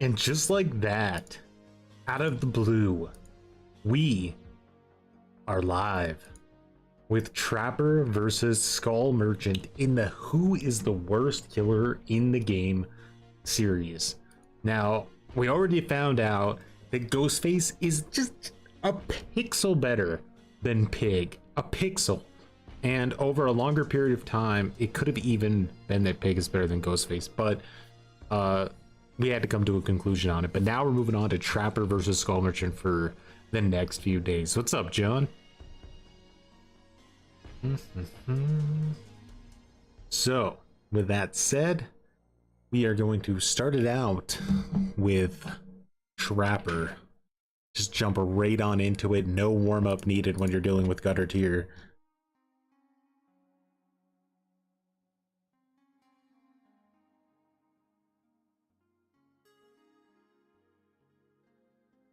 And just like that, out of the blue, we are live with Trapper versus Skull Merchant in the Who is the Worst Killer in the Game series. Now, we already found out that Ghostface is just a pixel better than Pig. A pixel. And over a longer period of time, it could have even been that Pig is better than Ghostface, but we had to come to a conclusion on it. But now we're moving on to Trapper versus Skull Merchant for the next few days. What's up, John? So, with that said, we are going to start it out with Trapper. Just jump right on into it. No warm-up needed when you're dealing with Gutter Tier.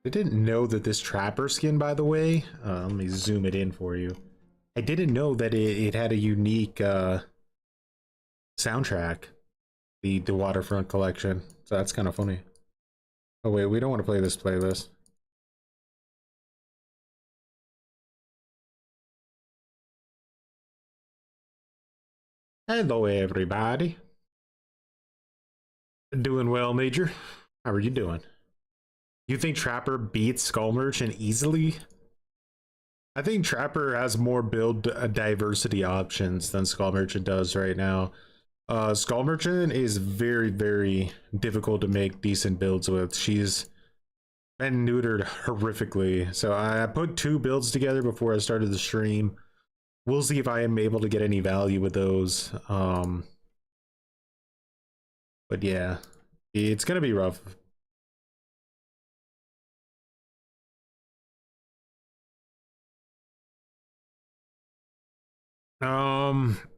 I didn't know that this Trapper skin, by the way, let me zoom it in for you. I didn't know that it had a unique soundtrack, the Waterfront collection. So that's kind of funny. Oh wait, we don't want to play this playlist. Hello everybody. Doing well, Major. How are you doing? You think Trapper beats Skull Merchant easily? I think Trapper has more build diversity options than Skull Merchant does right now. Skull Merchant is very, very difficult to make decent builds with. She's been neutered horrifically. So I put 2 builds together before I started the stream. We'll see if I am able to get any value with those. But yeah, it's gonna be rough.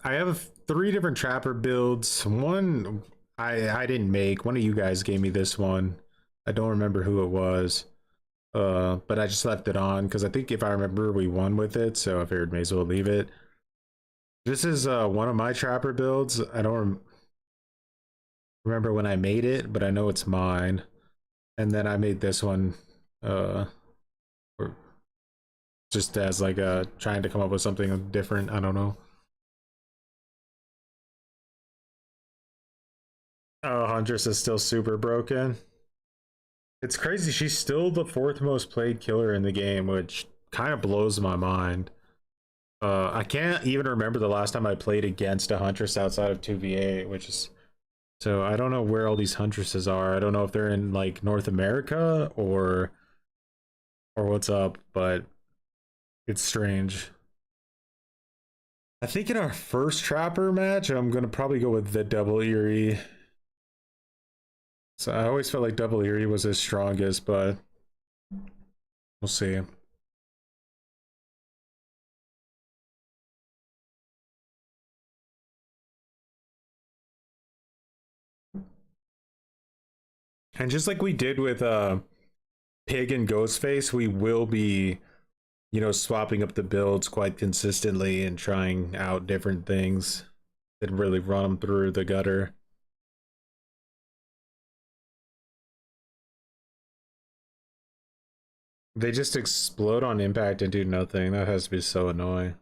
I have 3 different Trapper builds. One I didn't make. One of you guys gave me this one. I don't remember who it was. But I just left it on because I think if I remember we won with it, so I figured may as well leave it. This is one of my Trapper builds. I don't remember when I made it, but I know it's mine. And then I made this one just as like trying to come up with something different. I don't know. Oh, Huntress is still super broken. It's crazy. She's still the 4th most played killer in the game, which kind of blows my mind. I can't even remember the last time I played against a Huntress outside of 2v8, which is... So I don't know where all these Huntresses are. I don't know if they're in like North America or what's up, but it's strange. I think in our first Trapper match, I'm gonna probably go with the Double Eerie. So I always felt like Double Eerie was his strongest, but we'll see. And just like we did with Pig and Ghostface, we will be, you know, swapping up the builds quite consistently and trying out different things that really run them through the gutter. They just explode on impact and do nothing. That has to be so annoying.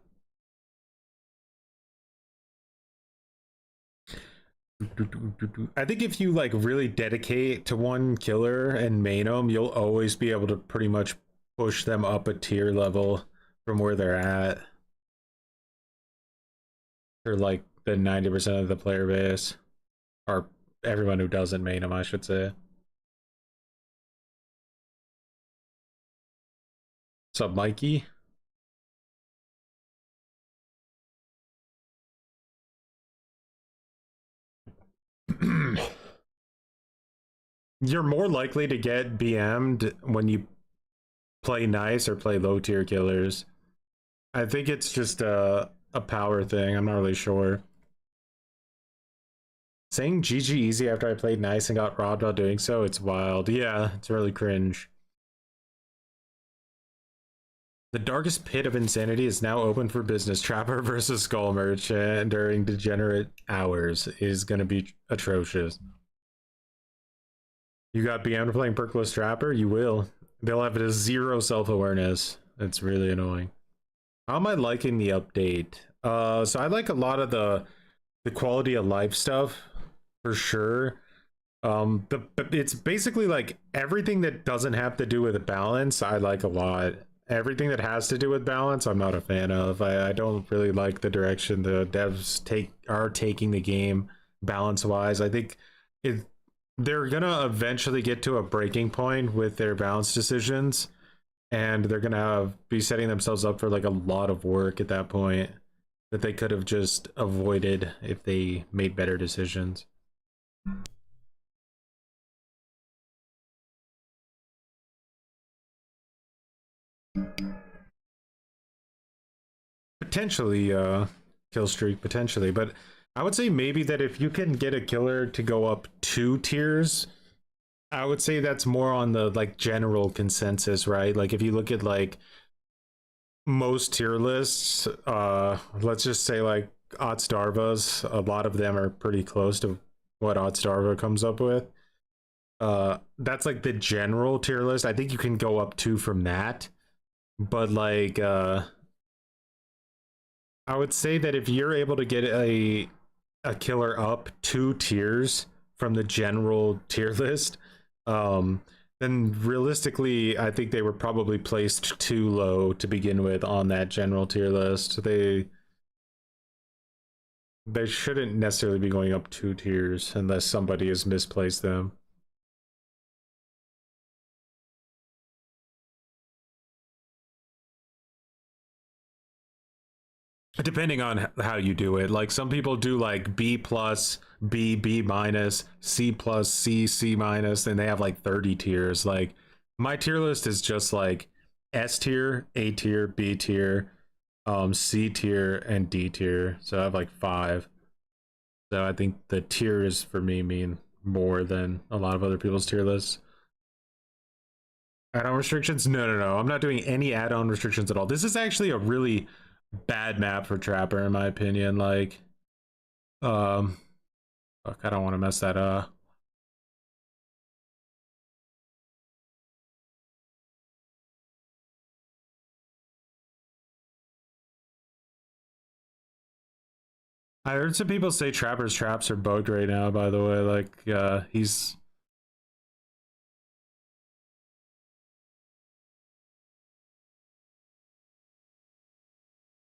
I think if you like really dedicate to one killer and main them, you'll always be able to pretty much push them up a tier level from where they're at. Or like the 90% of the player base. Or everyone who doesn't main them, I should say. What's up, Mikey? You're more likely to get BM'd when you play nice or play low tier killers. I think it's just a power thing. I'm not really sure. Saying GG easy after I played nice and got robbed while doing so, it's wild. Yeah, it's really cringe. The darkest pit of insanity is now open for business. Trapper versus Skull Merchant during degenerate hours is going to be atrocious. You got BM playing Perkless Trapper? You will. They'll have a zero self-awareness. It's really annoying. How am I liking the update? So I like a lot of the quality of life stuff, for sure. It's basically like everything that doesn't have to do with balance, I like a lot. Everything that has to do with balance, I'm not a fan of. I don't really like the direction the devs are taking the game balance-wise. I think they're gonna eventually get to a breaking point with their balance decisions, and they're gonna be setting themselves up for like a lot of work at that point that they could have just avoided if they made better decisions. Potentially kill streak, potentially, but I would say maybe that if you can get a killer to go up 2 tiers, I would say that's more on the like general consensus, right? Like if you look at like most tier lists, let's just say like Ottsdarva's, a lot of them are pretty close to what Ottsdarva comes up with. That's like the general tier list. I think you can go up 2 from that, but like I would say that if you're able to get a killer up 2 tiers from the general tier list, then realistically, I think they were probably placed too low to begin with on that general tier list. They shouldn't necessarily be going up 2 tiers unless somebody has misplaced them. Depending on how you do it, like some people do like B plus, B minus, C plus, C minus, and they have like 30 tiers. Like my tier list is just like S tier, A tier, B tier, C tier, and D tier. So I have like 5. So I think the tiers for me mean more than a lot of other people's tier lists. Add-on restrictions? No. I'm not doing any add-on restrictions at all. This is actually a really bad map for Trapper in my opinion. Like fuck, I don't want to mess that up. I heard some people say Trapper's traps are bugged right now, by the way. Like he's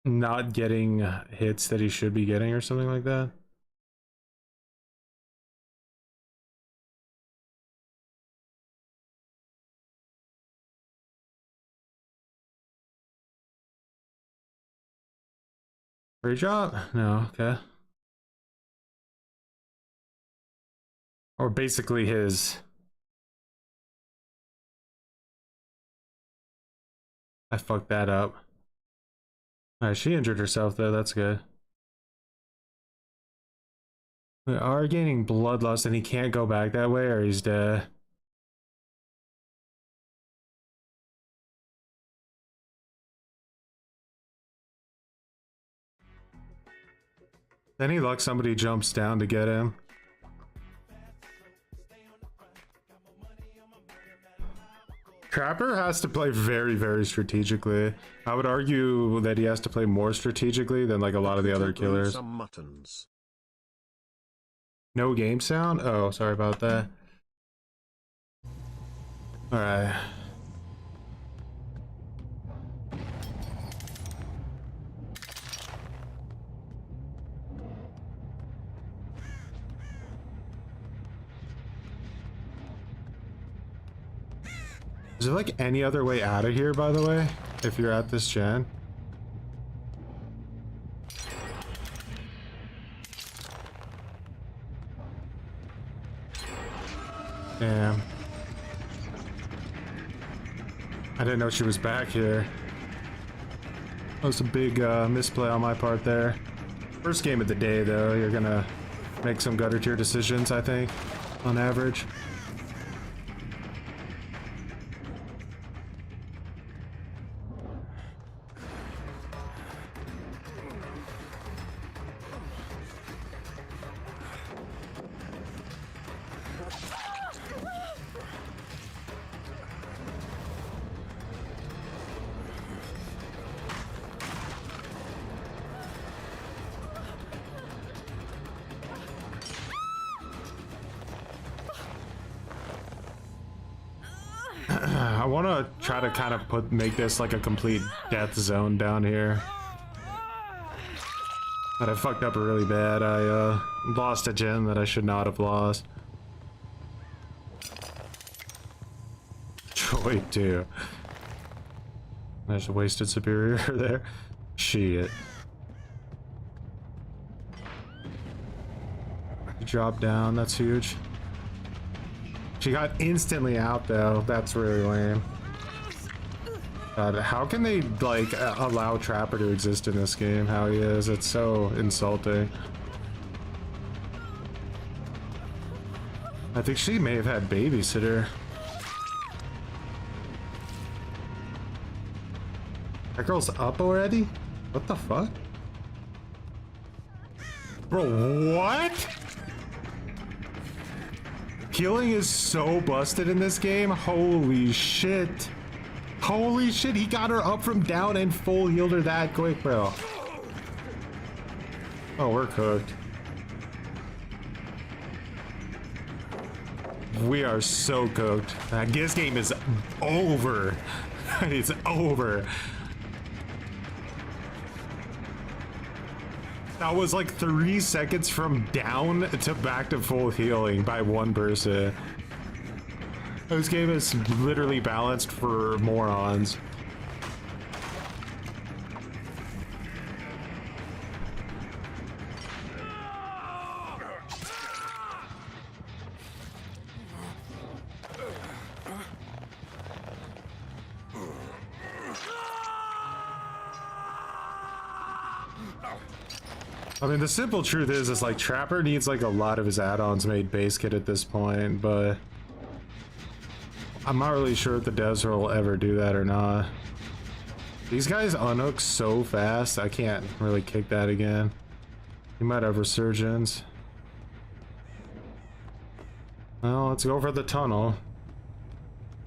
not getting hits that he should be getting or something like that. Free drop? No, okay. Or basically his... I fucked that up. Alright, she injured herself though, that's good. We are gaining bloodlust and he can't go back that way or he's dead. Any luck somebody jumps down to get him. Trapper has to play very, very strategically. I would argue that he has to play more strategically than like a lot of the other killers. Some muttons. No game sound? Oh, sorry about that. Alright. Is there like any other way out of here, by the way? If you're at this gen? Damn. I didn't know she was back here. That was a big misplay on my part there. First game of the day, though. You're gonna make some gutter tier decisions, I think, on average. I want to try to kind of make this like a complete death zone down here. But I fucked up really bad. I lost a gem that I should not have lost. Troy too. I just wasted superior there. Shit. Drop down, that's huge. She got instantly out though, that's really lame. God, how can they like allow Trapper to exist in this game? How he is, it's so insulting. I think she may have had babysitter. That girl's up already? What the fuck? Bro, what? Healing is so busted in this game. Holy shit. Holy shit, he got her up from down and full healed her that quick, bro. Oh, we're cooked. We are so cooked. This game is over. It's over. That was like 3 seconds from down to back to full healing by one person. This game is literally balanced for morons. I mean, the simple truth is like Trapper needs like a lot of his add-ons made base kit at this point, but I'm not really sure if the devs will ever do that or not. These guys unhook so fast, I can't really kick that again. He might have resurgence. Well, let's go for the tunnel.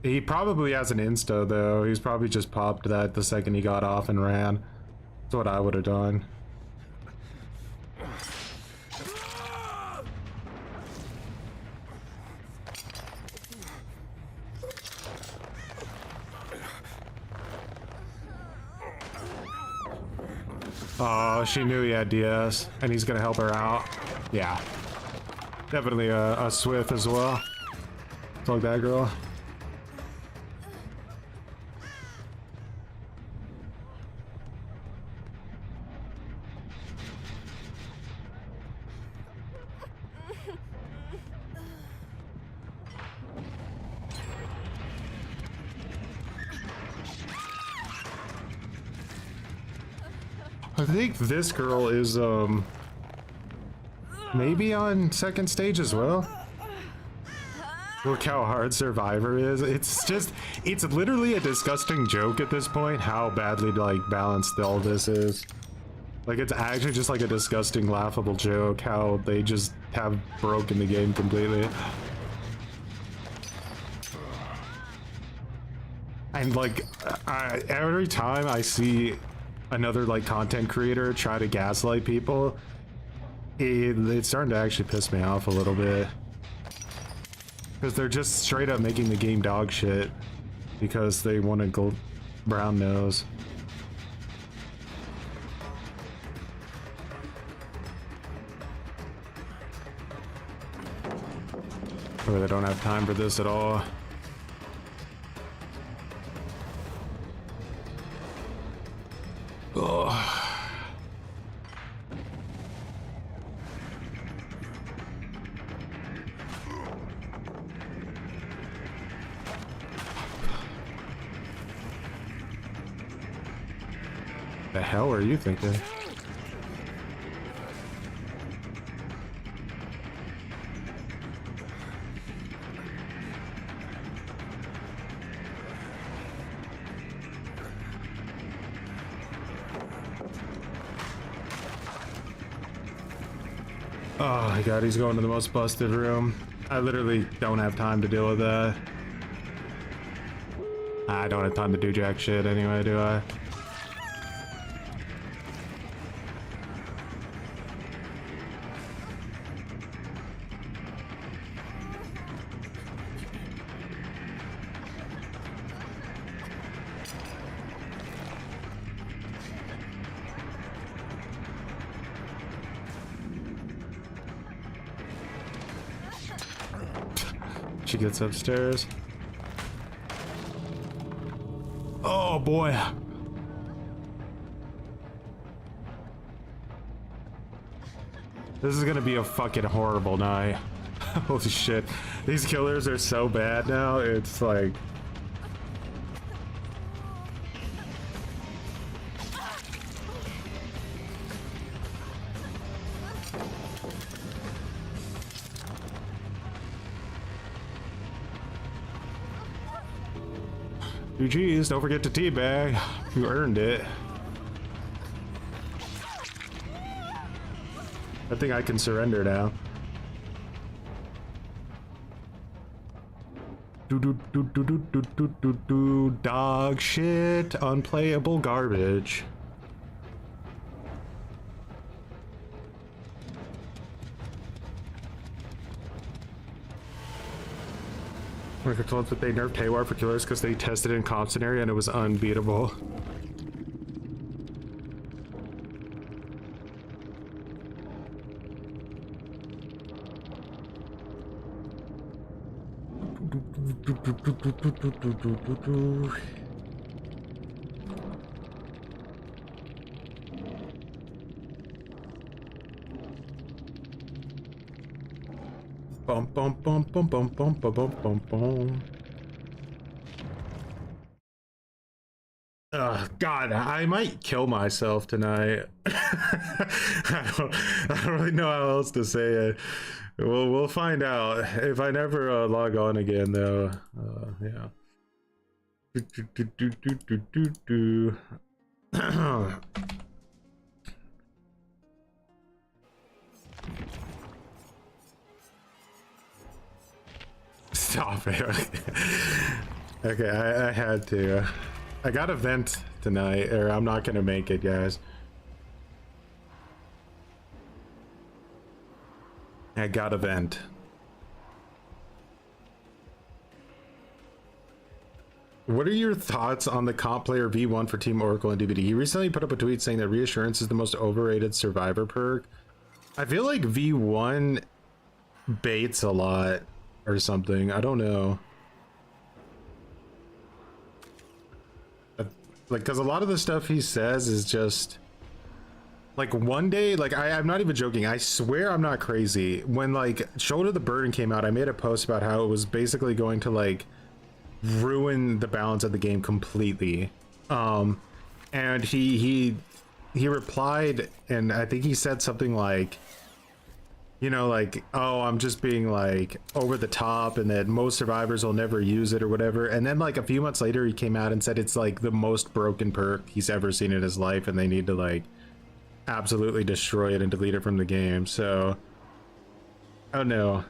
He probably has an insta though. He's probably just popped that the second he got off and ran. That's what I would have done. Oh, she knew he had DS, and he's gonna help her out. Yeah. Definitely a Swift as well. Fuck that girl. I think this girl is, maybe on second stage as well. Look how hard Survivor is. It's literally a disgusting joke at this point, how badly, like, balanced all this is. Like, it's actually just like a disgusting, laughable joke, how they just have broken the game completely. And, like, every time I see another like content creator try to gaslight people, it's starting to actually piss me off a little bit, because they're just straight up making the game dog shit because they want a gold brown nose. Or they don't have time for this at all. Ugh. The hell are you thinking? Oh my god, he's going to the most busted room. I literally don't have time to deal with that. I don't have time to do jack shit anyway, do I? she gets upstairs. Oh boy. This is gonna be a fucking horrible night. Holy shit. These killers are so bad now, it's like... GG's, don't forget to teabag. You earned it. I think I can surrender now. Dog shit, unplayable garbage. We're told that they nerfed Haywire for killers because they tested in comp scenario and it was unbeatable. Bum bum bum bum bum bum bum bum bum bum. God, I might kill myself tonight. I don't really know how else to say it. We'll find out if I never log on again, though. Yeah. Stop it. Okay, I had to. I got a vent tonight, or I'm not gonna make it, guys. I got a vent. What are your thoughts on the comp player V1 for Team Oracle and DBD? He recently put up a tweet saying that Reassurance is the most overrated survivor perk. I feel like V1 baits a lot or something. I don't know. Like, because a lot of the stuff he says is just... Like, one day, like, I'm not even joking. I swear I'm not crazy. When, like, Shoulder the Burden came out, I made a post about how it was basically going to, like, ruin the balance of the game completely. And he replied, and I think he said something like, you know, like, oh, I'm just being, like, over the top, and that most survivors will never use it or whatever. And then, like, a few months later, he came out and said it's, like, the most broken perk he's ever seen in his life, and they need to, like, absolutely destroy it and delete it from the game. So, I don't know.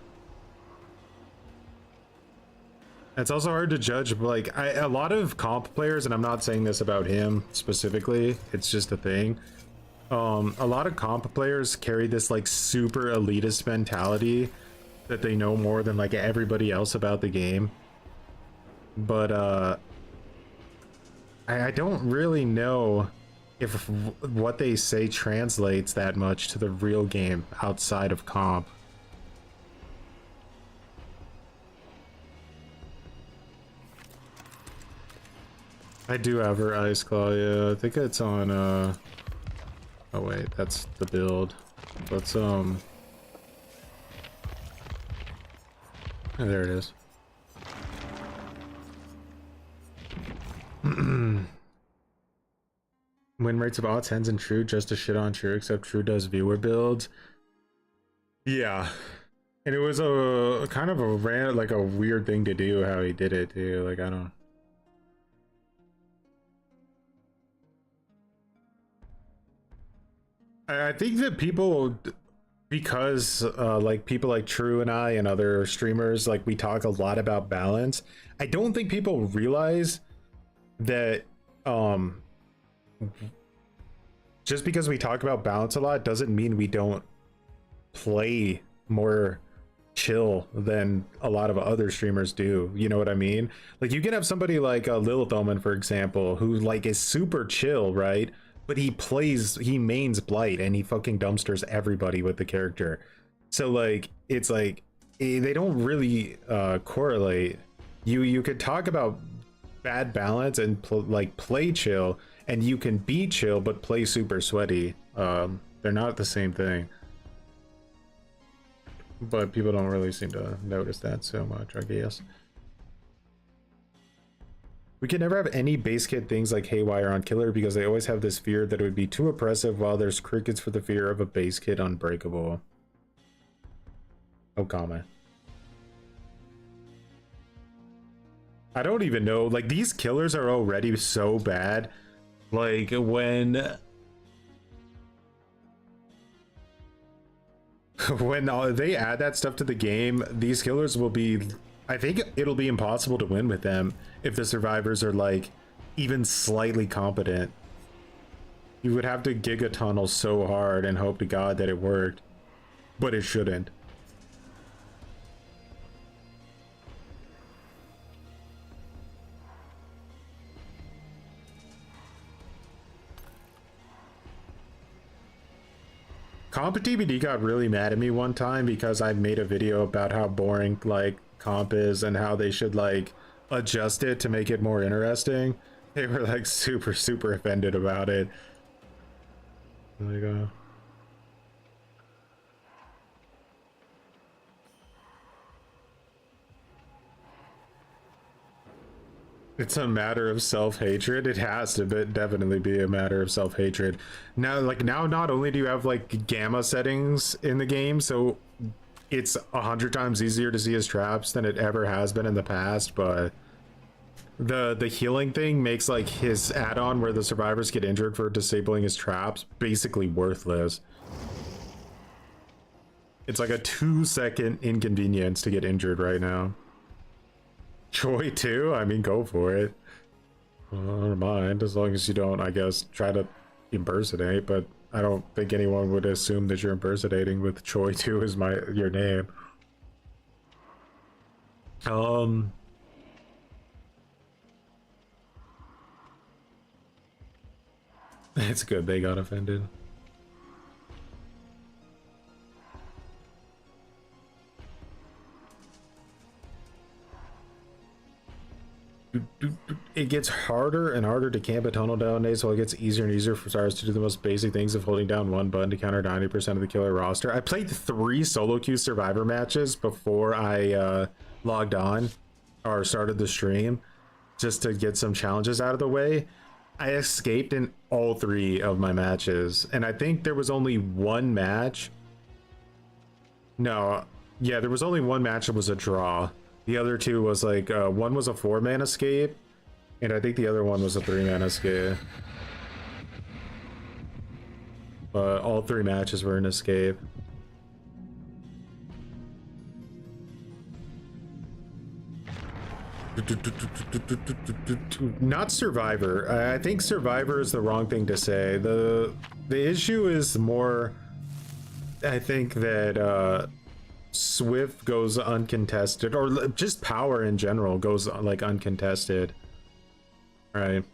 It's also hard to judge, like, a lot of comp players, and I'm not saying this about him specifically, it's just a thing. A lot of comp players carry this, like, super elitist mentality that they know more than, like, everybody else about the game. But, I don't really know if what they say translates that much to the real game outside of comp. I do have her Ice Claw, yeah. I think it's on, oh wait, that's the build. Let's, oh, there it is. Win rates of odds, hens, and True just to shit on True, except True does viewer builds. Yeah. And it was a kind of a like a weird thing to do how he did it too. Like, I don't... I think that people, because like people like True and I and other streamers, like, we talk a lot about balance. I don't think people realize that just because we talk about balance a lot doesn't mean we don't play more chill than a lot of other streamers do. You know what I mean? Like, you can have somebody like Lilith Omen, for example, who, like, is super chill, right? But he mains Blight and he fucking dumpsters everybody with the character. So, like, it's like, they don't really correlate. You could talk about bad balance and like play chill, and you can be chill but play super sweaty. They're not the same thing. But people don't really seem to notice that so much, I guess. We can never have any base kit things like Haywire on Killer because they always have this fear that it would be too oppressive, while there's crickets for the fear of a base kit Unbreakable. No comment. I don't even know. Like, these killers are already so bad. Like, when they add that stuff to the game, these killers will be, I think it'll be impossible to win with them if the survivors are like even slightly competent. You would have to giga-tunnel so hard and hope to God that it worked, but it shouldn't. CompTBD got really mad at me one time because I made a video about how boring like comp is and how they should like adjust it to make it more interesting. They were like super offended about it. Like, it's a matter of self-hatred. It has to definitely be a matter of self-hatred. Now, like, now not only do you have like gamma settings in the game, so it's 100 times easier to see his traps than it ever has been in the past, but the healing thing makes like his add-on where the survivors get injured for disabling his traps basically worthless. It's like a 2-second inconvenience to get injured right now. Choi too? I mean, go for it. I don't mind, as long as you don't, I guess, try to impersonate, but I don't think anyone would assume that you're impersonating with Choi too as your name. It's good they got offended. It gets harder and harder to camp a tunnel nowadays, so it gets easier and easier for stars to do the most basic things of holding down one button to counter 90% of the killer roster. I played 3 solo queue survivor matches before I logged on or started the stream just to get some challenges out of the way. I escaped in all 3 of my matches, and I think there was only one match. No, yeah, there was only one match that was a draw. The other 2 was like, one was a 4-man escape, and I think the other one was a 3-man escape. But all 3 matches were an escape. Not Survivor. I think Survivor is the wrong thing to say. The issue is more, I think that Swift goes uncontested, or just power in general goes like uncontested, right?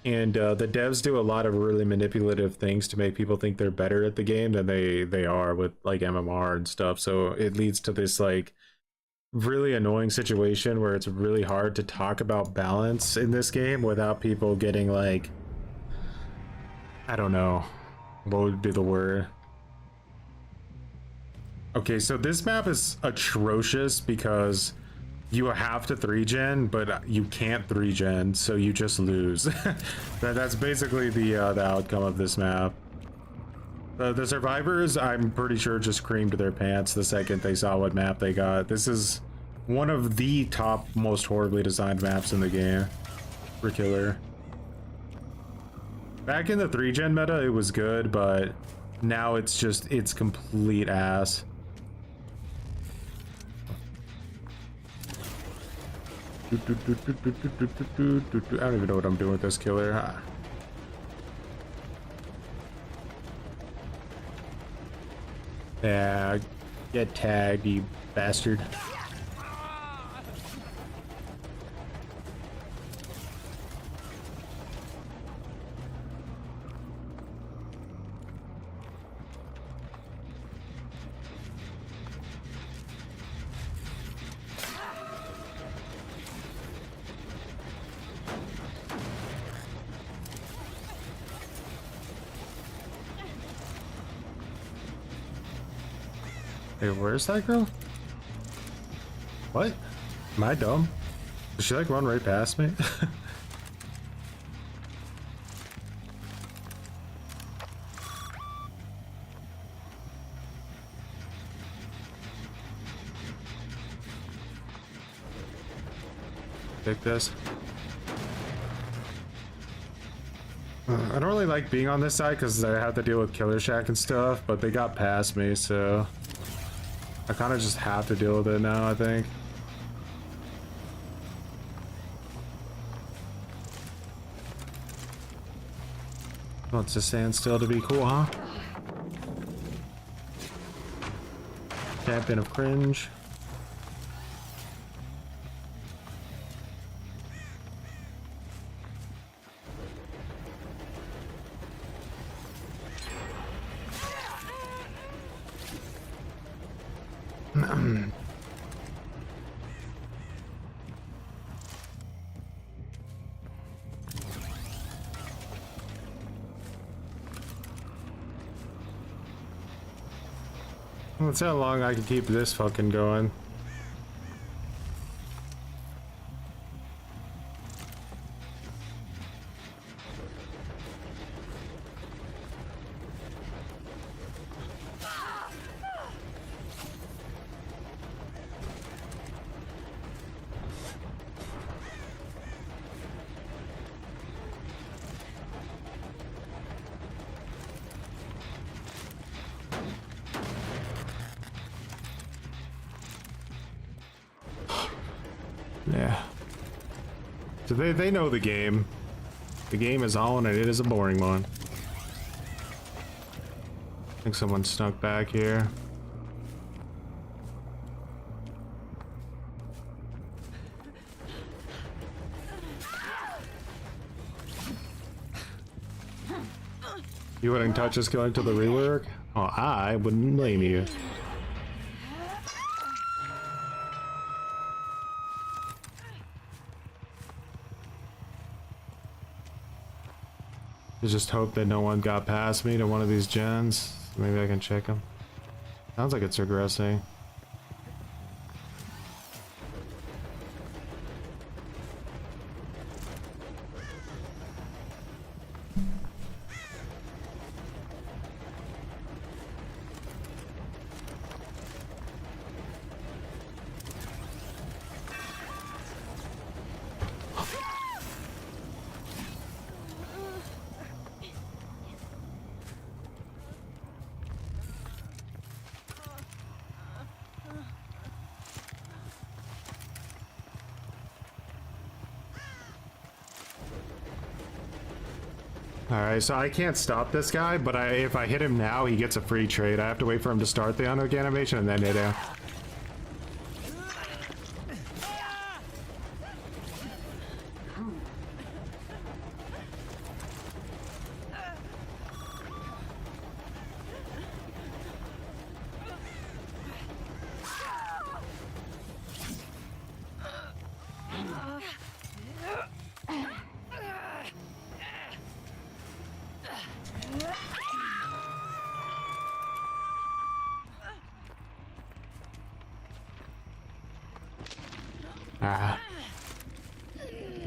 And the devs do a lot of really manipulative things to make people think they're better at the game than they are with like MMR and stuff. So it leads to this like really annoying situation where it's really hard to talk about balance in this game without people getting like, I don't know, what would be the word? Okay, so this map is atrocious because you have to 3-gen, but you can't 3-gen, so you just lose. That's basically the outcome of this map. The survivors, I'm pretty sure, just creamed their pants the second they saw what map they got. This is one of the top, most horribly designed maps in the game for Killer. Back in the 3-gen meta, it was good, but now it's complete ass. I don't even know what I'm doing with this killer. Yeah, get tagged, you bastard. Hey, where's that girl? What? Am I dumb? Did she like run right past me? Take this. I don't really like being on this side because I have to deal with Killer Shack and stuff, but they got past me, so I kind of just have to deal with it now, I think. Wants to stand still to be cool, huh? Champion of cringe. Let's see how long I can keep this fucking going. Yeah. So they know the game. The game is on and it is a boring one. I think someone snuck back here. You wouldn't touch this going to the rework? Oh, I wouldn't blame you. I just hope that no one got past me to one of these gens. Maybe I can check them. Sounds like it's regressing. Alright, so I can't stop this guy, but if I hit him now, he gets a free trade. I have to wait for him to start the unhook animation and then hit him.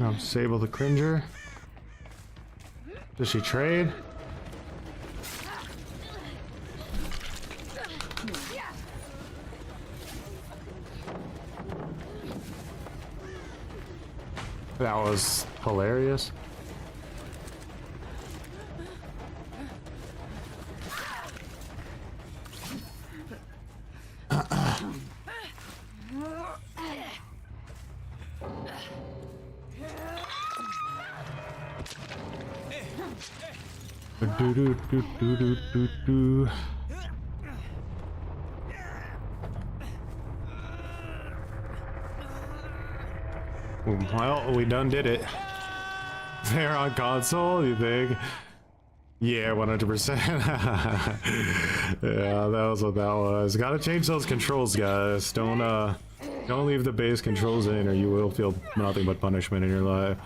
I'll disable the cringer. Does she trade? That was hilarious. Well, we done did it. They're on console, you think? Yeah, 100%. Yeah, that was what that was. Gotta change those controls, guys. Don't leave the base controls in or you will feel nothing but punishment in your life.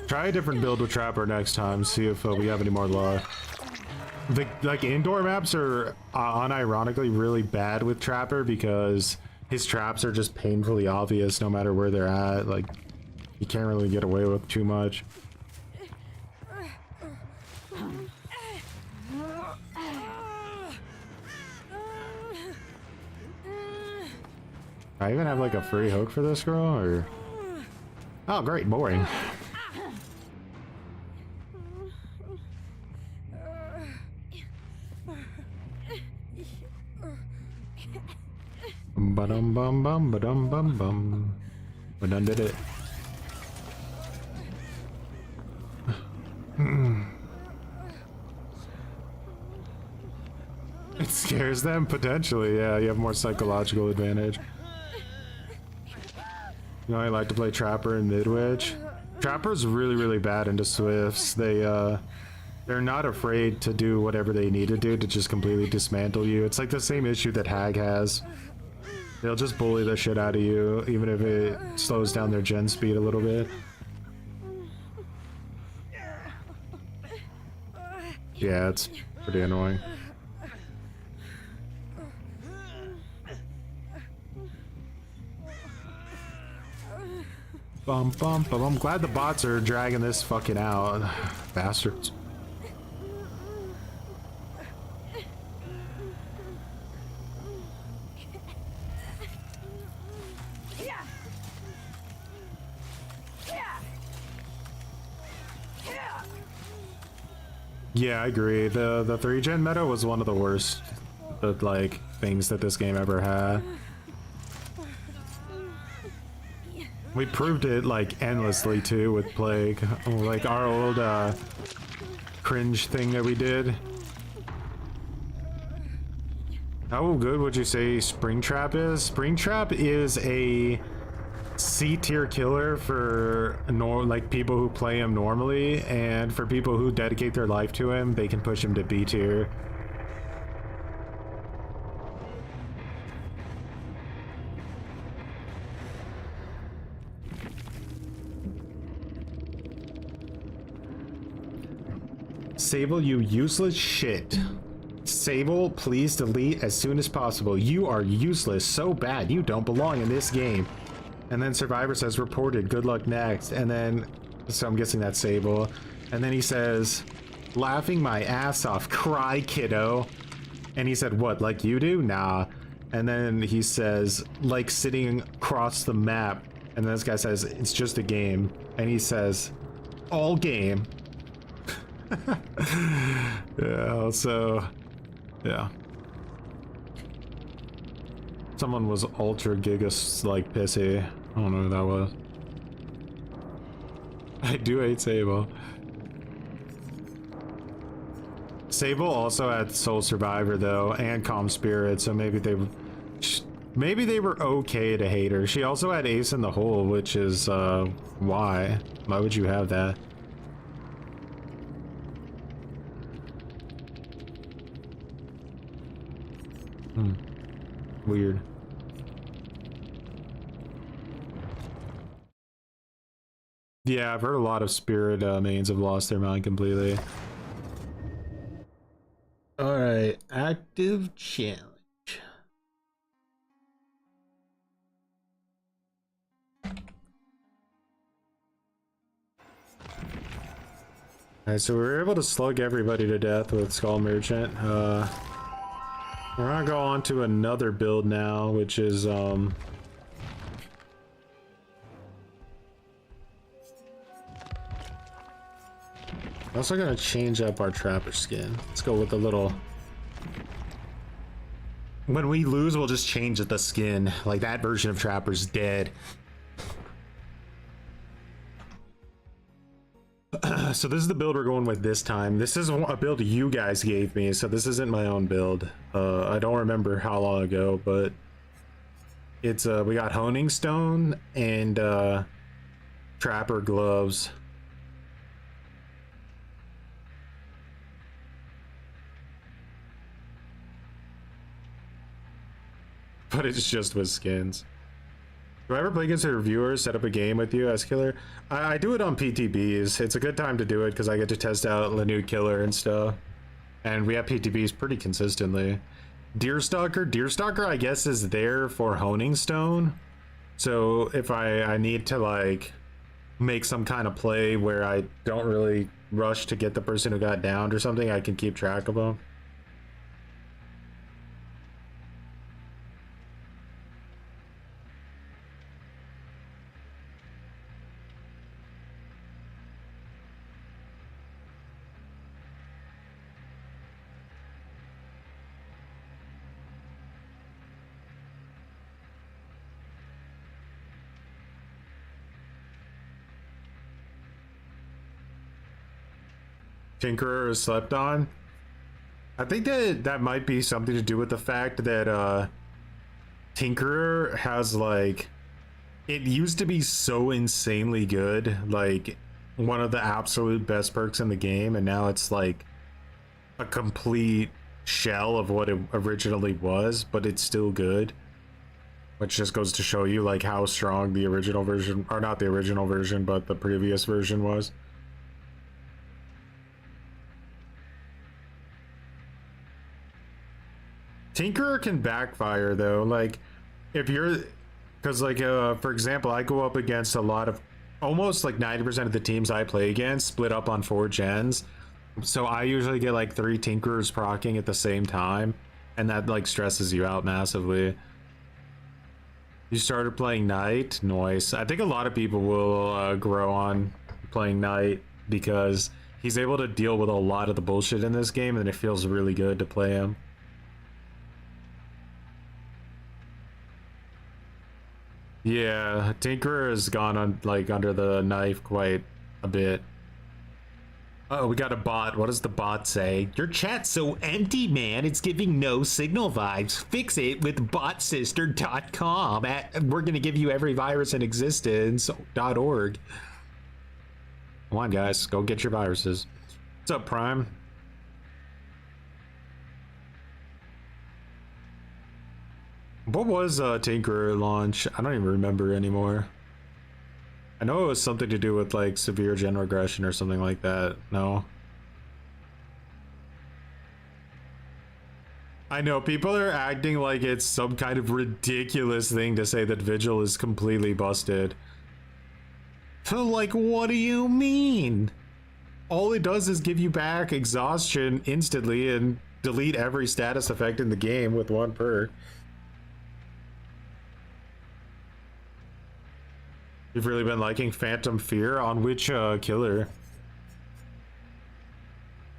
Try a different build with Trapper next time, see if we have any more luck. The like indoor maps are unironically really bad with Trapper because his traps are just painfully obvious no matter where they're at. Like, you can't really get away with too much. I even have like a free hook for this girl, or... Oh, great, boring. Ba-dum bum bum ba-dum bum bum. We done did it. It scares them potentially. Yeah, you have more psychological advantage. You know, I like to play Trapper and Midwich. Trapper's really bad into Swifts. They're not afraid to do whatever they need to do to just completely dismantle you. It's like the same issue that Hag has. They'll just bully the shit out of you, even if it slows down their gen speed a little bit. Yeah, it's pretty annoying. Bum bum bum. I'm glad the bots are dragging this fucking out. Bastards. Yeah, I agree. The 3-gen meta was one of the worst like things that this game ever had. We proved it like endlessly too with Plague. Like our old cringe thing that we did. How good would you say Springtrap is? Springtrap is a C-tier killer for like people who play him normally, and for people who dedicate their life to him, they can push him to B-tier. Sable, you useless shit. Sable, please delete as soon as possible. You are useless, so bad, you don't belong in this game. And then Survivor says, reported, good luck next. And then, so I'm guessing that's Sable. And then he says, laughing my ass off, cry kiddo. And he said, what, like you do? Nah. And then he says, like sitting across the map. And then this guy says, it's just a game. And he says, all game. Yeah, so, yeah. Someone was ultra gigas like pissy. I don't know who that was. I do hate Sable. Sable also had Soul Survivor though, and Calm Spirit, so maybe they were okay to hate her. She also had Ace in the Hole, which is why would you have that? Weird. Yeah, I've heard a lot of Spirit mains have lost their mind completely. Alright, active challenge. Alright, so we were able to slug everybody to death with Skull Merchant. We're gonna go on to another build now, which is also gonna change up our Trapper skin. Let's go with a little... When we lose, we'll just change the skin. Like, that version of Trapper's dead. So this is the build we're going with this time. This is a build you guys gave me, so this isn't my own build. I don't remember how long ago, but it's we got Honing Stone and Trapper gloves. But it's just with skins. Do I ever play against a reviewer, set up a game with you as killer? I do it on PTBs. It's a good time to do it because I get to test out the new killer and stuff. And we have PTBs pretty consistently. Deerstalker, I guess, is there for honing stone. So if I need to like make some kind of play where I don't really rush to get the person who got downed or something, I can keep track of them. Tinkerer is slept on. I think that might be something to do with the fact that Tinkerer has like, it used to be so insanely good, like one of the absolute best perks in the game, and now it's like a complete shell of what it originally was, but it's still good. Which just goes to show you like how strong the original version, or not the original version, but the previous version was. Tinkerer can backfire though, like if you're, because like for example, I go up against a lot of, almost like 90% of the teams I play against split up on 4 gens, so I usually get like 3 Tinkerers proccing at the same time, and that like stresses you out massively. You started playing Knight? Nice. I think a lot of people will grow on playing Knight because he's able to deal with a lot of the bullshit in this game, and it feels really good to play him. Yeah, Tinkerer has gone on like under the knife quite a bit. Oh, we got a bot. What does the bot say? Your chat's so empty, man. It's giving no signal vibes. Fix it with botsister.com. We're gonna give you every virus in existence.org. Come on, guys, go get your viruses. What's up, Prime? What was Tinkerer launch? I don't even remember anymore. I know it was something to do with like severe gen regression or something like that. No. I know people are acting like it's some kind of ridiculous thing to say that Vigil is completely busted. So like, what do you mean? All it does is give you back exhaustion instantly and delete every status effect in the game with 1 perk. You've really been liking Phantom Fear? On which killer?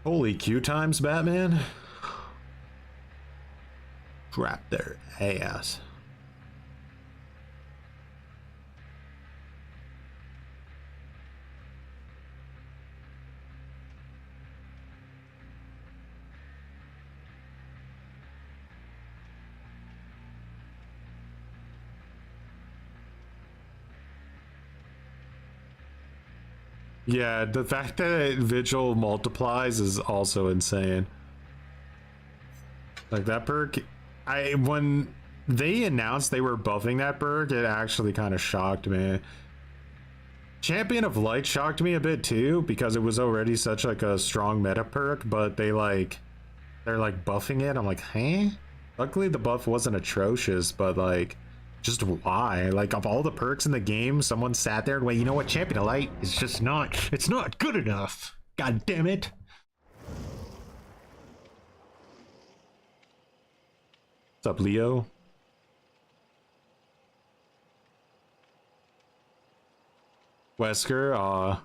Holy Q times, Batman. Drop their ass. Yeah, the fact that Vigil multiplies is also insane. Like that perk, when they announced they were buffing that perk, it actually kind of shocked me. Champion of Light shocked me a bit too, because it was already such like a strong meta perk, but they're like buffing it. I'm like, huh? Luckily the buff wasn't atrocious, but like, just why? Like, of all the perks in the game, someone sat there and went, you know what, Champion of Light is just not, it's not good enough. God damn it. What's up, Leo? Wesker,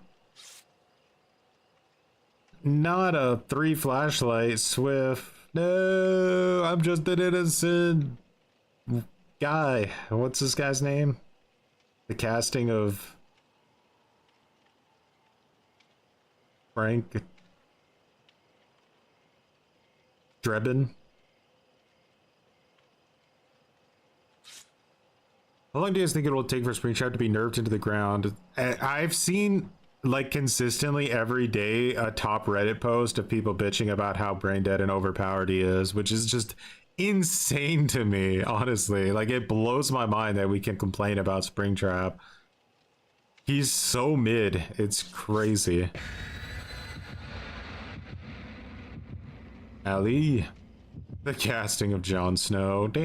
not a 3 flashlight, Swift. No, I'm just an innocent guy. What's this guy's name? The casting of Frank Drebin. How long do you guys think it will take for Springtrap to be nerfed into the ground? I've seen like consistently every day a top Reddit post of people bitching about how brain dead and overpowered he is, which is just insane to me, honestly. Like, it blows my mind that we can complain about Springtrap. He's so mid, it's crazy. Ali. The casting of Jon Snow. The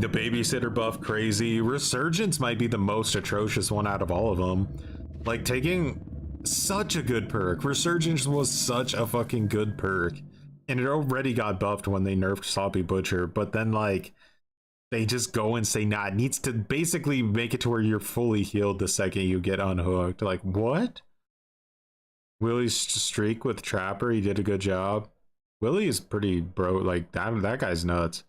babysitter buff crazy. Resurgence might be the most atrocious one out of all of them. Like, taking such a good perk. Resurgence was such a fucking good perk. And it already got buffed when they nerfed Sloppy Butcher. But then, like, they just go and say, nah, it needs to basically make it to where you're fully healed the second you get unhooked. Like, what? Willie's streak with Trapper, he did a good job. Willie is pretty bro, like, that guy's nuts.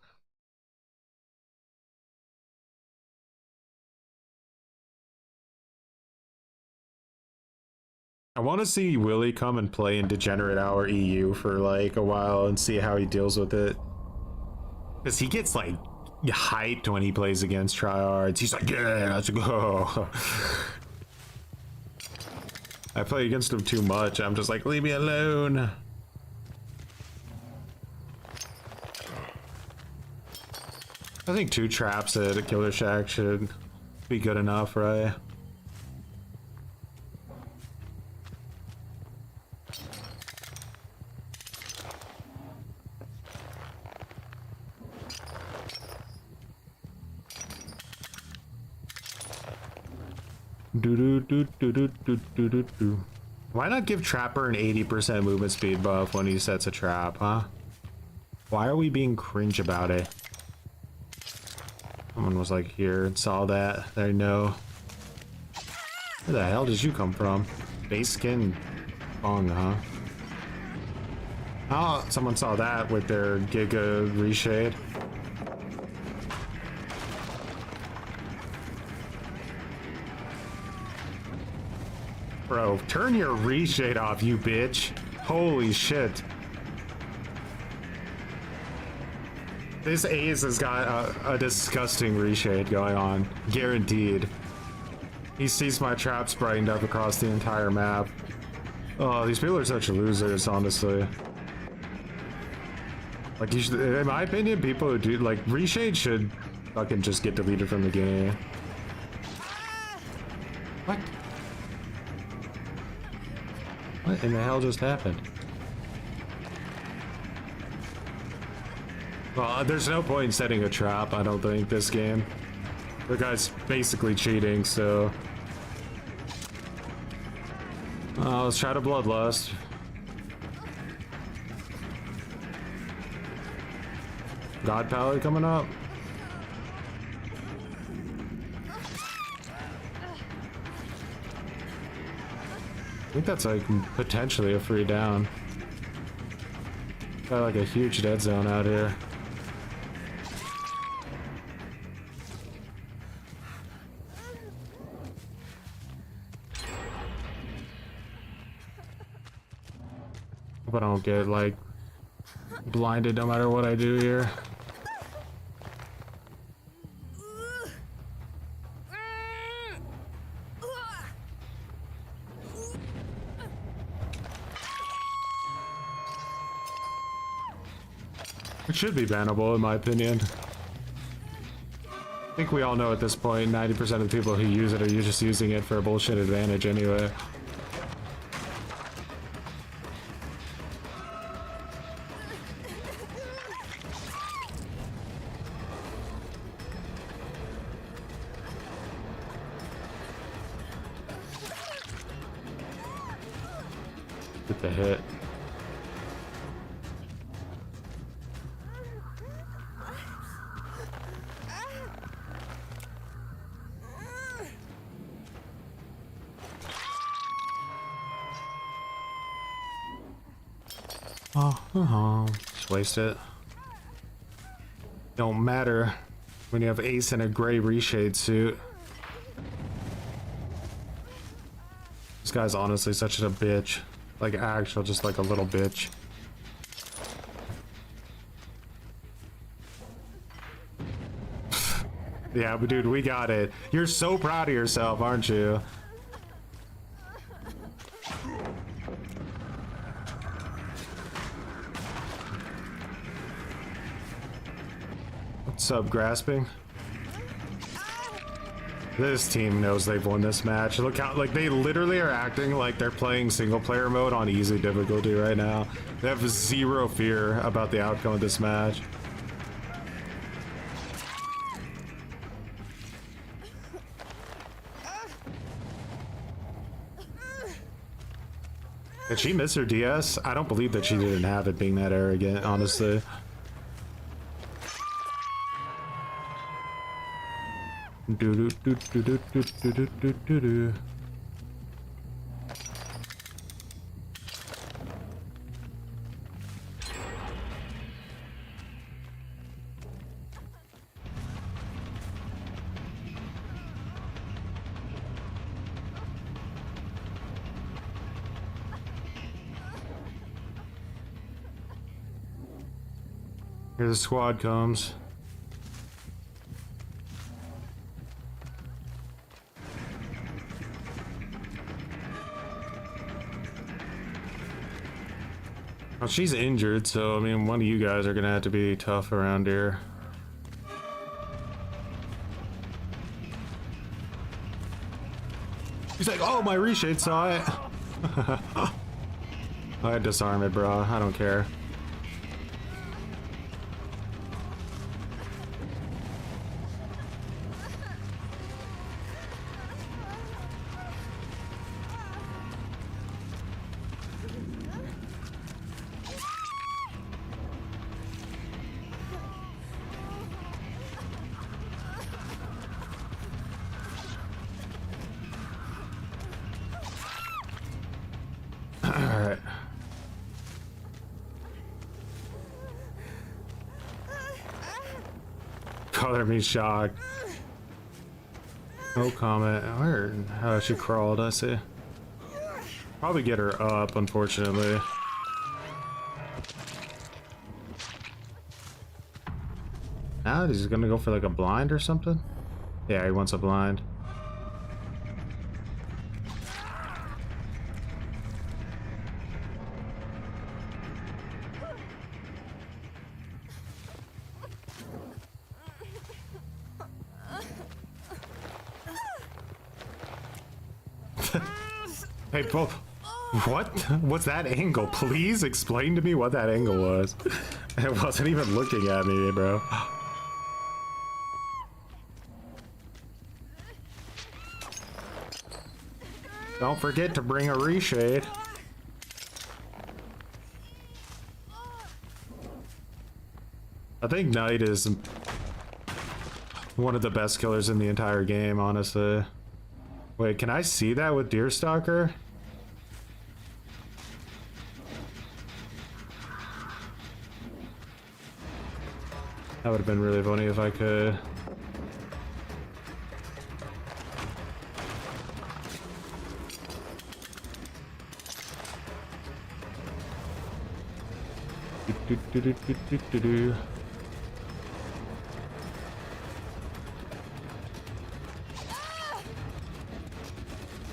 I want to see Willie come and play in Degenerate Hour EU for like a while and see how he deals with it. Because he gets like hyped when he plays against tryhards. He's like, yeah, let's go. I play against him too much. I'm just like, leave me alone. I think 2 traps at a Killer Shack should be good enough, right? Why not give Trapper an 80% movement speed buff when he sets a trap, huh? Why are we being cringe about it? Someone was like here and saw that. They know. Where the hell did you come from? Base skin Bong, huh? Oh, someone saw that with their Giga Reshade. Bro, turn your reshade off, you bitch. Holy shit. This Ace has got a disgusting reshade going on. Guaranteed. He sees my traps brightened up across the entire map. Oh, these people are such losers, honestly. Like, you should, in my opinion, people who do, like, reshade should fucking just get deleted from the game. What? What in the hell just happened? Well, there's no point in setting a trap, I don't think, this game. The guy's basically cheating, so... let's try to Bloodlust. God Palette coming up. I think that's like potentially a free down. Got like a huge dead zone out here. Hope I don't get like blinded no matter what I do here. It should be bannable, in my opinion. I think we all know at this point, 90% of the people who use it are just using it for a bullshit advantage anyway. Get the hit. Just waste it. Don't matter when you have Ace in a gray reshade suit. This guy's honestly such a bitch. Like actual, just like a little bitch. Yeah, but dude, we got it. You're so proud of yourself, aren't you? What's up, Grasping? This team knows they've won this match. Look how, like, they literally are acting like they're playing single player mode on easy difficulty right now. They have zero fear about the outcome of this match. Did she miss her DS? I don't believe that she didn't have it, being that arrogant, honestly. Do do do do do do do do do do. Here the squad comes. Well, she's injured, so I mean, one of you guys are gonna have to be tough around here. He's like, oh, my reshade saw it. I disarm it, bro. I don't care. Alright. Color me shocked. No comment. Where? How she crawled, I see. Probably get her up, unfortunately. Now he's gonna go for like a blind or something? Yeah, he wants a blind. Hey, Bob. What? What's that angle? Please explain to me what that angle was. It wasn't even looking at me, bro. Don't forget to bring a reshade. I think Knight is one of the best killers in the entire game, honestly. Wait, can I see that with Deerstalker? That would have been really funny if I could.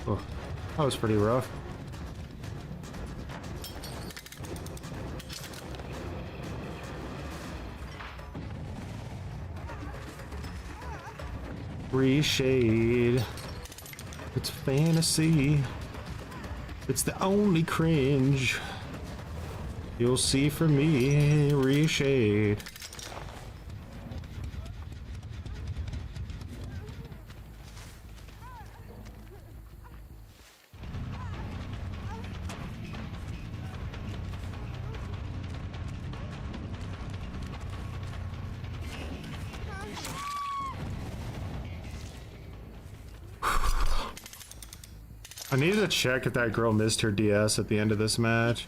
Oh, that was pretty rough. Reshade. It's fantasy. It's the only cringe you'll see from me. Reshade. I needed to check if that girl missed her DS at the end of this match.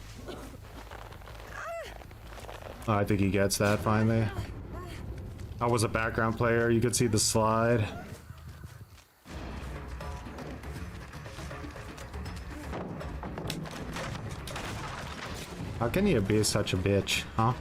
Oh, I think he gets that finally. I was a background player, you could see the slide. How can you be such a bitch, huh?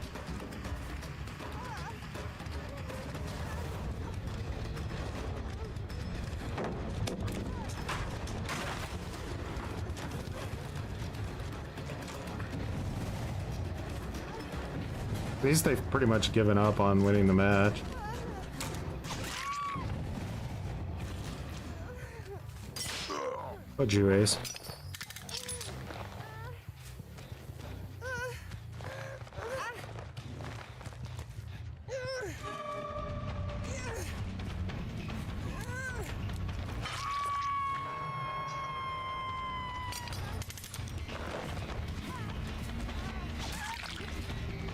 At least they've pretty much given up on winning the match. What'd you raise?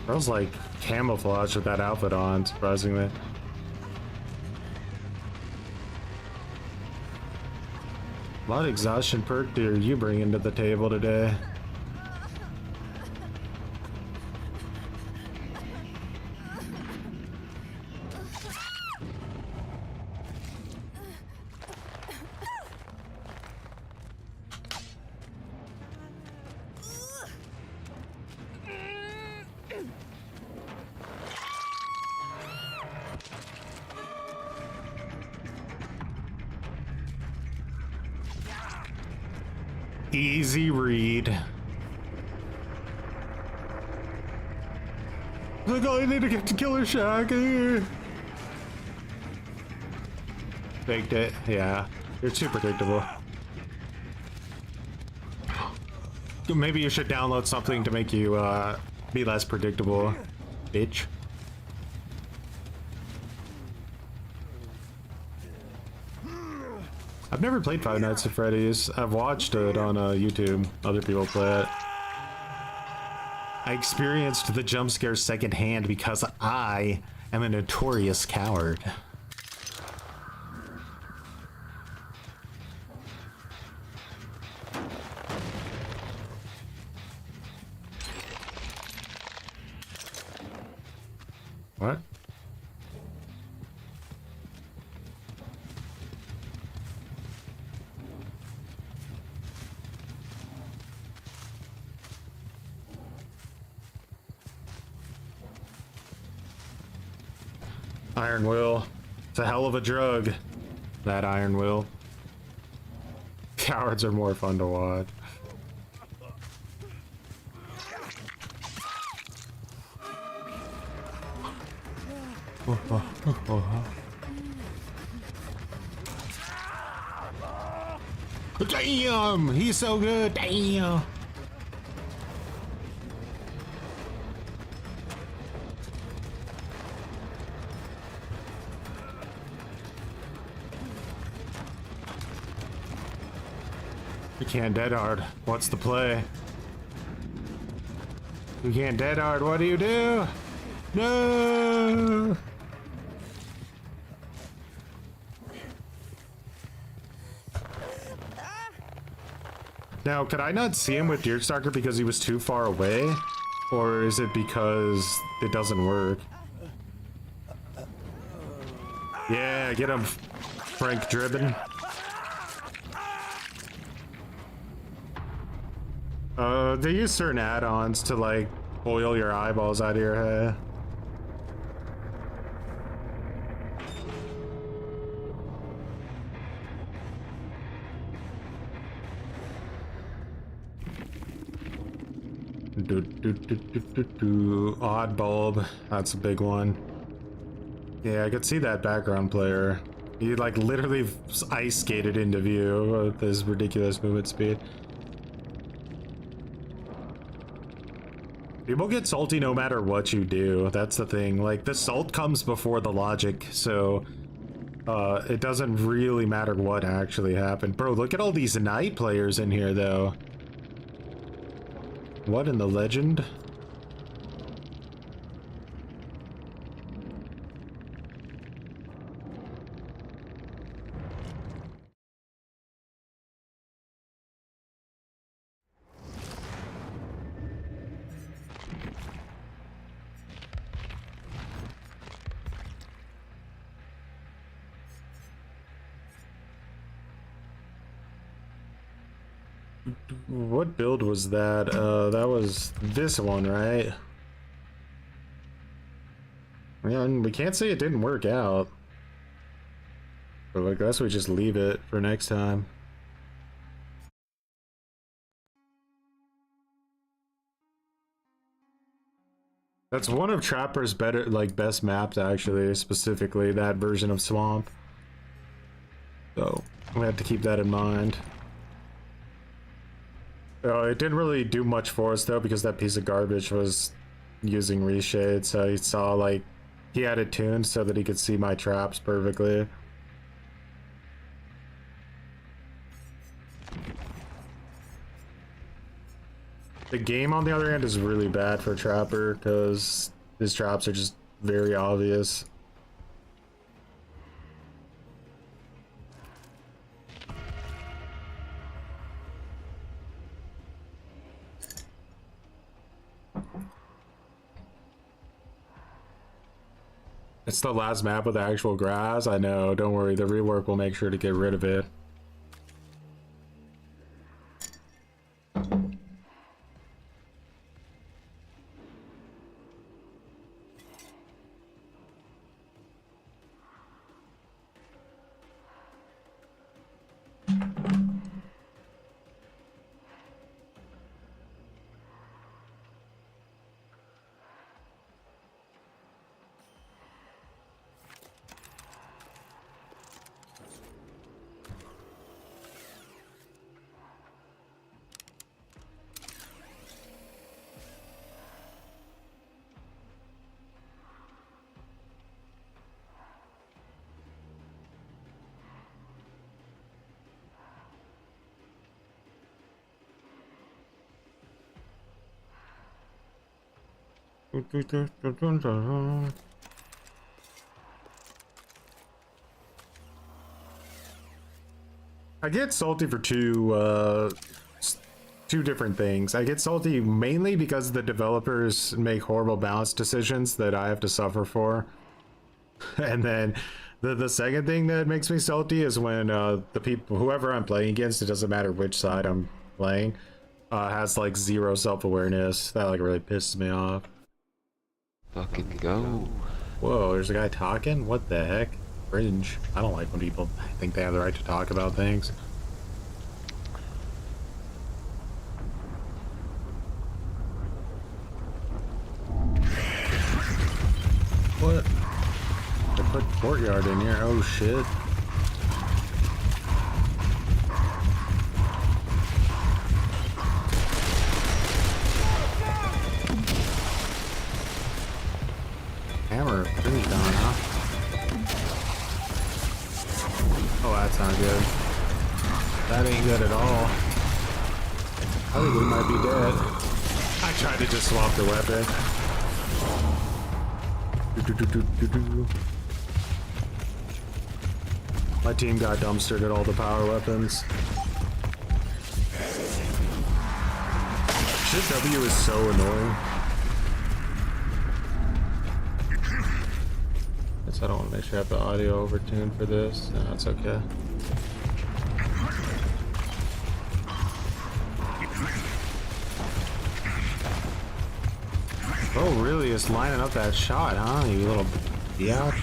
I was like camouflage with that outfit on, surprisingly. What exhaustion perk do you bring to the table today? Easy read. Like, oh, I need to get to Killer Shack. Baked it. Yeah, you're too predictable. Maybe you should download something to make you be less predictable, bitch. I've never played Five Nights at Freddy's. I've watched it on YouTube. Other people play it. I experienced the jump scare secondhand because I am a notorious coward. What? Iron Will. It's a hell of a drug, that Iron Will. Cowards are more fun to watch. Damn! He's so good! Damn! You can't dead hard. What's the play? You can't dead hard. What do you do? No! Now, could I not see him with Deerstalker because he was too far away? Or is it because it doesn't work? Yeah, get him, Frank Dribbin. They use certain add-ons to, like, boil your eyeballs out of your head. Odd bulb, that's a big one. Yeah, I could see that background player. He like literally ice skated into view with his ridiculous movement speed. People get salty no matter what you do. That's the thing. Like, the salt comes before the logic, so it doesn't really matter what actually happened. Bro, look at all these night players in here, though. What in the legend? What build was that? That was this one, right? Yeah, and we can't say it didn't work out. But I guess we just leave it for next time. That's one of Trapper's better, like, best maps, actually, specifically that version of Swamp. So, we have to keep that in mind. It didn't really do much for us though, because that piece of garbage was using reshade, so he saw like he had it tuned so that he could see my traps perfectly. The game, on the other hand, is really bad for Trapper because his traps are just very obvious. It's the last map with the actual grass. I know, don't worry, the rework will make sure to get rid of it. I get salty for two different things. I get salty mainly because the developers make horrible balance decisions that I have to suffer for. And then the second thing that makes me salty is when the people, whoever I'm playing against, it doesn't matter which side I'm playing, has like zero self-awareness. That like really pisses me off. Fucking go. Whoa, there's a guy talking? What the heck? Cringe. I don't like when people think they have the right to talk about things. What? They put courtyard in here. Oh shit. Hammer finished on, huh? Oh, that's not good. That ain't good at all. I think we might be dead. I tried to just swap the weapon. My team got dumpstered at all the power weapons. Shit W is so annoying. I don't want to make sure I have the audio overtuned for this. No, it's okay. Oh, really? It's lining up that shot, huh? You little biatch.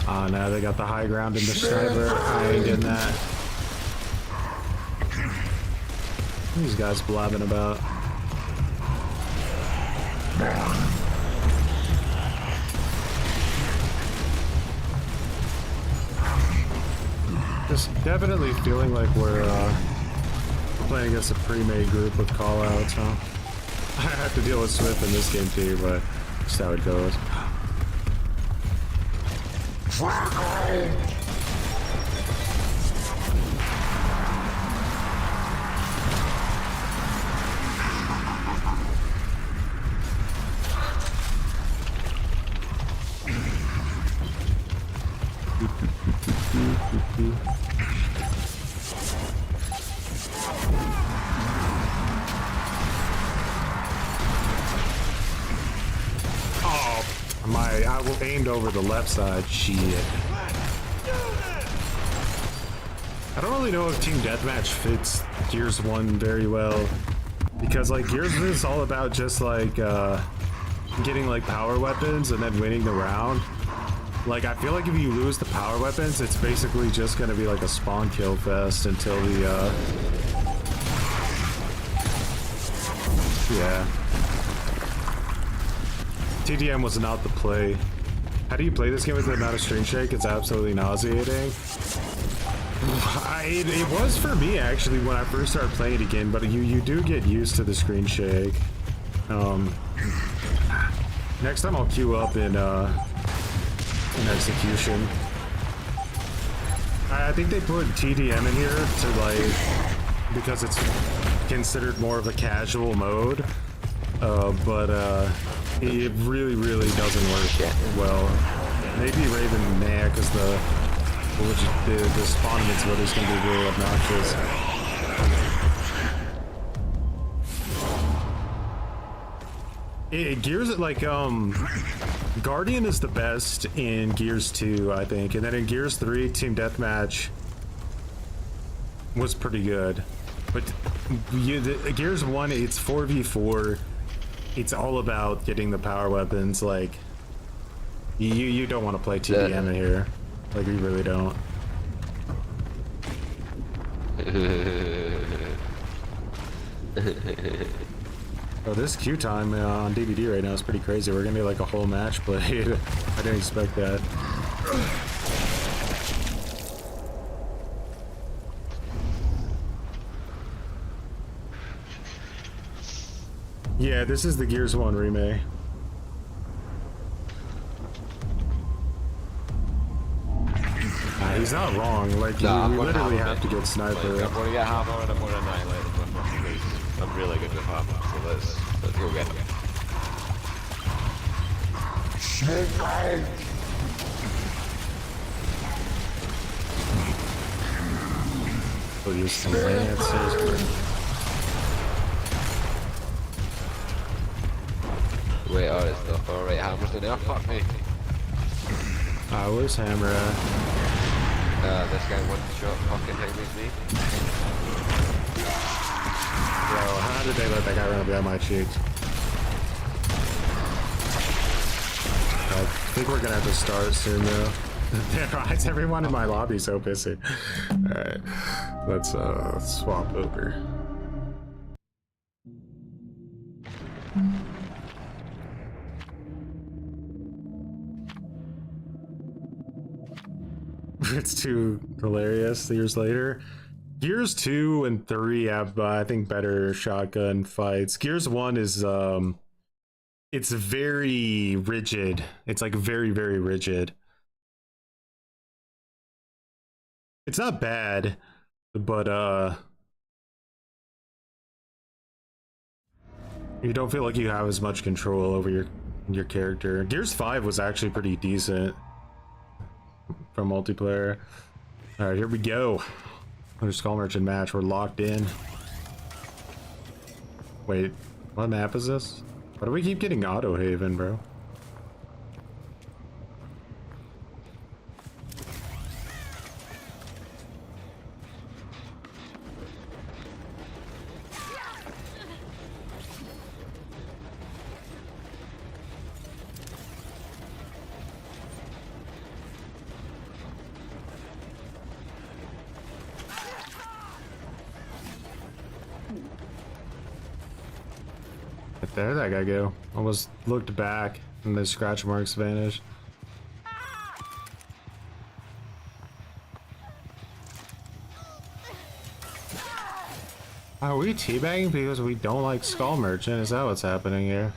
Oh, no, they got the high ground in the sniper. I ain't getting that. What are these guys blabbing about? Just definitely feeling like we're playing against a pre-made group with callouts, huh? I have to deal with Swift in this game too, but that's how it goes. I aimed over the left side. Shit. I don't really know if Team Deathmatch fits Gears 1 very well, because like Gears is all about just like getting like power weapons and then winning the round. Like I feel like if you lose the power weapons, it's basically just gonna be like a spawn kill fest until the yeah. TDM was not the play. How do you play this game with the amount of string shake? It's absolutely nauseating. It was for me actually when I first started playing it again, but you do get used to the screen shake. Next time I'll queue up in execution. I think they put TDM in here to like because it's considered more of a casual mode, but it really doesn't work well. Maybe Raven, nah, because the spawn inventory is going to be really obnoxious. Gears, like, Guardian is the best in Gears 2, I think. And then in Gears 3, Team Deathmatch was pretty good. But Gears 1, it's 4v4. It's all about getting the power weapons. Like, you don't want to play TDM in here. Like, we really don't. Oh, this queue time on DVD right now is pretty crazy. We're gonna be like a whole match played. I didn't expect that. Yeah, this is the Gears 1 remake. He's not wrong. Like, we literally have to get sniper. Like, I'm gonna get hammer and I'm gonna annihilate him with my face. I'm really good with hammer, so let's go get him. We'll use some lancers. Wait, oh, it's stuff. Alright, hammer's the Nerf, fuck me. Where's hammer at? This guy one shot fucking Henry's me. Bro, how did they let that guy run up behind my cheeks? I think we're gonna have to start soon though. Why is everyone in my lobby so pissy? Alright, let's swap over. It's too hilarious years later. Gears 2 and 3 have, I think, better shotgun fights. Gears 1 is, it's very rigid. It's like very rigid. It's not bad, but, you don't feel like you have as much control over your character. Gears 5 was actually pretty decent for multiplayer. All right, here we go. Another Skull Merchant match. We're locked in. Wait, what map is this? Why do we keep getting Auto Haven, bro? There that guy go. Almost looked back and the scratch marks vanished. Are we teabagging because we don't like Skull Merchant? Is that what's happening here?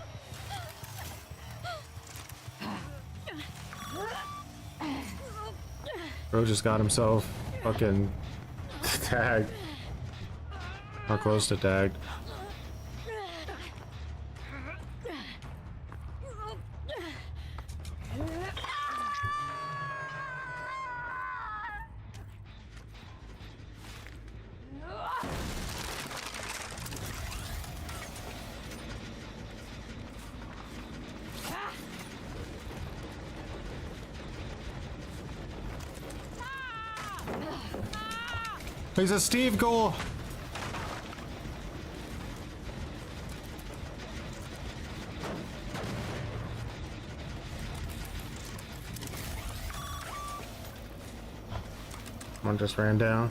Bro just got himself fucking tagged. Or close to tagged. He's a Steve Ghoul. One just ran down.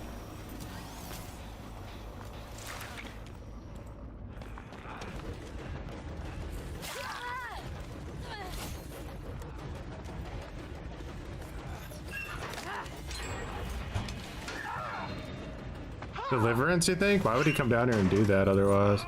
Deliverance, you think? Why would he come down here and do that otherwise?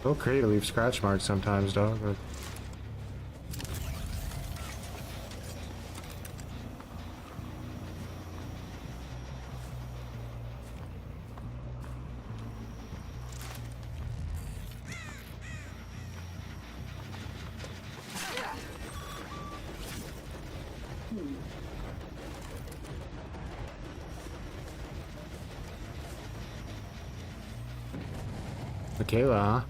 Okay to leave scratch marks sometimes, dog. But... Michaela, huh?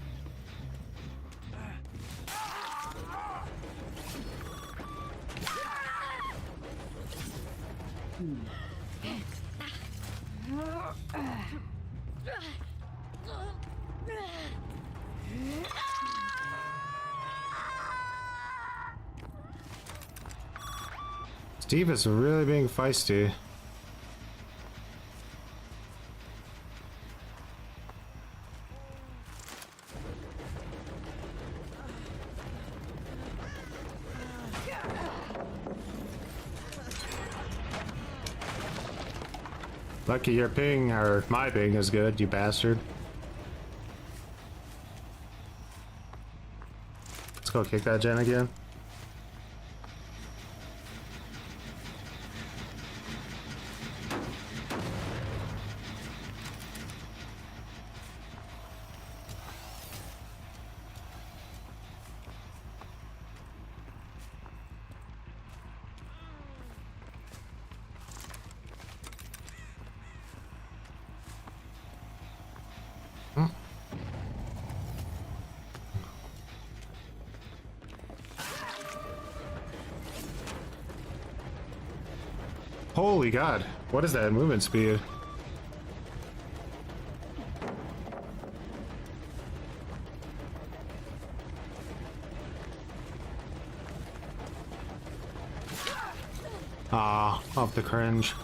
Steve is really being feisty. Lucky your ping, or my ping is good, you bastard. Let's go kick that gen again. Holy God, what is that movement speed? Ah, off the cringe.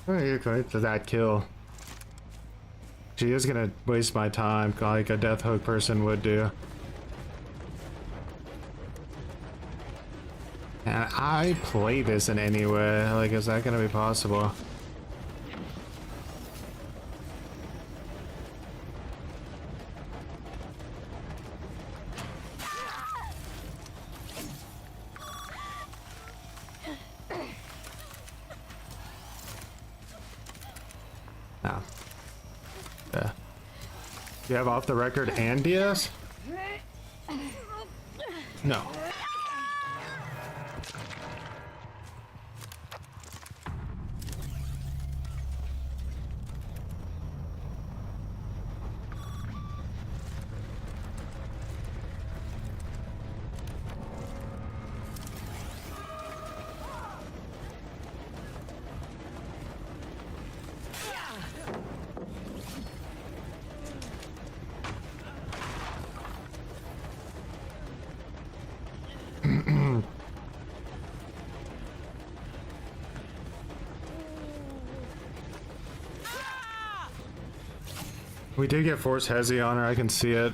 Oh, you're going to that kill. She is gonna waste my time like a death hook person would do. And I play this in any way. Like, is that gonna be possible? No. Yeah. You have off the record and DS? No. We did get Force Hezi on her, I can see it.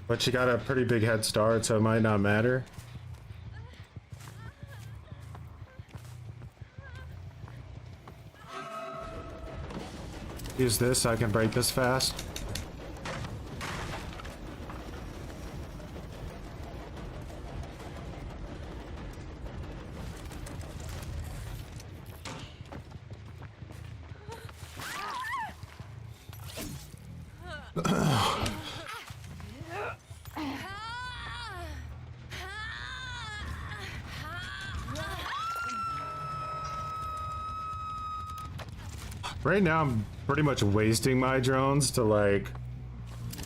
But she got a pretty big head start, so it might not matter. Use this so I can break this fast. Right now I'm pretty much wasting my drones to like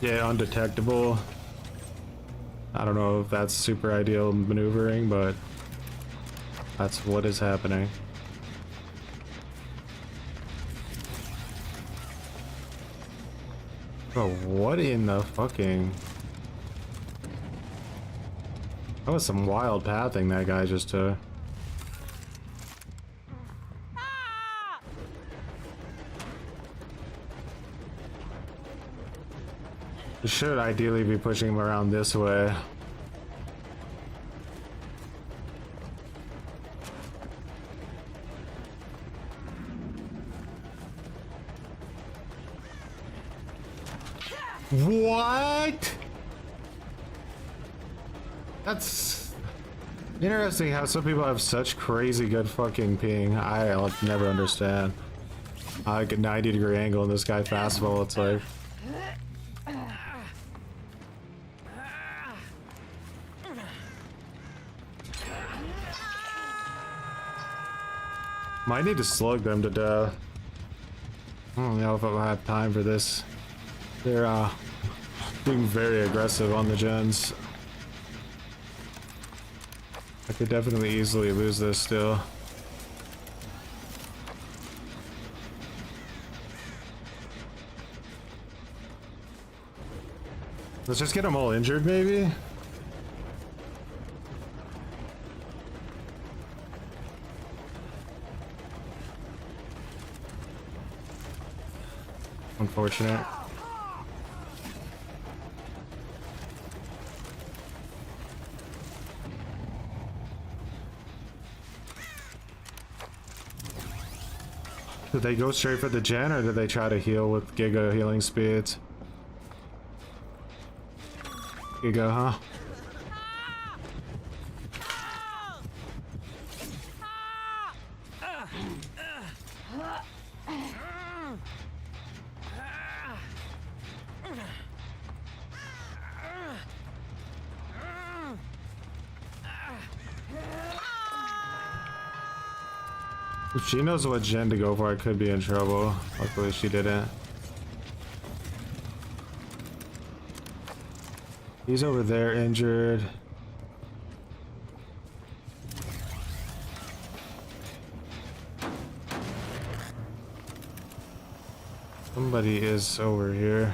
get undetectable. I don't know if that's super ideal maneuvering, but that's what is happening. Bro, what in the fucking... That was some wild pathing that guy just took. You should ideally be pushing him around this way. What? That's interesting how some people have such crazy good fucking ping. I'll never understand. Like a 90-degree angle in this guy fastball, it's like... Might need to slug them to death. I don't know if I have time for this. They're being very aggressive on the gens. I could definitely easily lose this still. Let's just get them all injured, maybe? Unfortunate. Did they go straight for the gen, or did they try to heal with Giga healing speeds? Giga, huh? If she knows what gen to go for, I could be in trouble. Luckily she didn't. He's over there injured. Somebody is over here.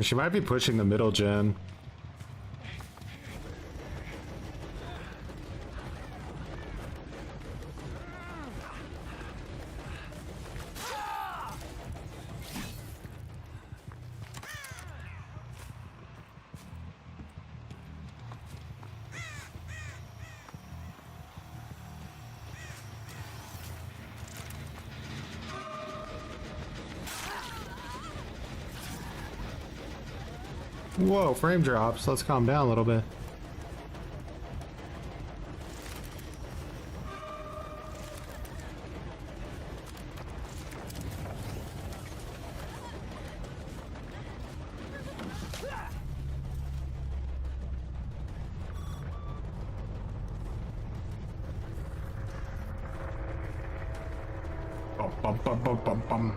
She might be pushing the middle gen. Whoa, frame drops. Let's calm down a little bit. Bum, bum, bum, bum, bum, bum.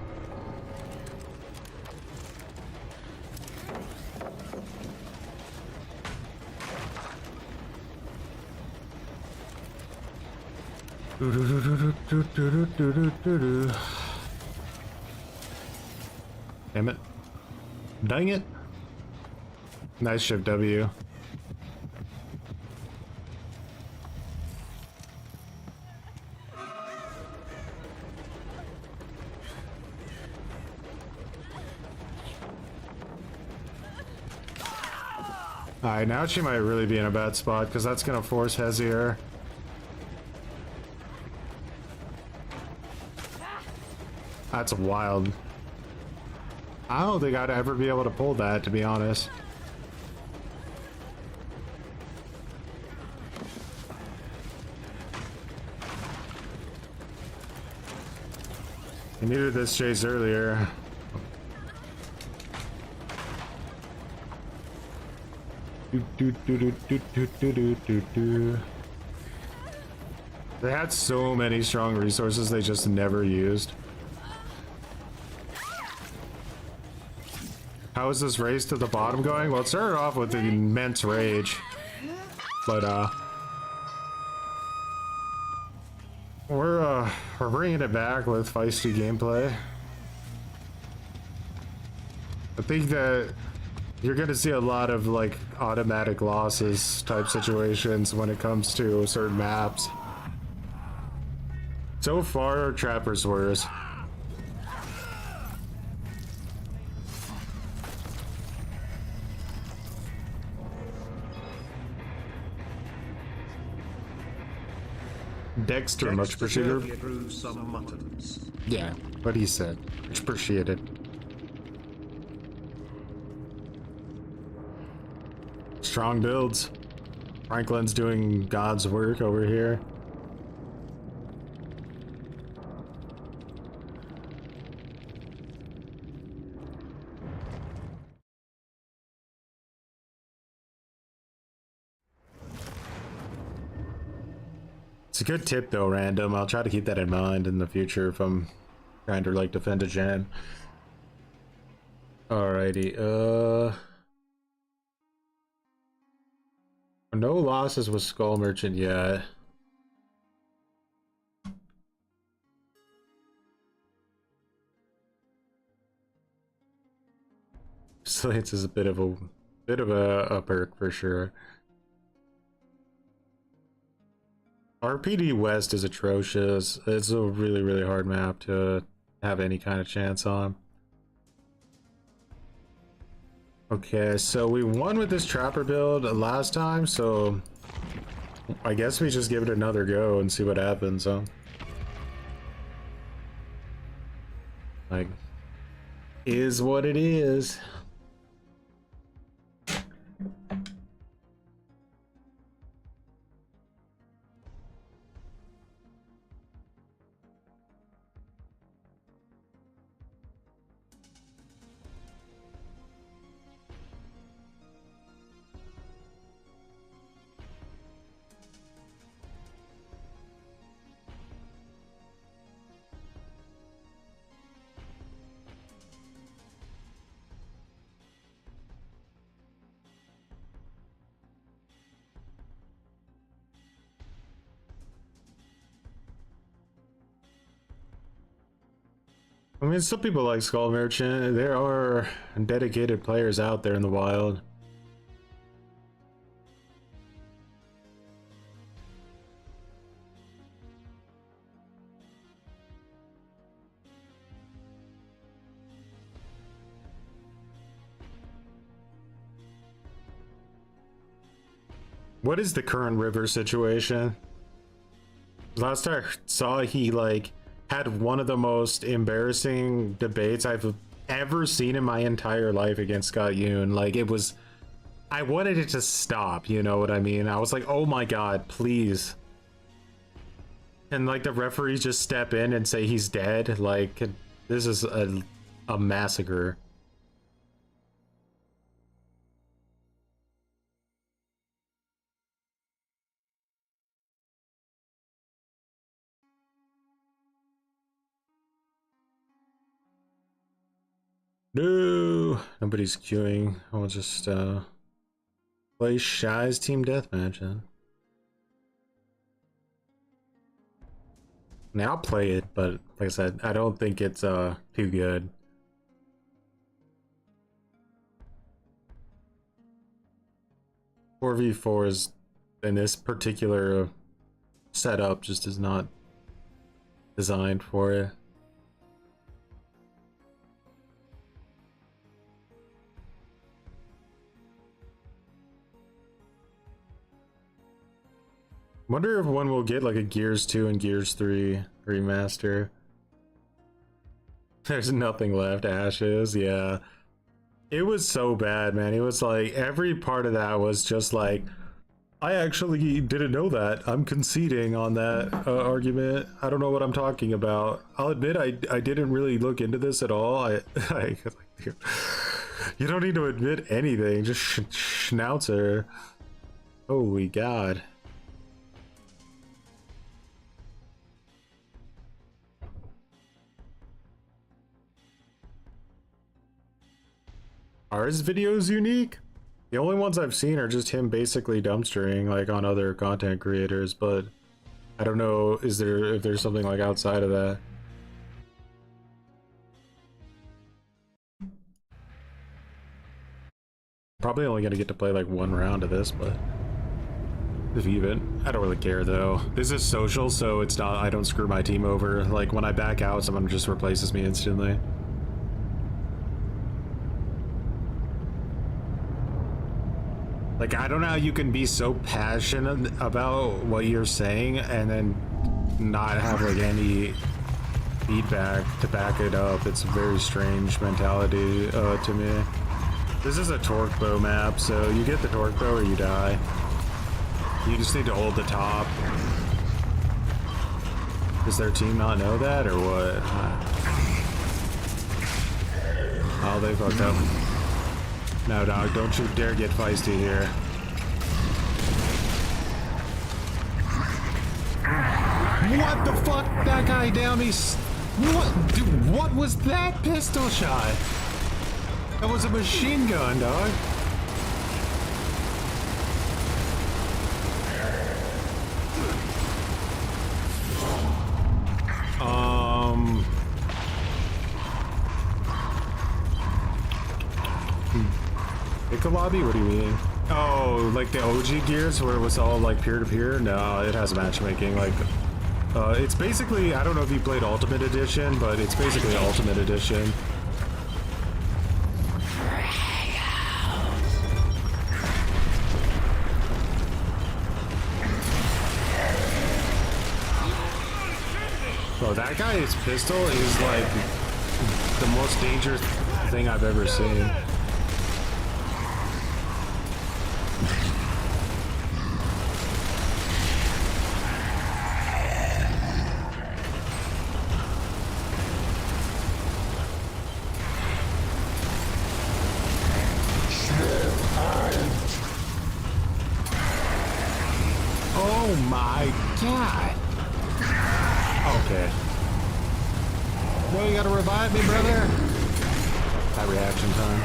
Damn it. Dang it. Nice shift W. Alright, now she might really be in a bad spot because that's gonna force Hezier. That's wild. I don't think I'd ever be able to pull that, to be honest. I needed this chase earlier. They had so many strong resources they just never used. How is this race to the bottom going? Well, it started off with an immense rage. But we're bringing it back with feisty gameplay. I think that you're gonna see a lot of like automatic losses type situations when it comes to certain maps. So far, Trapper's worse. Dexter, much appreciated. Some muttons. Yeah, what he said. Much appreciated. Strong builds. Franklin's doing God's work over here. It's a good tip though, Random. I'll try to keep that in mind in the future if I'm trying to like defend a gen. Alrighty, no losses with Skull Merchant yet. Slants is a bit of a perk for sure. RPD West is atrocious. It's a really hard map to have any kind of chance on. Okay, so we won with this Trapper build last time, so I guess we just give it another go and see what happens, huh? Like, is what it is. I mean, some people like Skull Merchant. There are dedicated players out there in the wild. What is the current river situation? Last I saw, he like had one of the most embarrassing debates I've ever seen in my entire life against Scott Yoon. Like, it was, I wanted it to stop, you know what I mean? I was like, oh my god, please. And like the referees just step in and say he's dead. Like, this is a massacre. No, nobody's queuing. I'll just play Shy's team deathmatch then. Now I'll play it, but like I said, I don't think it's too good. Four v 4 is in this particular setup just is not designed for it. Wonder if one will get like a Gears 2 and Gears 3 remaster. There's nothing left, Ashes, yeah. It was so bad, man. It was like, every part of that was just like, I actually didn't know that. I'm conceding on that argument. I don't know what I'm talking about. I'll admit I didn't really look into this at all. You don't need to admit anything, just schnauzer. Holy god. Are his videos unique? The only ones I've seen are just him basically dumpstering like on other content creators, but I don't know if there's something like outside of that. Probably only gonna get to play like one round of this, but if even. I don't really care though. This is social, so it's not, I don't screw my team over. Like when I back out, someone just replaces me instantly. Like, I don't know how you can be so passionate about what you're saying and then not have like any feedback to back it up. It's a very strange mentality to me. This is a torque bow map, so you get the torque bow or you die. You just need to hold the top. Does their team not know that or what? Oh, they fucked up. No, dog, don't you dare get feisty here. What the fuck? That guy down me. What? Dude, what was that pistol shot? That was a machine gun, dog. Pick a lobby? What do you mean? Oh, like the OG Gears where it was all like peer-to-peer? No, it has matchmaking. Like, it's basically, I don't know if you played Ultimate Edition, but it's basically Ultimate Edition. Bro, that guy's pistol is like the most dangerous thing I've ever seen. Oh my god! Okay. Well, you gotta revive me, brother. High reaction time.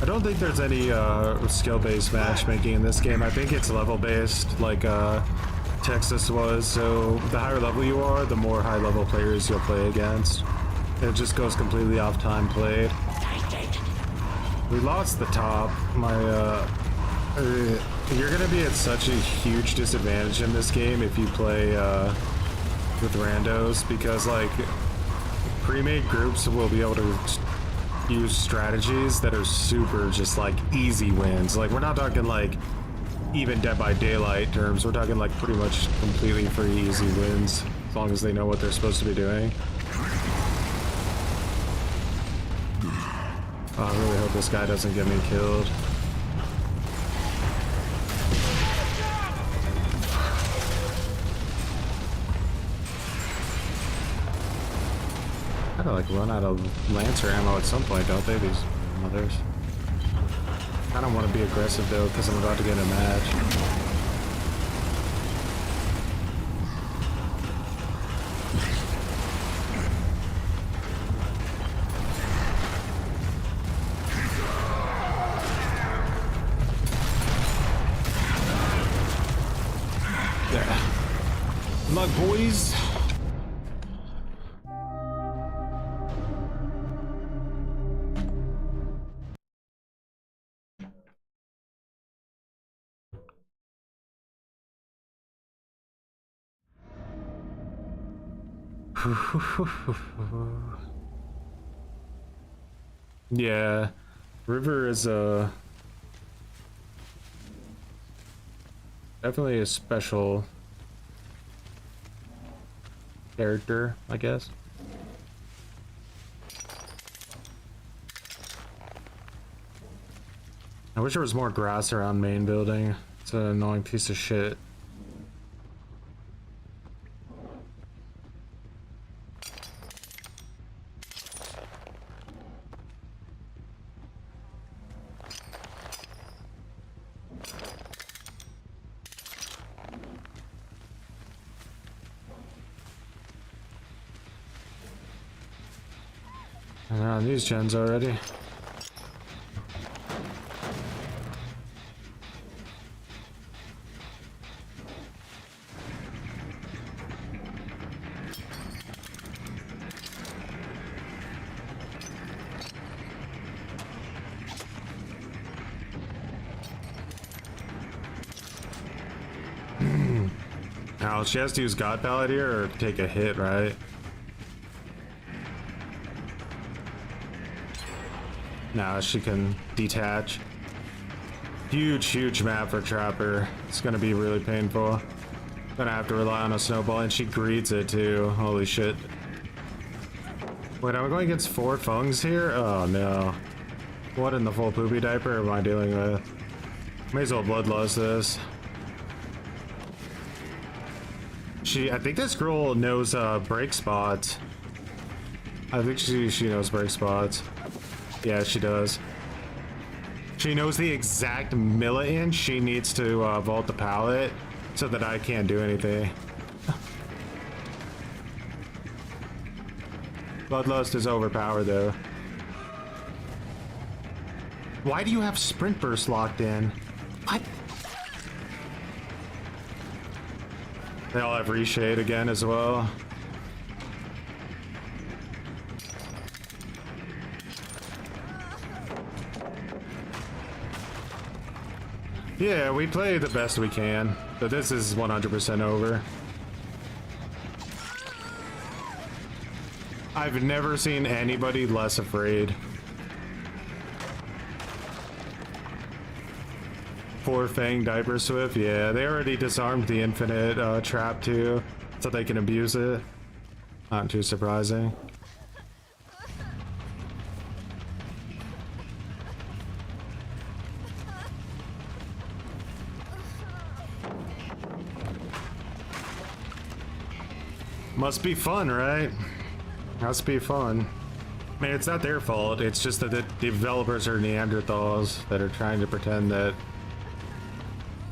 I don't think there's any skill-based matchmaking in this game. I think it's level-based, like Texas was. So the higher level you are, the more high-level players you'll play against. It just goes completely off time played. We lost the top. You're gonna be at such a huge disadvantage in this game if you play with randos, because like pre-made groups will be able to use strategies that are super just like easy wins. Like we're not talking like even Dead by Daylight terms. We're talking like pretty much completely free easy wins as long as they know what they're supposed to be doing. Oh, I really hope this guy doesn't get me killed. Gotta like run out of Lancer ammo at some point, don't they, these mothers? I don't want to be aggressive though, because I'm about to get in a match. Luck, boys. Yeah, River is definitely a special character, I guess. I wish there was more grass around main building. It's an annoying piece of shit. They're on these gens already. Now she has to use God Pallet here or take a hit, right? Now she can detach. Huge map for Trapper. It's gonna be really painful. Gonna have to rely on a snowball, and she greets it too. Holy shit. Wait, am I going against 4 fungs here? Oh no. What in the full poopy diaper am I dealing with? May as well bloodlust this. I think this girl knows break spots. I think she knows break spots. Yeah, she does. She knows the exact milli-inch she needs to vault the pallet so that I can't do anything. Bloodlust is overpowered though. Why do you have sprint burst locked in? What? They all have reshade again as well. Yeah, we play the best we can, but this is 100% over. I've never seen anybody less afraid. Poor Fang Diaper Swift, yeah, they already disarmed the infinite trap too, so they can abuse it. Not too surprising. Must be fun, right? Must be fun. I mean, it's not their fault, it's just that the developers are Neanderthals that are trying to pretend that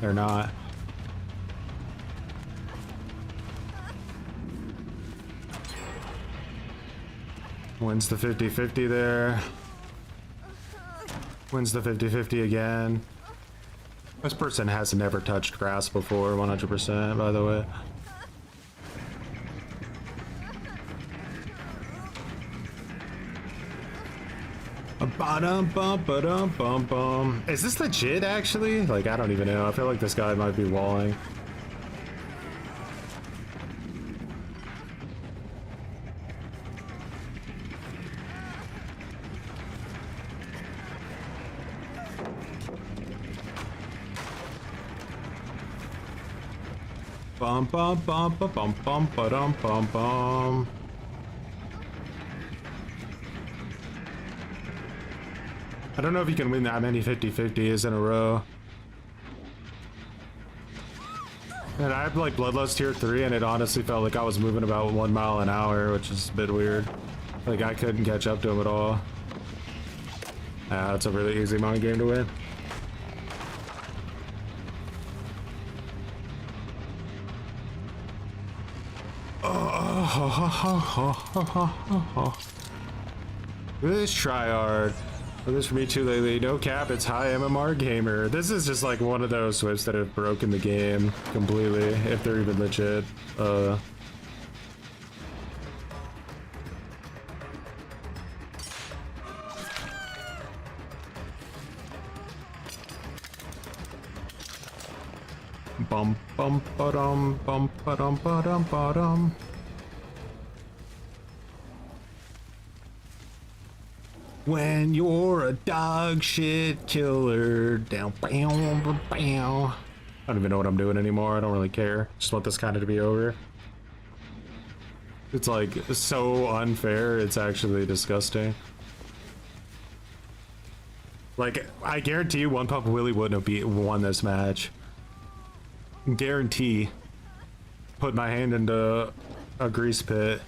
they're not. Wins the 50-50 there. Wins the 50-50 again. This person has never touched grass before, 100%, by the way. Ba-dum-bum-ba-dum-bum-bum. Is this legit, actually? Like, I don't even know. I feel like this guy might be walling. Bum-bum-bum-ba-bum-bum-ba-dum-bum-bum. I don't know if you can win that many 50-50s in a row. And I have like Bloodlust tier 3 and it honestly felt like I was moving about 1 mile an hour, which is a bit weird. Like I couldn't catch up to him at all. It's a really easy mind game to win. This tryhard. This for me too lately. No cap, it's high MMR gamer. This is just like one of those Swifts that have broken the game completely, if they're even legit. Bum bum ba-dum bum ba-dum ba-dum ba-dum. When you're a dog shit killer, down, bow, bow. I don't even know what I'm doing anymore. I don't really care. Just want this kind of to be over. It's like so unfair. It's actually disgusting. Like, I guarantee you One Pump Willie wouldn't have won this match. Guarantee. Put my hand into a grease pit.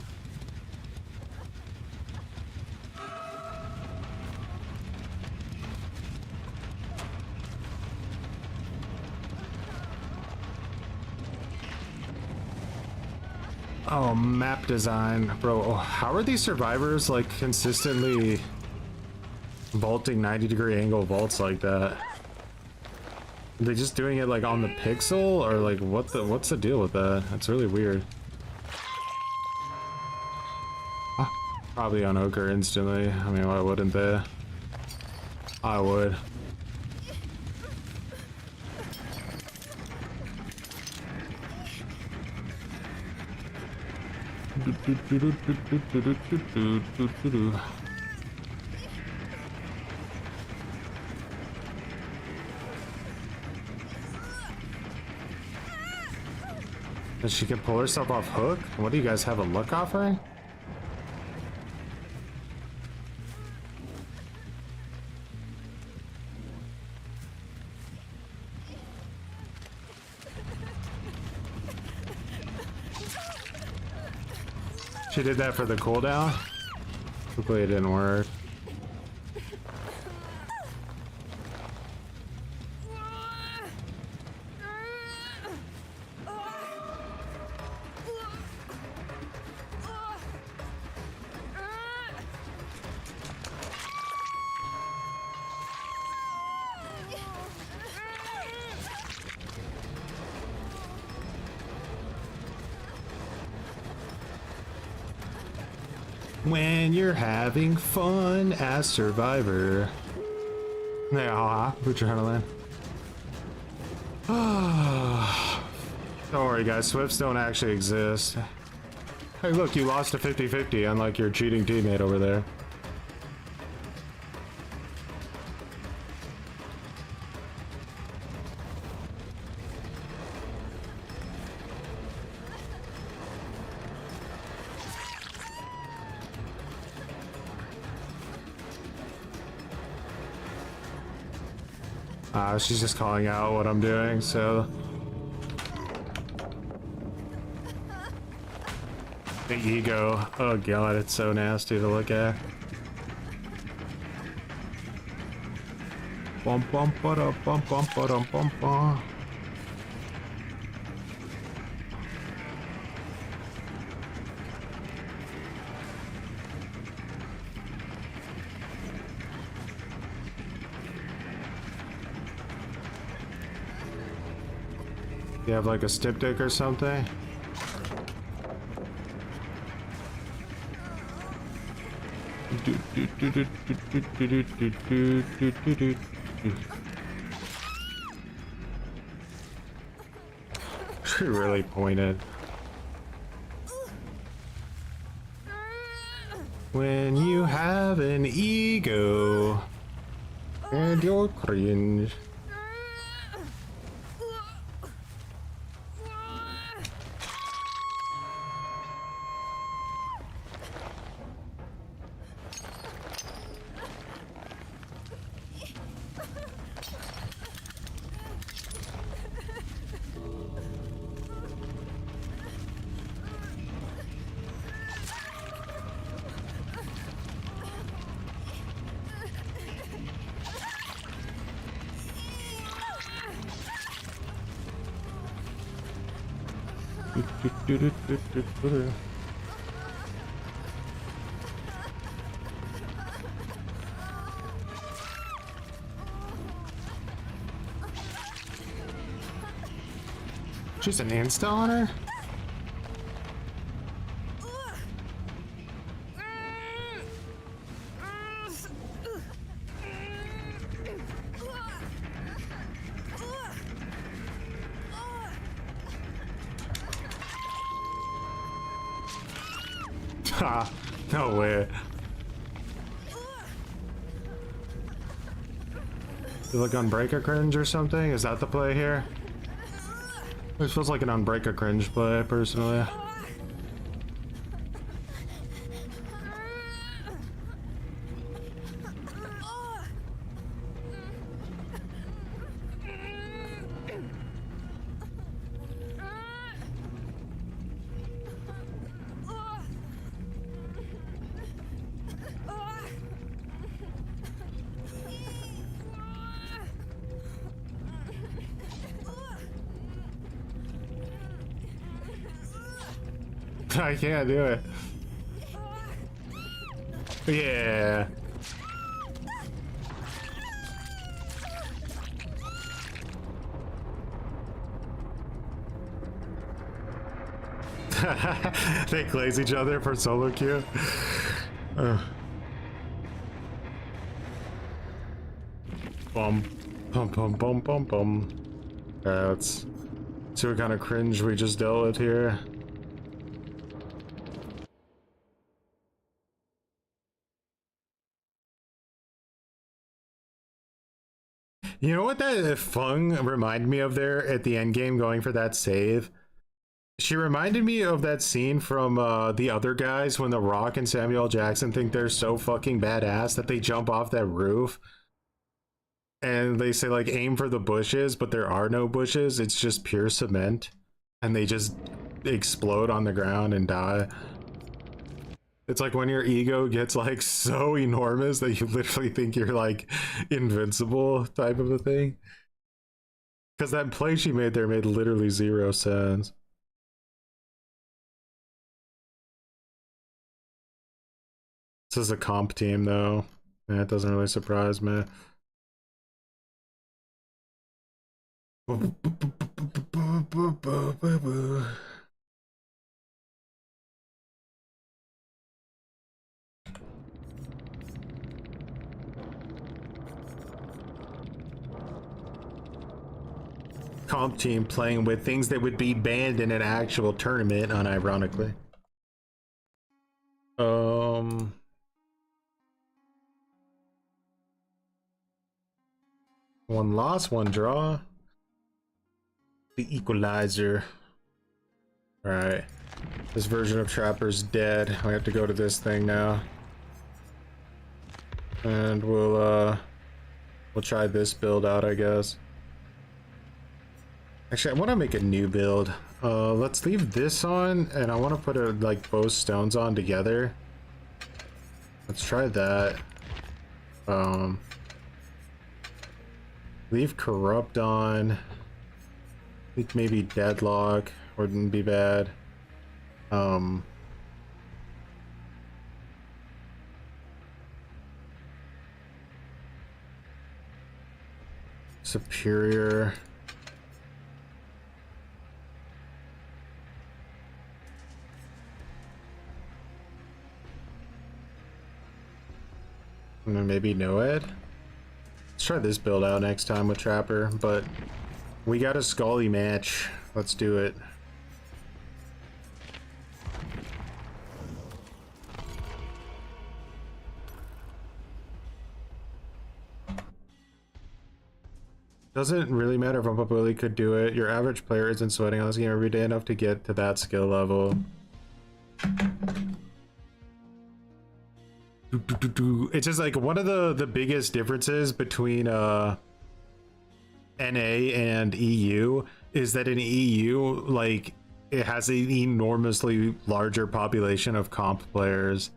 Oh, map design. Bro, how are these survivors like consistently vaulting 90-degree angle vaults like that? Are they just doing it like on the pixel, or like what's the deal with that? That's really weird. Probably on Ochre instantly. I mean, why wouldn't they? I would. And she can pull herself off hook? What do you guys have, a luck offering? She did that for the cooldown? Hopefully it didn't work. When you're having fun as Survivor. Yeah, put your adrenaline. Don't worry guys, Swifts don't actually exist. Hey look, you lost a 50-50 unlike your cheating teammate over there. She's just calling out what I'm doing, so... The ego. Oh god, it's so nasty to look at. Bum bum ba bum bum ba bum bum. You have like a styptic or something? She really pointed. When you have an ego and you're cringe. Just an insta on her? Ha, no way. You look Unbreaker cringe or something? Is that the play here? This feels like an Unbreaker cringe play, personally. I can't do it. Yeah. They glaze each other for solo queue. Bum, bum, bum, bum, bum, bum. Let's see what kind of cringe we just dealt with here. You know what that Fung reminded me of there at the end game going for that save? She reminded me of that scene from The Other Guys when The Rock and Samuel L. Jackson think they're so fucking badass that they jump off that roof. And they say, like, aim for the bushes, but there are no bushes. It's just pure cement. And they just explode on the ground and die. It's like when your ego gets, like, so enormous that you literally think you're, like, invincible type of a thing. Because that play she made there made literally 0 sense. This is a comp team, though. That doesn't really surprise me. Comp team playing with things that would be banned in an actual tournament, unironically. One loss, one draw. The equalizer. Alright. This version of Trapper's dead. We have to go to this thing now. And we'll try this build out, I guess. Actually, I want to make a new build. Let's leave this on, and I want to put like both stones on together. Let's try that. Leave corrupt on. I think maybe deadlock wouldn't be bad. Superior. And then maybe Noed. Let's try this build out next time with Trapper, but we got a Scully match. Let's do it. Doesn't really matter if Unported could do it. Your average player isn't sweating on this game every day enough to get to that skill level. It's just like one of the biggest differences between NA and EU is that in EU, like, it has an enormously larger population of comp players.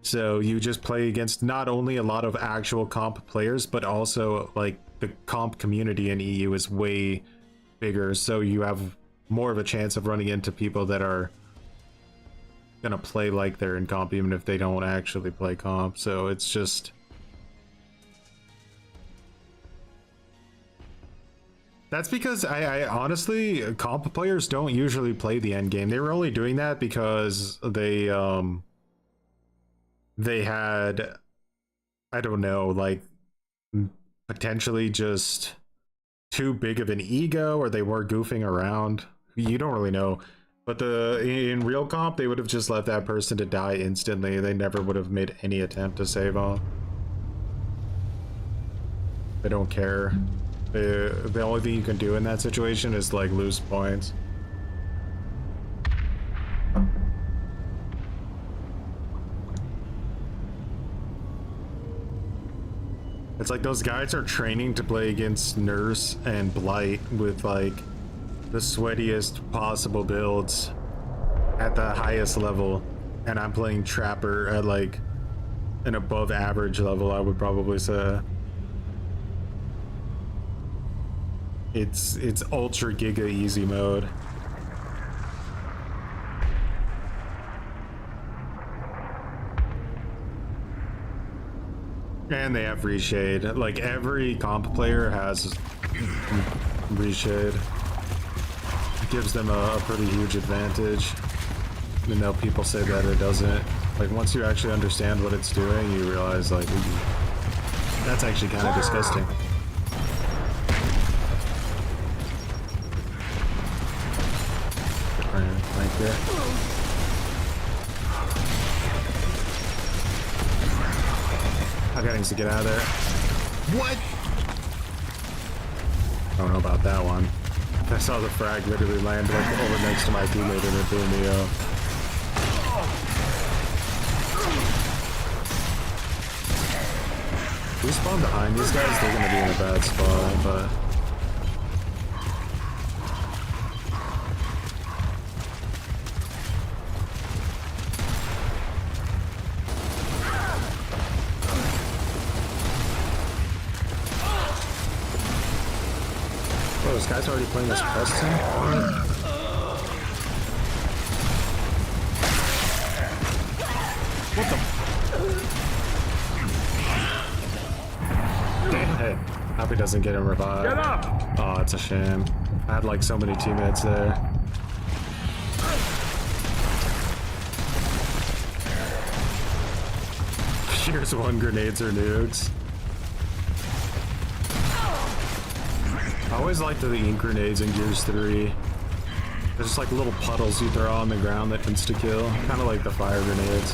So you just play against not only a lot of actual comp players, but also like the comp community in EU is way bigger. So you have more of a chance of running into people that are gonna play like they're in comp even if they don't actually play comp. So it's just, that's because I honestly, comp players don't usually play the end game. They were only doing that because they had, I don't know, like potentially just too big of an ego, or they were goofing around. You don't really know. But in real comp, they would have just left that person to die instantly. They never would have made any attempt to save them. They don't care. The only thing you can do in that situation is like lose points. It's like those guys are training to play against Nurse and Blight with like the sweatiest possible builds at the highest level, and I'm playing Trapper at like an above average level, I would probably say. It's ultra giga easy mode. And they have reshade. Like every comp player has reshade. It gives them a pretty huge advantage. Even though people say that it doesn't. Like once you actually understand what it's doing, you realize like, ooh, that's actually kind of disgusting. Right there. Okay, needs to get out of there. What? I don't know about that one. I saw the frag literally land like over next to my teammate and it threw me up. If we spawn behind these guys, they're gonna be in a bad spot, but... Oh, this guy's already playing this Preston? What the? Damn it. Hope he doesn't get him revived. Get up! Oh, it's a shame. I had like so many teammates there. Here's one grenades or nukes. I always liked the ink grenades in Gears 3. They're just like little puddles you throw on the ground that insta-kill. Kind of like the fire grenades.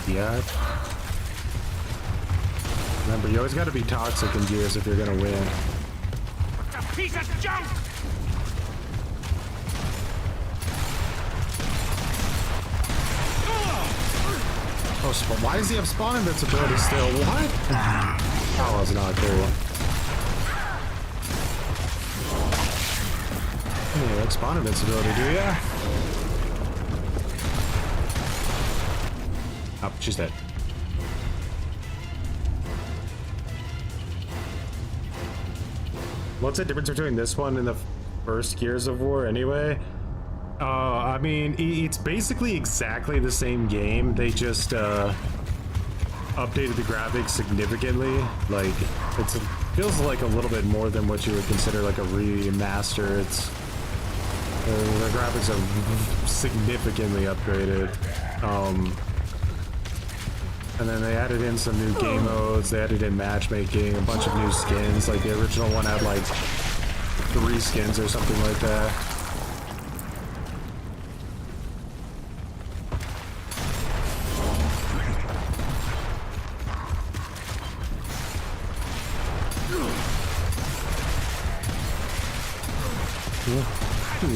Yeah. Remember, you always gotta be toxic in Gears if you're gonna win. What a piece of junk! Oh, why does he have spawn invincibility still? What? That was not cool. You like spawn invincibility, do ya? Oh, she's dead. What's the difference between this one and the first Gears of War anyway? I mean, it's basically exactly the same game. They just updated the graphics significantly. Like, it feels like a little bit more than what you would consider like a remaster. It's the graphics are significantly upgraded. And then they added in some new game modes. They added in matchmaking, a bunch of new skins. Like the original one had like 3 skins or something like that.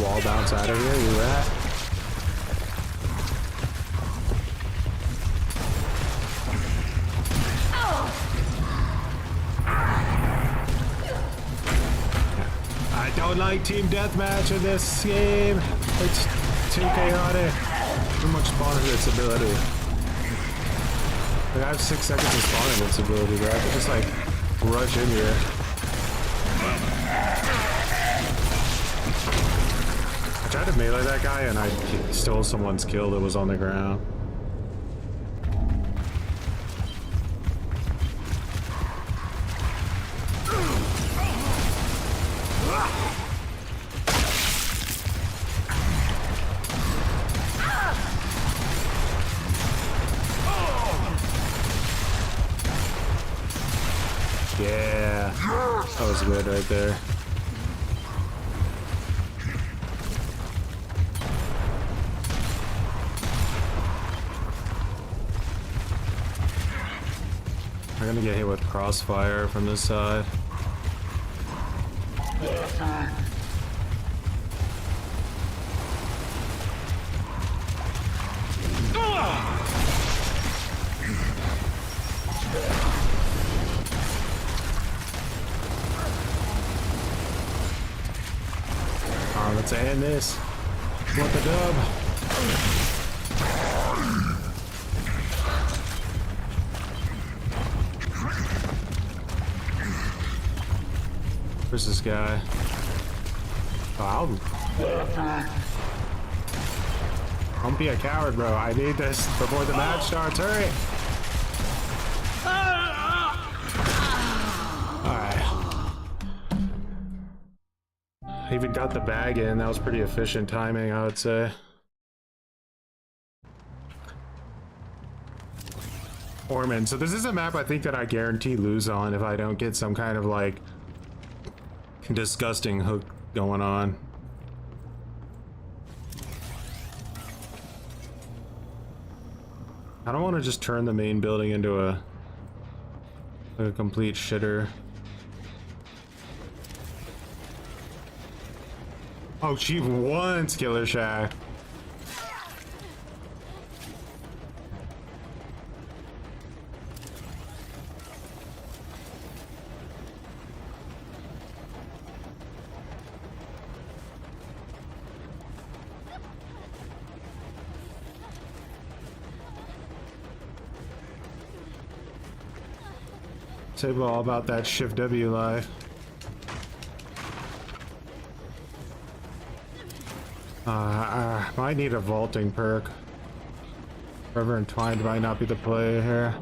Wall bounce out of here, you rat. I don't like team deathmatch in this game. It's too chaotic. Too much spawn invincibility. Like I have 6 seconds of spawn invincibility, bro. I can just like rush in here. I tried to melee that guy and I stole someone's kill that was on the ground. Yeah, that was good right there. I'm gonna get hit with crossfire from this side. Let's end this. What the dub? Where's this guy? Oh, don't be a coward, bro. I need this before the match starts. Hurry! Alright. Even got the bag in. That was pretty efficient timing, I would say. Orman. So this is a map I think that I guarantee lose on if I don't get some kind of like disgusting hook going on. I don't want to just turn the main building into a complete shitter. Oh, she wants Killer Shack. Say all about that Shift W life. Might need a vaulting perk. Forever Entwined might not be the play here.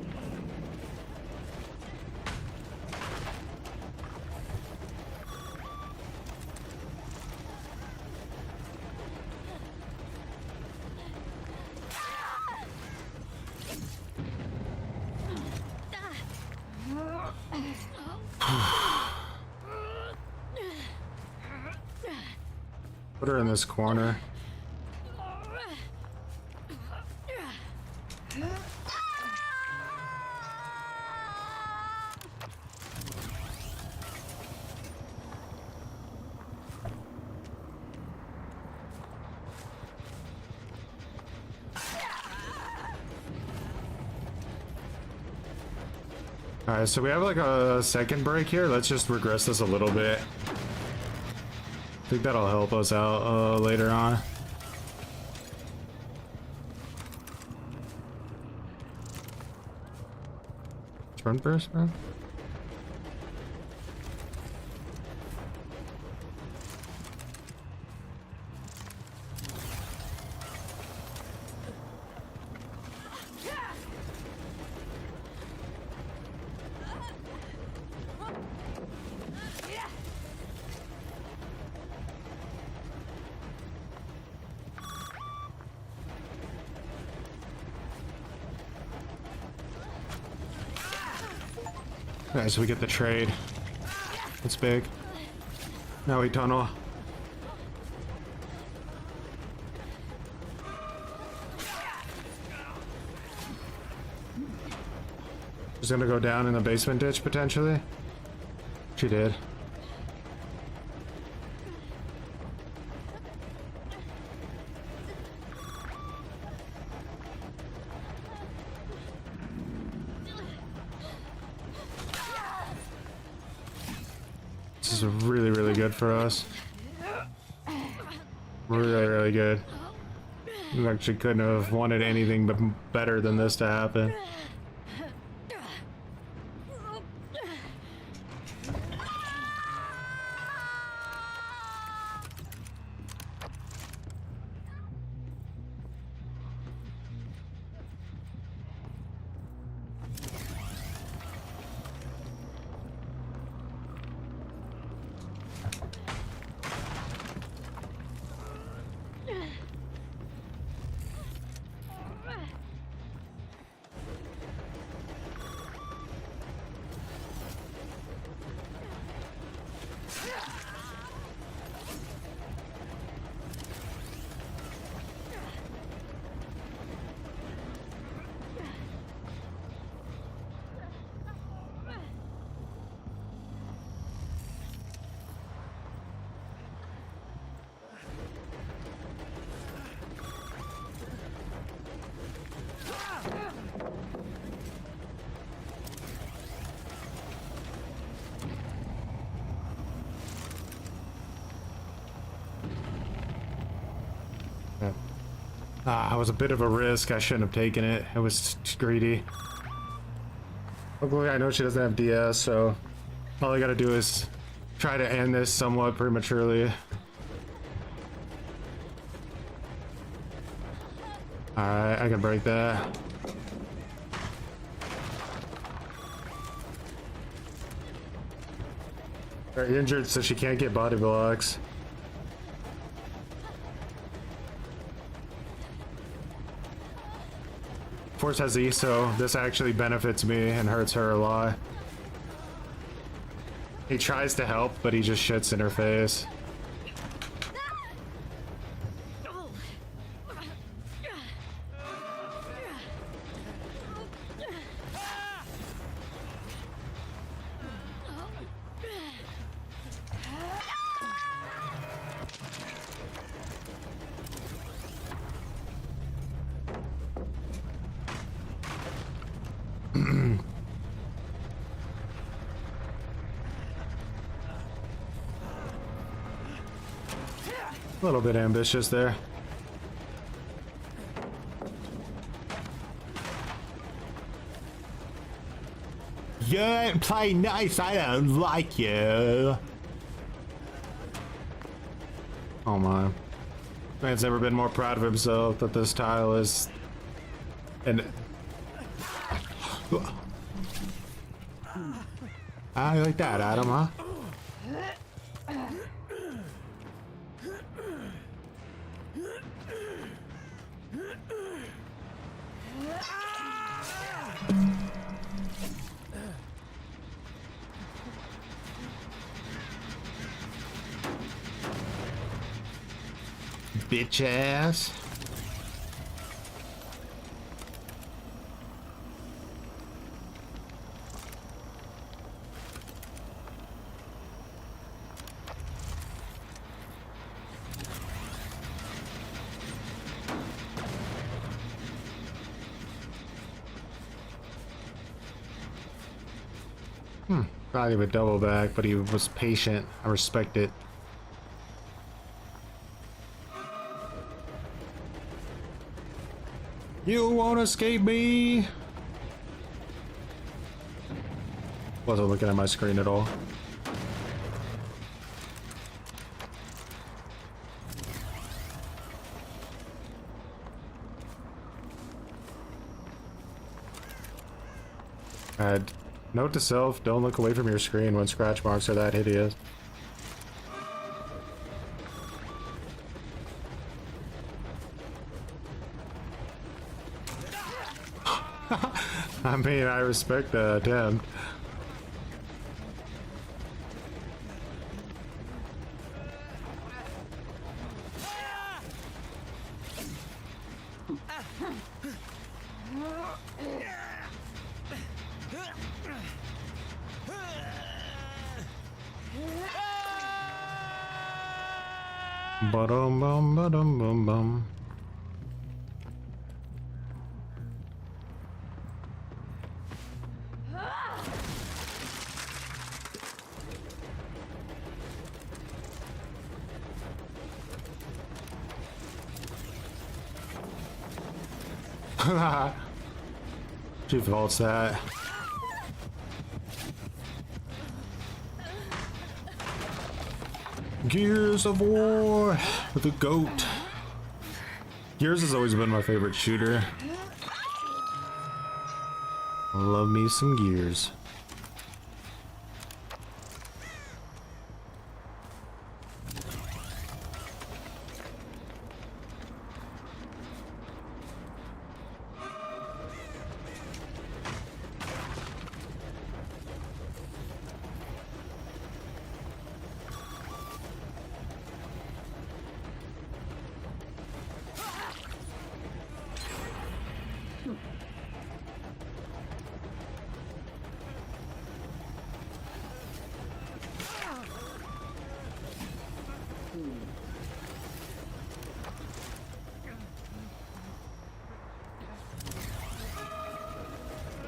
Put her in this corner. Alright, so we have like a second break here. Let's just regress this a little bit. I think that'll help us out later on. Run first, man. Okay, so we get the trade. That's big. Now we tunnel. She's gonna go down in the basement ditch potentially. She did. This is really, really good for us. Really good. We actually couldn't have wanted anything but better than this to happen. It was a bit of a risk. I shouldn't have taken it. It was greedy. Luckily, I know she doesn't have DS, so all I gotta do is try to end this somewhat prematurely. Alright, I can break that. Very injured, so she can't get body blocks. Force has E, so this actually benefits me and hurts her a lot. He tries to help, but he just shits in her face. A little bit ambitious there. You ain't play nice, I don't like you. Oh my. Man's never been more proud of himself that this tile is... And... I like that, Adam, huh? Bitch ass. Probably a double back, but he was patient. I respect it. You won't escape me! Wasn't looking at my screen at all. Note to self, don't look away from your screen when scratch marks are that hideous. I mean, I respect the attempt. Ba-dum bum ba-dum bum bum. She vaults that. Gears of War with a goat. Gears has always been my favorite shooter. Love me some Gears.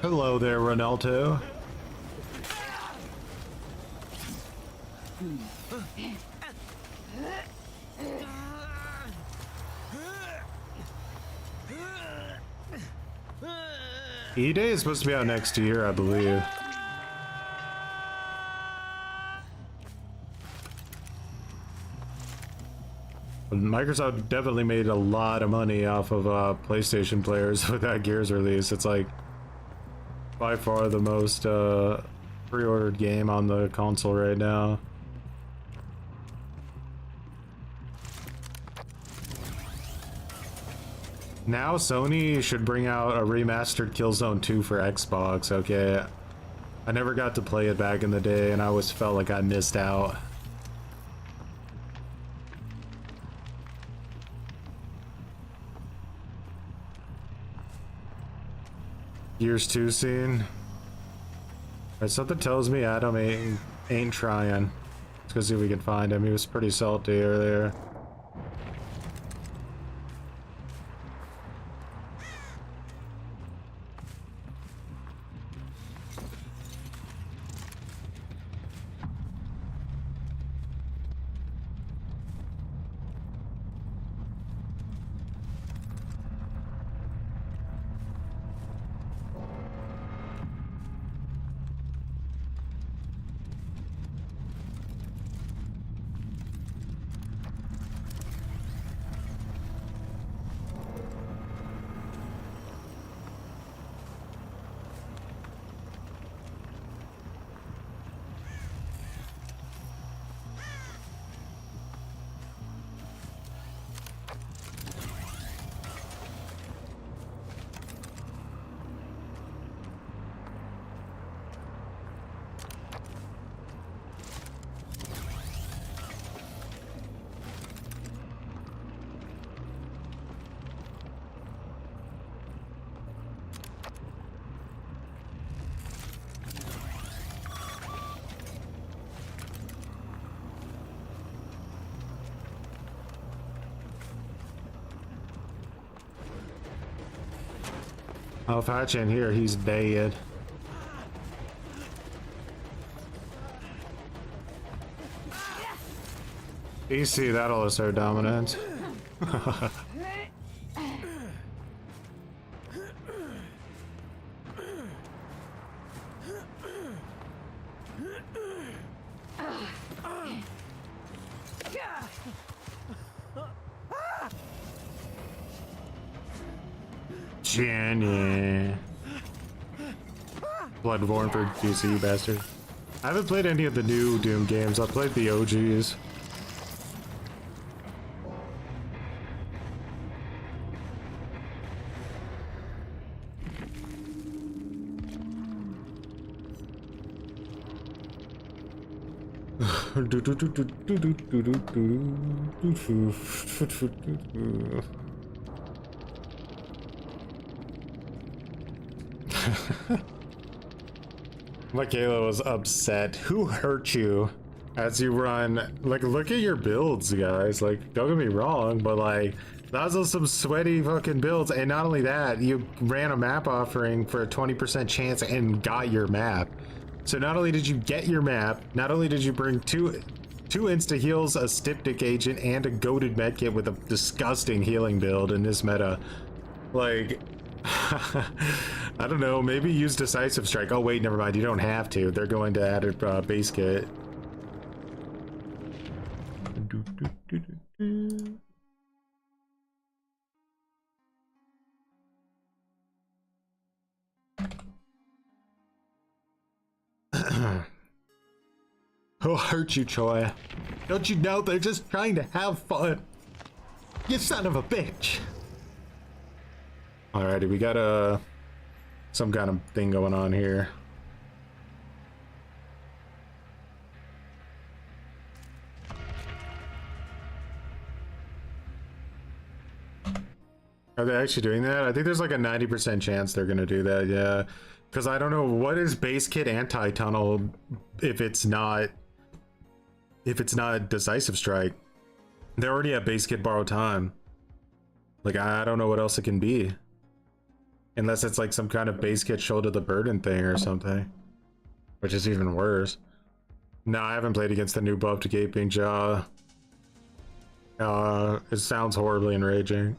Hello there, Ronaldo. E-Day is supposed to be out next year, I believe. Microsoft definitely made a lot of money off of PlayStation players with that Gears release. It's like by far the most pre-ordered game on the console right now. Now Sony should bring out a remastered Killzone 2 for Xbox, okay? I never got to play it back in the day and I always felt like I missed out. Gears 2 scene. Alright, something tells me Adam ain't trying. Let's go see if we can find him. He was pretty salty earlier. Oh, if Hatch in here, he's dead. DC, that'll assert dominance. Jenny. Bloodborne for DC, you bastard. I haven't played any of the new Doom games. I played the OGs. Michaela was upset. Who hurt you? As you run, like, look at your builds, guys. Like, don't get me wrong, but like, those are some sweaty fucking builds. And not only that, you ran a map offering for a 20% chance and got your map. So not only did you get your map, not only did you bring two insta heals, a styptic agent, and a goated medkit with a disgusting healing build in this meta. Like, I don't know, maybe use Decisive Strike. Oh wait, never mind, you don't have to. They're going to add a base kit. Who'll hurt you, Choi? Don't you know they're just trying to have fun? You son of a bitch! Alrighty, we got some kind of thing going on here. Are they actually doing that? I think there's like a 90% chance they're gonna do that, yeah. Because I don't know, what is base kit anti-tunnel if it's not Decisive Strike? They already have base kit borrow time. Like, I don't know what else it can be. Unless it's like some kind of base kit shoulder the burden thing or something. Which is even worse. No, I haven't played against the new buffed Gaping Jaw. It sounds horribly enraging.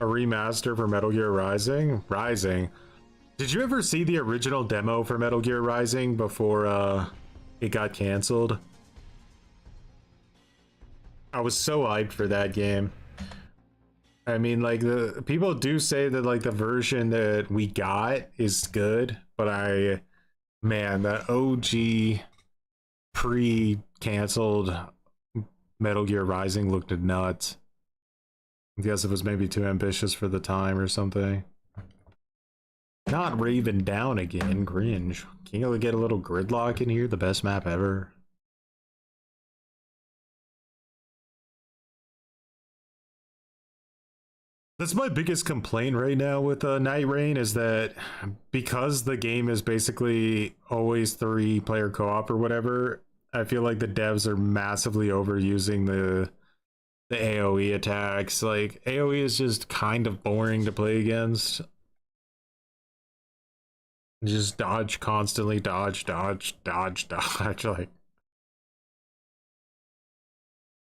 A remaster for Metal Gear Rising? Rising. Did you ever see the original demo for Metal Gear Rising before it got canceled? I was so hyped for that game. I mean, like, the people do say that like the version that we got is good, but man, the OG pre-canceled Metal Gear Rising looked nuts. I guess it was maybe too ambitious for the time or something. Not Raven down again, cringe. Can you get a little gridlock in here? The best map ever. That's my biggest complaint right now with Night Rain, is that because the game is basically always 3-player co-op or whatever, I feel like the devs are massively overusing the AoE attacks. Like, AoE is just kind of boring to play against. Just dodge constantly, dodge, dodge, dodge, dodge.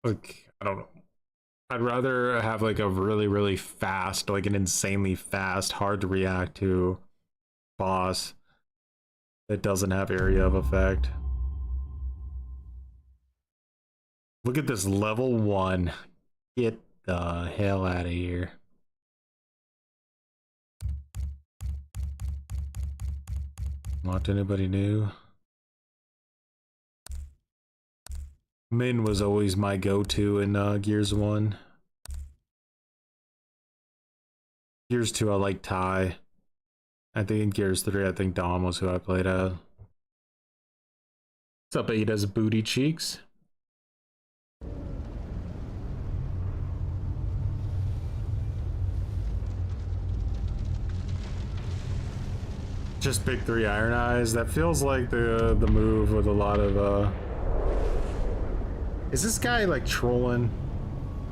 Like, I don't know. I'd rather have like a really, really fast, like an insanely fast, hard to react to boss that doesn't have area of effect. Look at this level 1. Get the hell out of here. Not anybody new. Min was always my go-to in Gears 1. Gears 2, I like Ty. I think in Gears 3, I think Dom was who I played as. What's up, Ada's booty cheeks? Just pick 3 Iron Eyes. That feels like the move with a lot of Is this guy like trolling?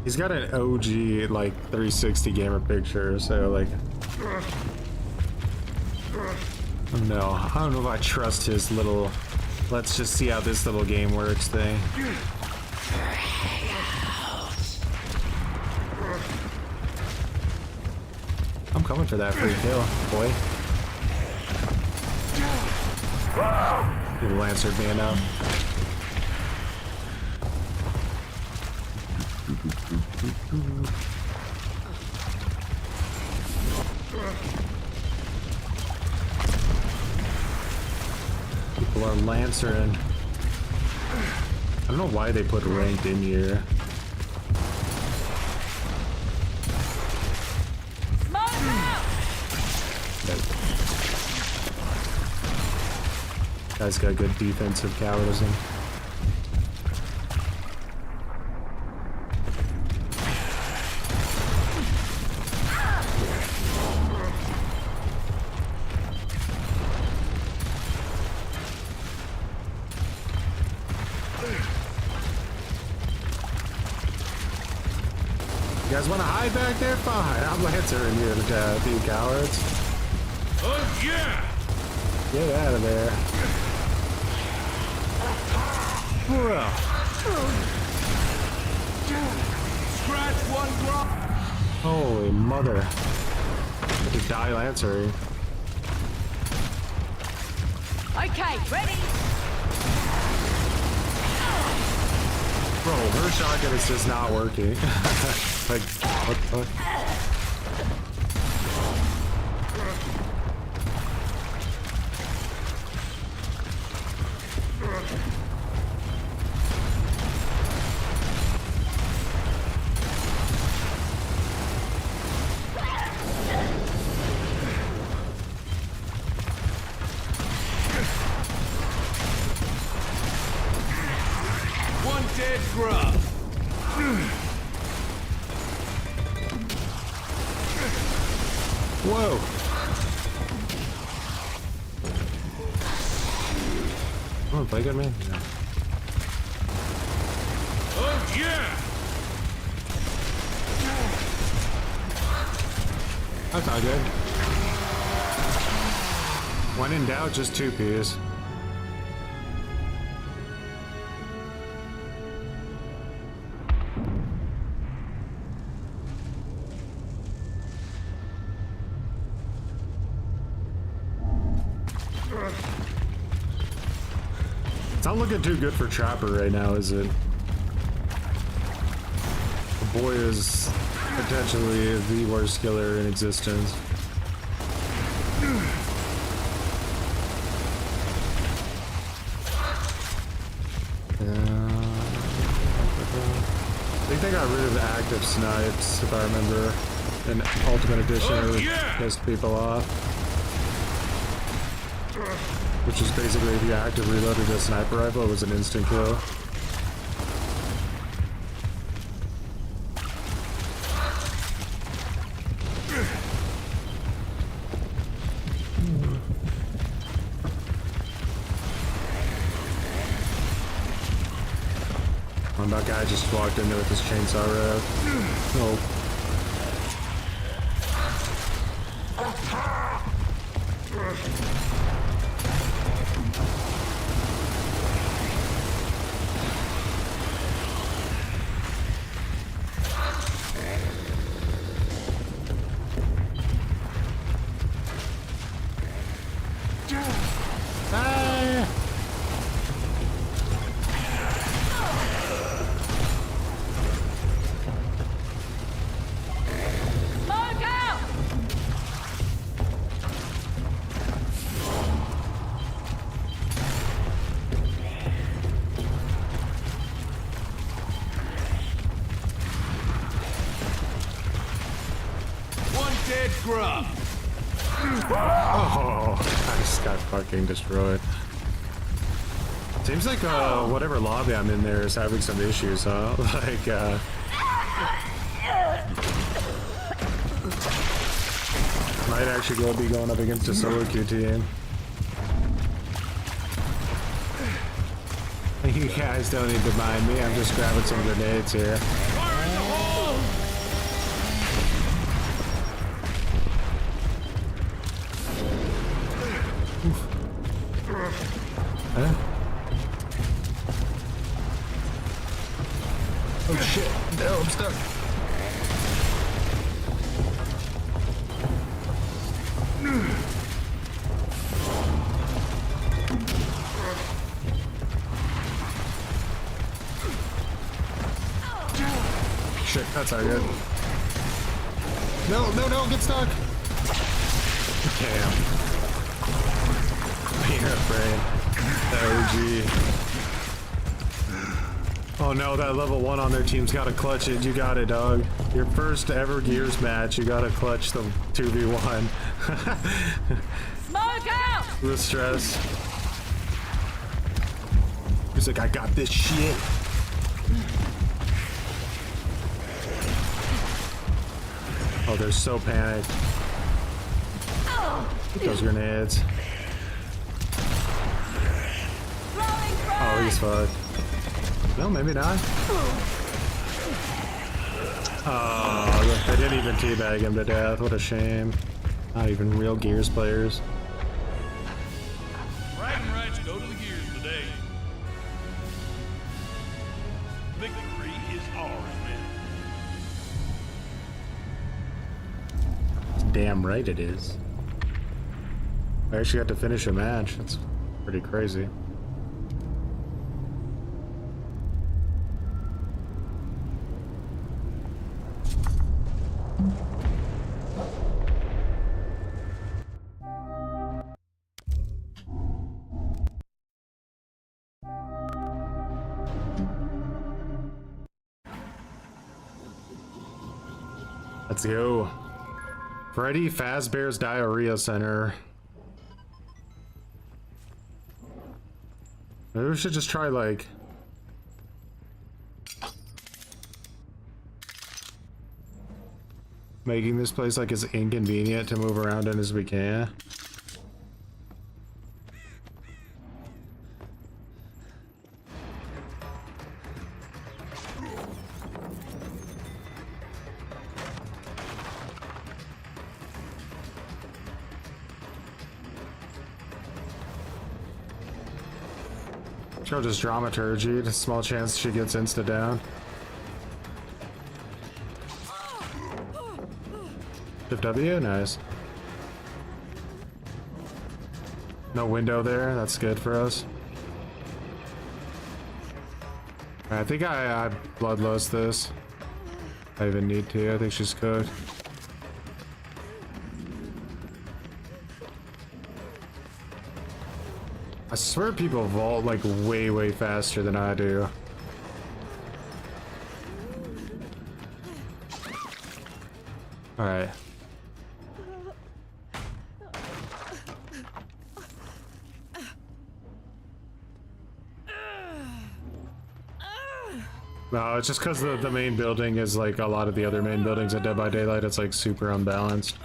He's got an OG like 360 gamer picture, so like, no, I don't know if I trust his little let's just see how this little game works thing. I'm coming for that free kill, boy. You lancered me enough. People are lancering. I don't know why they put ranked in here. Guy's got good defensive cowardism. You guys want to hide back there? Fine. I'm lancering you, you cowards. Oh yeah! Get out of there. Well. Scratch one drop. Holy mother. I could die lancering. Okay, ready? Bro, her shotgun is just not working. Like, what the fuck? One dead grub. Whoa! Oh, play good, man? No. Oh yeah! That's not good. When in doubt, just 2Ps. It's not looking too good for Trapper right now, is it? Boy is potentially the worst killer in existence. I think they got rid of active snipes, if I remember. In Ultimate Edition, it pissed people off. Which is basically if you active reloaded a sniper rifle, it was an instant kill. Oh, that guy just walked in there with his chainsaw rod. Oh. Dead grub. Oh, I just got fucking destroyed. Seems like whatever lobby I'm in there is having some issues, huh? Like, might actually be going up against a solo queue team. You guys don't need to mind me, I'm just grabbing some grenades here. Fire in the hole! Huh? Oh shit, no, I'm stuck. Shit, that's not good. No, no, no, get stuck. Damn. Being afraid. OG. Oh no, that level 1 on their team's gotta clutch it. You got it, dog. Your first ever Gears match, you gotta clutch the 2v1. Smoke out! The stress. He's like, I got this shit. Oh, they're so panicked. Get those grenades. Oh, he's fucked. No, maybe not. Oh, they didn't even teabag him to death. What a shame. Not even real Gears players. Bragging rights go to the Gears today. Victory is ours, man. Damn right it is. I actually had to finish a match. That's pretty crazy. Let's go. Freddy Fazbear's Diarrhea Center. Maybe we should just try, like... making this place, like, as inconvenient to move around in as we can. Show just dramaturgy. A small chance she gets insta down. Shift W, nice. No window there. That's good for us. I think I bloodlust this. I even need to. I think she's cooked. I swear people vault like way faster than I do. Alright. No, it's just because the main building is like a lot of the other main buildings at Dead by Daylight. It's like super unbalanced.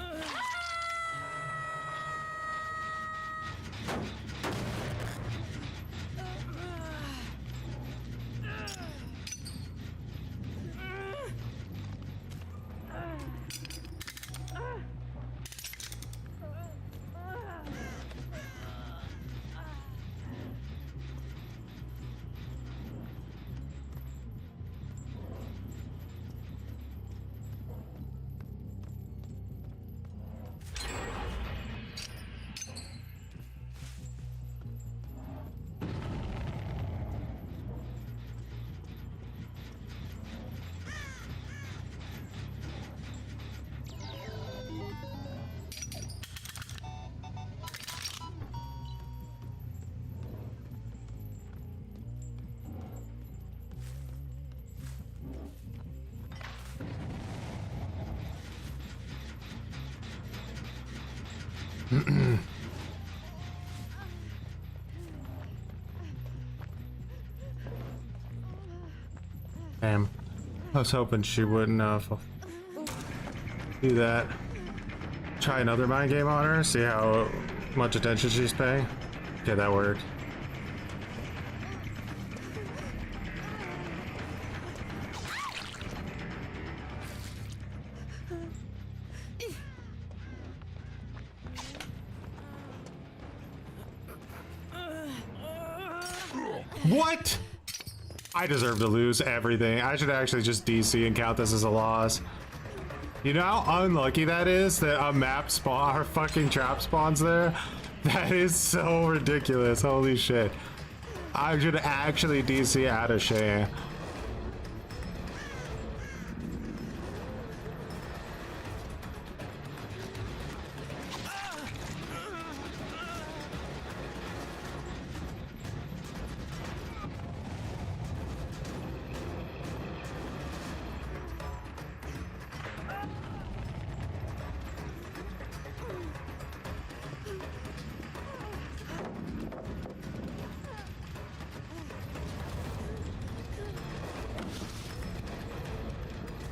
Damn. I was hoping she wouldn't do that. Try another mind game on her, see how much attention she's paying. Okay, that worked. What? I deserve to lose everything. I should actually just DC and count this as a loss. You know how unlucky that is that a map spawn, our fucking trap spawns there? That is so ridiculous. Holy shit. I should actually DC out of shame.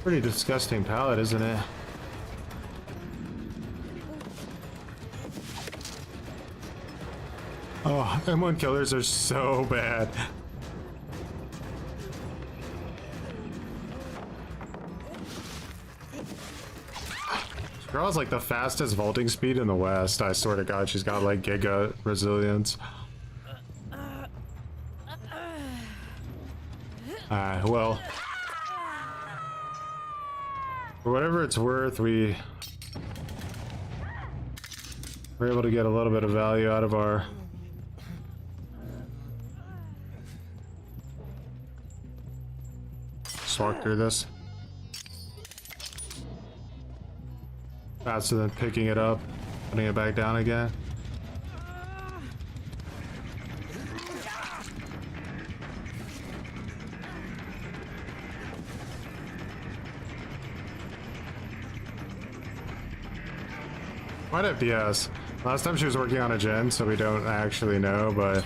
Pretty disgusting palette, isn't it? Oh, M1 killers are so bad. This girl has like the fastest vaulting speed in the West. I swear to God, she's got like giga resilience. Well, for whatever it's worth, we're able to get a little bit of value out of our just walk through this faster than picking it up, putting it back down again. What FPS? Last time she was working on a gen, so we don't actually know, but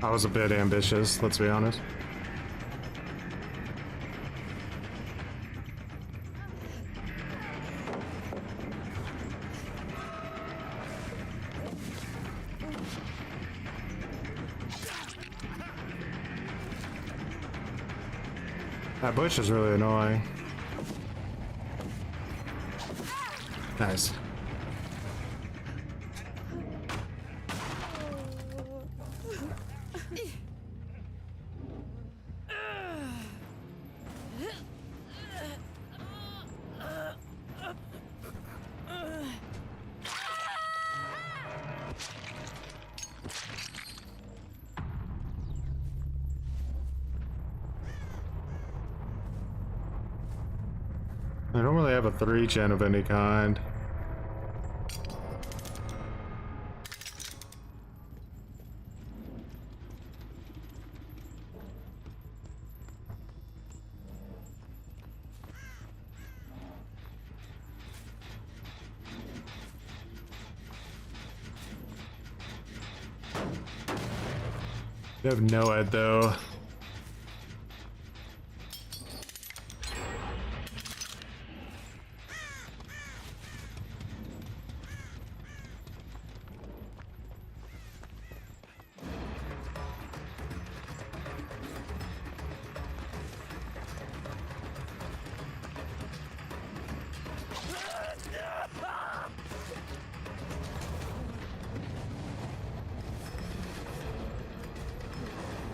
I was a bit ambitious, let's be honest. That bush is really annoying. Nice. I don't really have a 3-gen of any kind. I have no head though.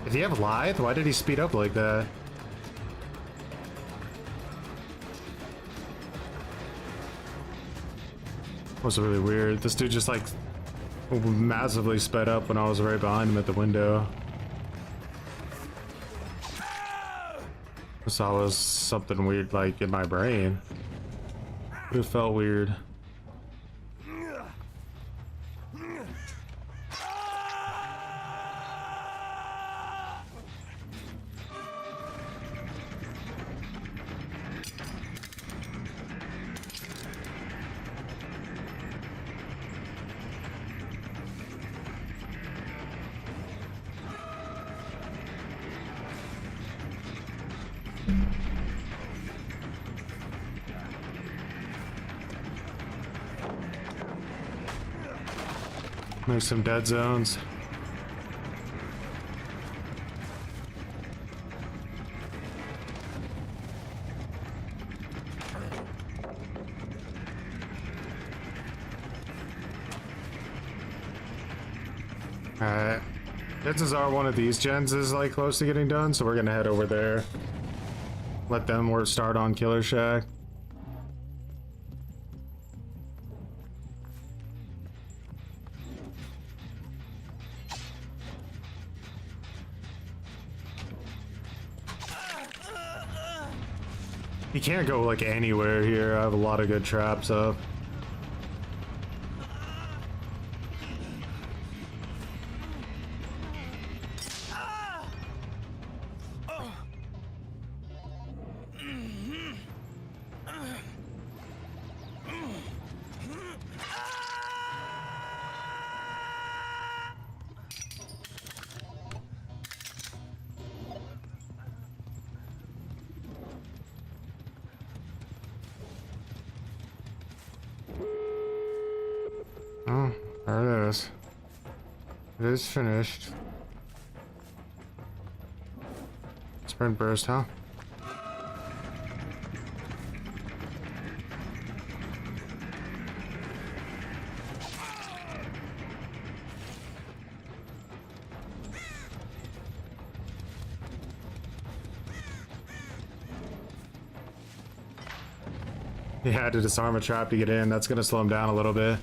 Did he have Lithe? Why did he speed up like that? That was really weird. This dude just like massively sped up when I was right behind him at the window. I saw was something weird like in my brain. It felt weird. There's some dead zones. Alright. Chances are one of these gens is like close to getting done, so we're gonna head over there. Let them start on Killer Shack. You can't go like anywhere here. I have a lot of good traps up. Oh, there it is. It is finished. Sprint burst, huh? He had to disarm a trap to get in. That's gonna slow him down a little bit.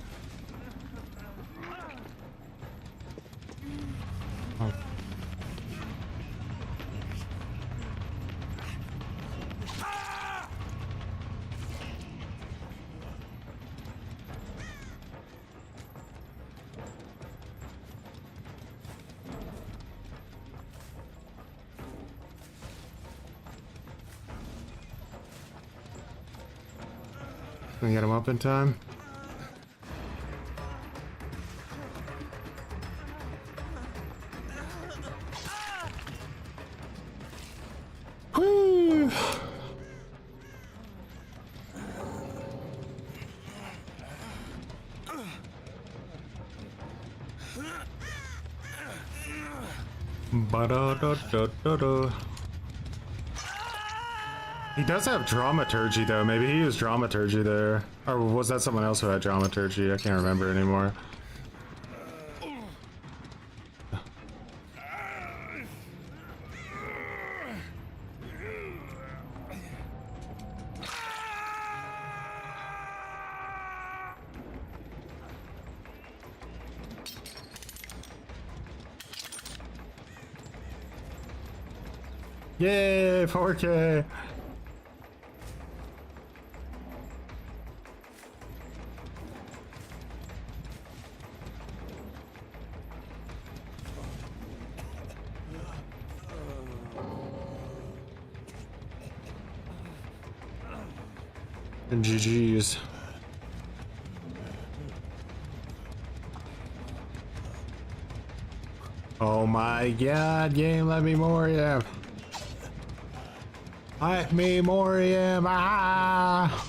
Can we get him up in time? Woo! Ba-da-da-da-da-da. He does have dramaturgy though. Maybe he used dramaturgy there. Or was that someone else who had dramaturgy? I can't remember anymore. Yay, 4K! And GG's. Oh my god, game, let me more you. Let me more you. Ah!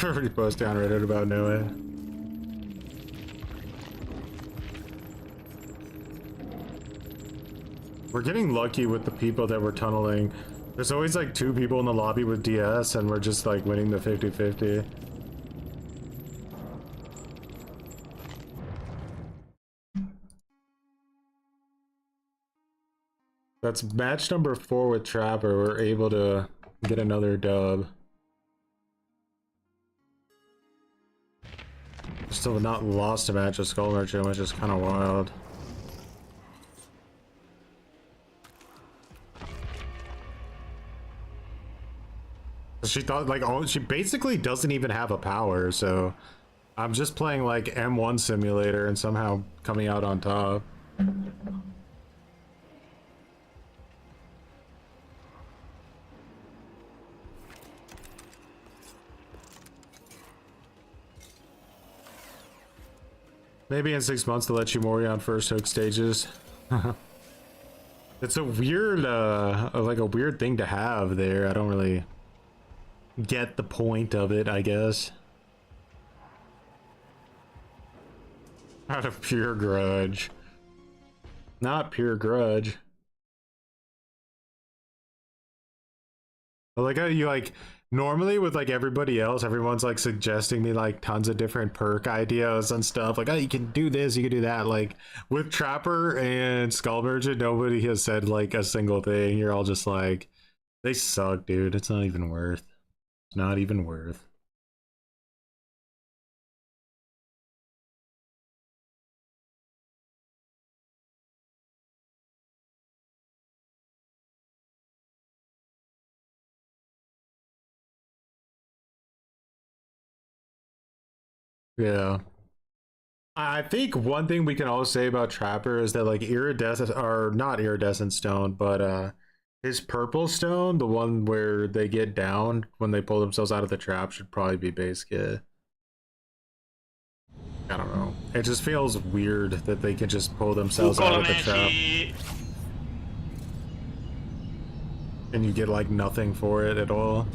Already posted on Reddit about Noah. We're getting lucky with the people that we're tunneling. There's always like 2 people in the lobby with DS and we're just like winning the 50-50. That's match number 4 with Trapper. We're able to get another dub. Still not lost a match with Skull Merchant, which is kind of wild. She thought like, oh, she basically doesn't even have a power, so I'm just playing like M1 simulator and somehow coming out on top. Maybe in 6 months to let you Mori on first hook stages. It's a weird, like a weird thing to have there. I don't really get the point of it, I guess. Out of pure grudge. Not pure grudge. I like how you like, normally with like everybody else, everyone's like suggesting me like tons of different perk ideas and stuff. Like, oh, you can do this, you can do that. Like with Trapper and Skull Merchant, nobody has said like a single thing. You're all just like, they suck, dude. It's not even worth. It's not even worth. Yeah. I think one thing we can all say about Trapper is that like iridescent, or not iridescent stone, but his purple stone, the one where they get down when they pull themselves out of the trap, should probably be base kit. I don't know. It just feels weird that they can just pull themselves out of the trap. And you get like nothing for it at all.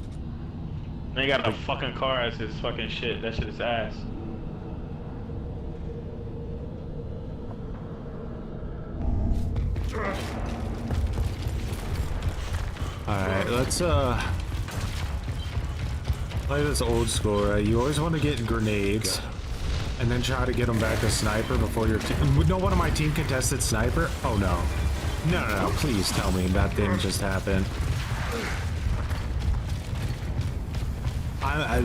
They got a fucking car as his fucking shit. That shit is ass. Alright, let's play this old school, right? You always want to get grenades and then try to get them back to sniper before your team. No, one of my team contested sniper? Oh no. No, please tell me that didn't just happen.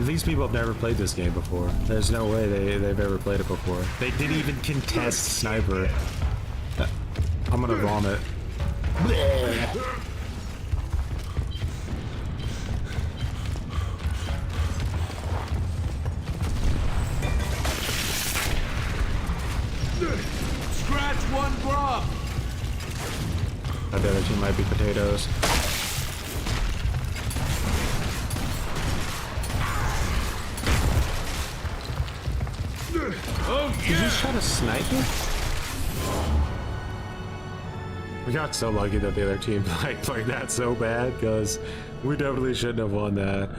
These people have never played this game before. There's no way they've ever played it before. They didn't even contest sniper. I'm gonna vomit. Scratch one grub. That other team might be potatoes. Oh Did you yeah. just try to snipe me? We got so lucky that the other team like played that so bad, because we definitely shouldn't have won that.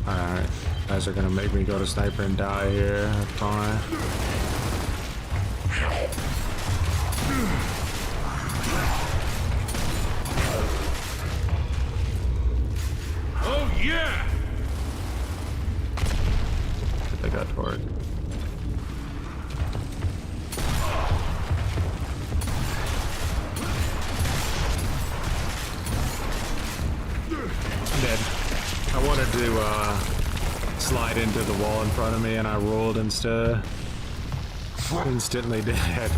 Alright, guys are gonna make me go to sniper and die here. That's fine. Oh yeah! They got torque. Dead. I wanted to slide into the wall in front of me and I rolled instead. Instantly dead.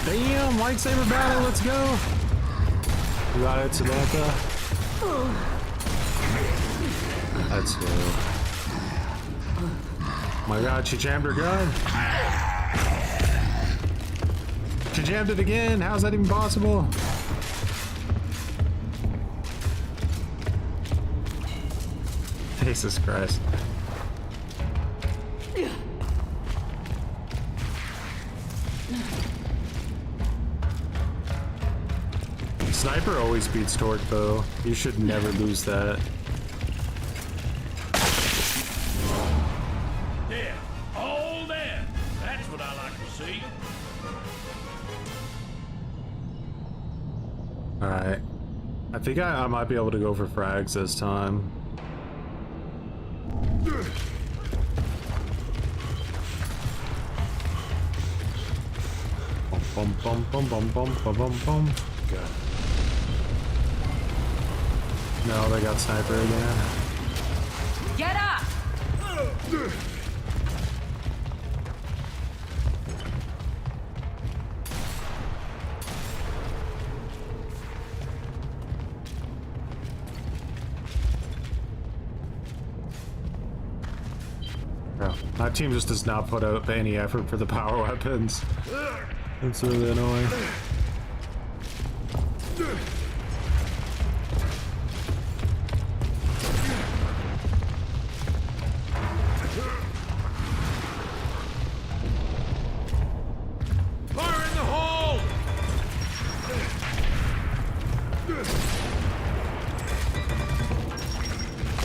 Damn, lightsaber battle, let's go! You got it, Samantha? That's good. My god, she jammed her gun! She jammed it again! How's that even possible? Jesus Christ. Sniper always beats torque though. You should never lose that. There. All there. That's what I like to see. Alright. I think I might be able to go for frags this time. Bum bum bum bum bum bum bum bum. Good. No, they got sniper again. Get up! Bro, my team just does not put out any effort for the power weapons. It's really annoying. Fire in the hole!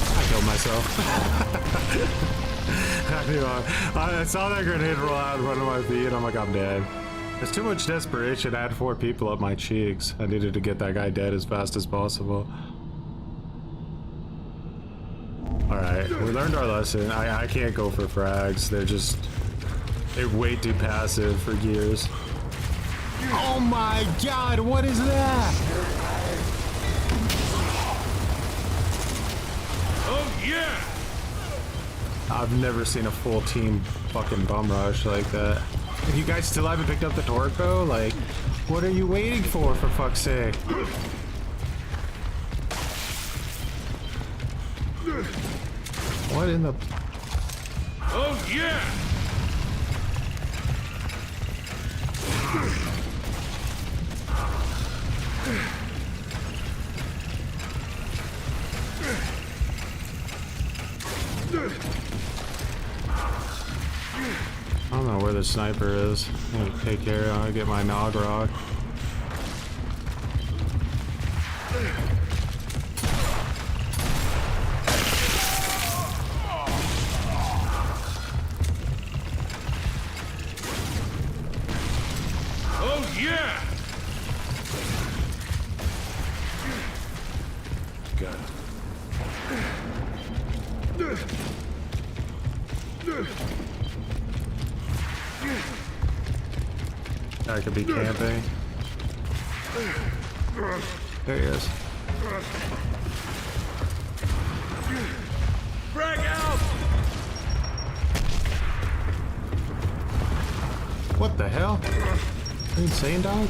I killed myself. I saw that grenade roll out in front of my feet and I'm like, I'm dead. There's too much desperation. I had 4 people up my cheeks. I needed to get that guy dead as fast as possible. Alright, we learned our lesson. I can't go for frags. They're way too passive for gears. Oh my god, what is that? Oh yeah! I've never seen a full team fucking bum rush like that. You guys still haven't picked up the Torco? Like, what are you waiting for fuck's sake? What in the... Oh yeah! I don't know where the sniper is. I'm gonna take care of it. I'll get my Nog Rock. Oh yeah! Good. I could be camping. There he is. Frag out! What the hell? Are you insane, dog?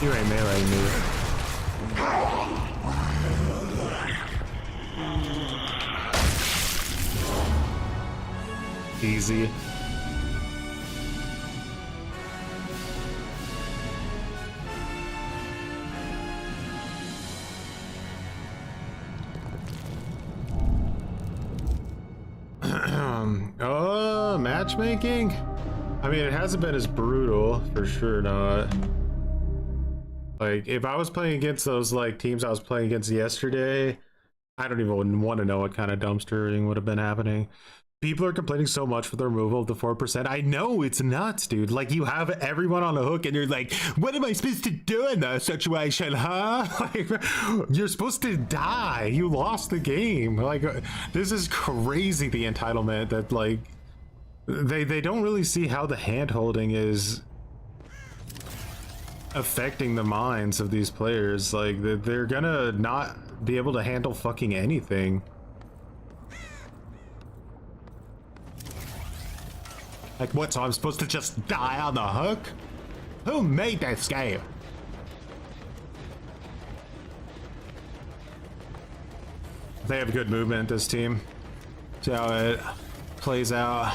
You ain't meleeing me. Easy. Matchmaking? I mean, it hasn't been as brutal, for sure not. Like, if I was playing against those like teams I was playing against yesterday, I don't even want to know what kind of dumpstering would have been happening. People are complaining so much for the removal of the 4%. I know, it's nuts, dude. Like, you have everyone on the hook and you're like, what am I supposed to do in that situation, huh? Like, you're supposed to die. You lost the game. Like, this is crazy, the entitlement that, like, they don't really see how the hand-holding is affecting the minds of these players. Like, they're gonna not be able to handle fucking anything. Like, what, so I'm supposed to just die on the hook? Who made this game? They have good movement, this team. See how it plays out.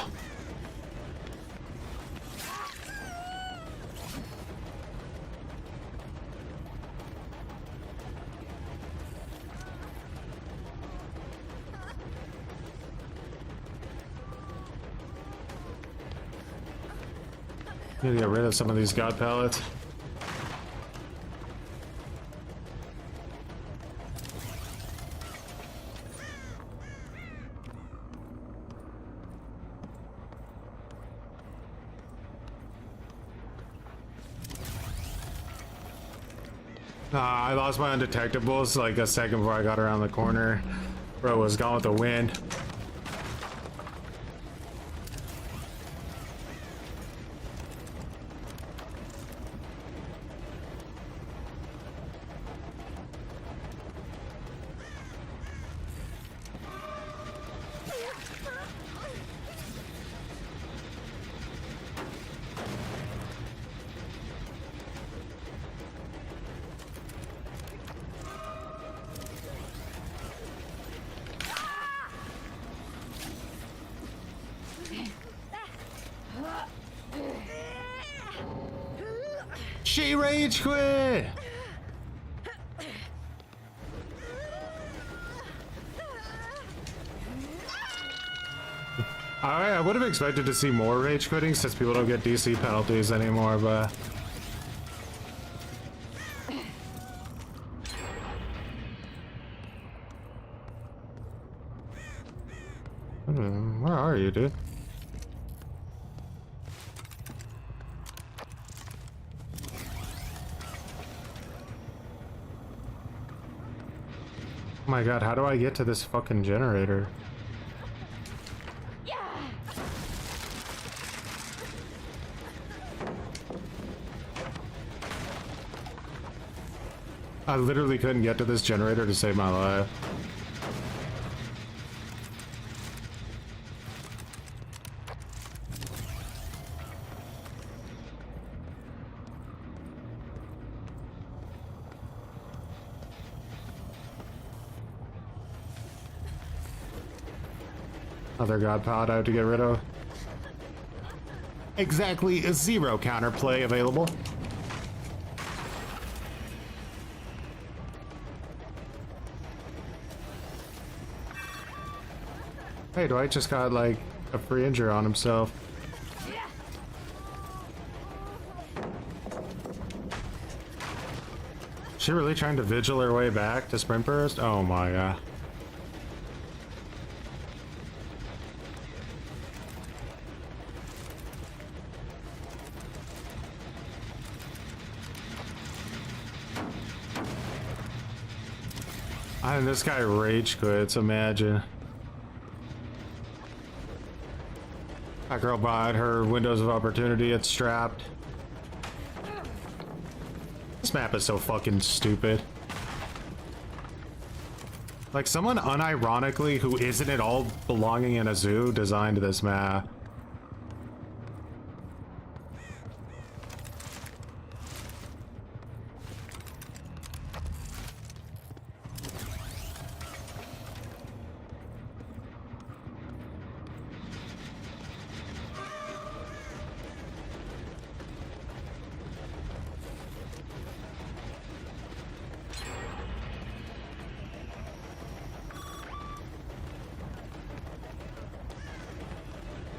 Need to get rid of some of these god pallets. I lost my undetectables like a second before I got around the corner. Bro was gone with the wind. She rage quit! I would have expected to see more rage quitting since people don't get DC penalties anymore, but... Where are you, dude? Oh my god, how do I get to this fucking generator? I literally couldn't get to this generator to save my life. Other god pod I have to get rid of. Exactly 0 counterplay available. Hey, Dwight just got like a free injury on himself. She really trying to vigil her way back to sprint burst? Oh my god. And this guy rage quits, imagine. That girl bought her windows of opportunity, it's strapped. This map is so fucking stupid. Like, someone unironically who isn't at all belonging in a zoo designed this map.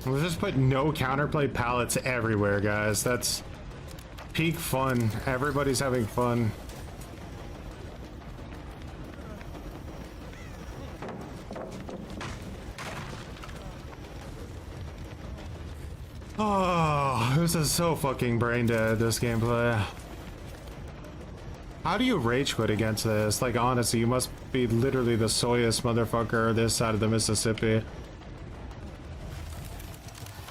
We'll just put no counterplay pallets everywhere, guys. That's peak fun. Everybody's having fun. Oh, this is so fucking brain dead, this gameplay. How do you rage quit against this? Like, honestly, you must be literally the soyest motherfucker this side of the Mississippi.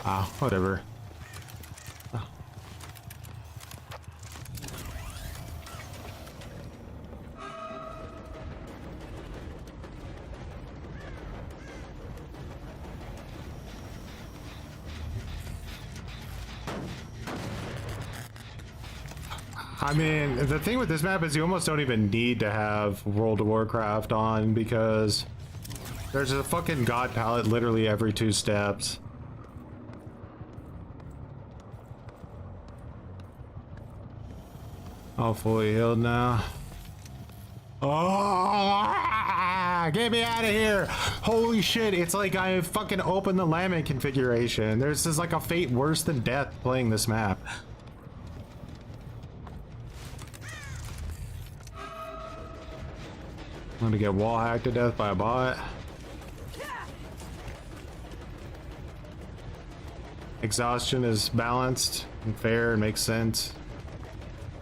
Ah, whatever. I mean, the thing with this map is you almost don't even need to have World of Warcraft on because there's a fucking god palette literally every 2 steps. All fully healed now. Oh, get me out of here! Holy shit, it's like I fucking opened the lament configuration. This is like a fate worse than death playing this map. I'm gonna get wall hacked to death by a bot. Exhaustion is balanced and fair and makes sense.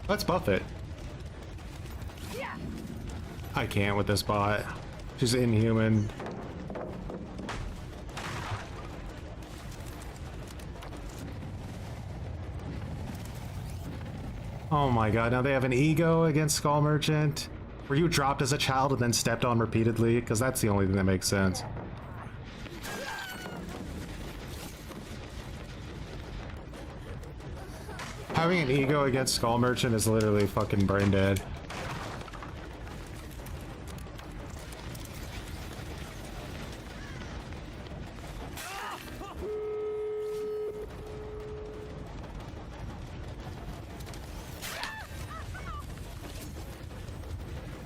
Let's buff it. I can't with this bot. She's inhuman. Oh my god, now they have an ego against Skull Merchant. Were you dropped as a child and then stepped on repeatedly? Because that's the only thing that makes sense. Having an ego against Skull Merchant is literally fucking brain dead.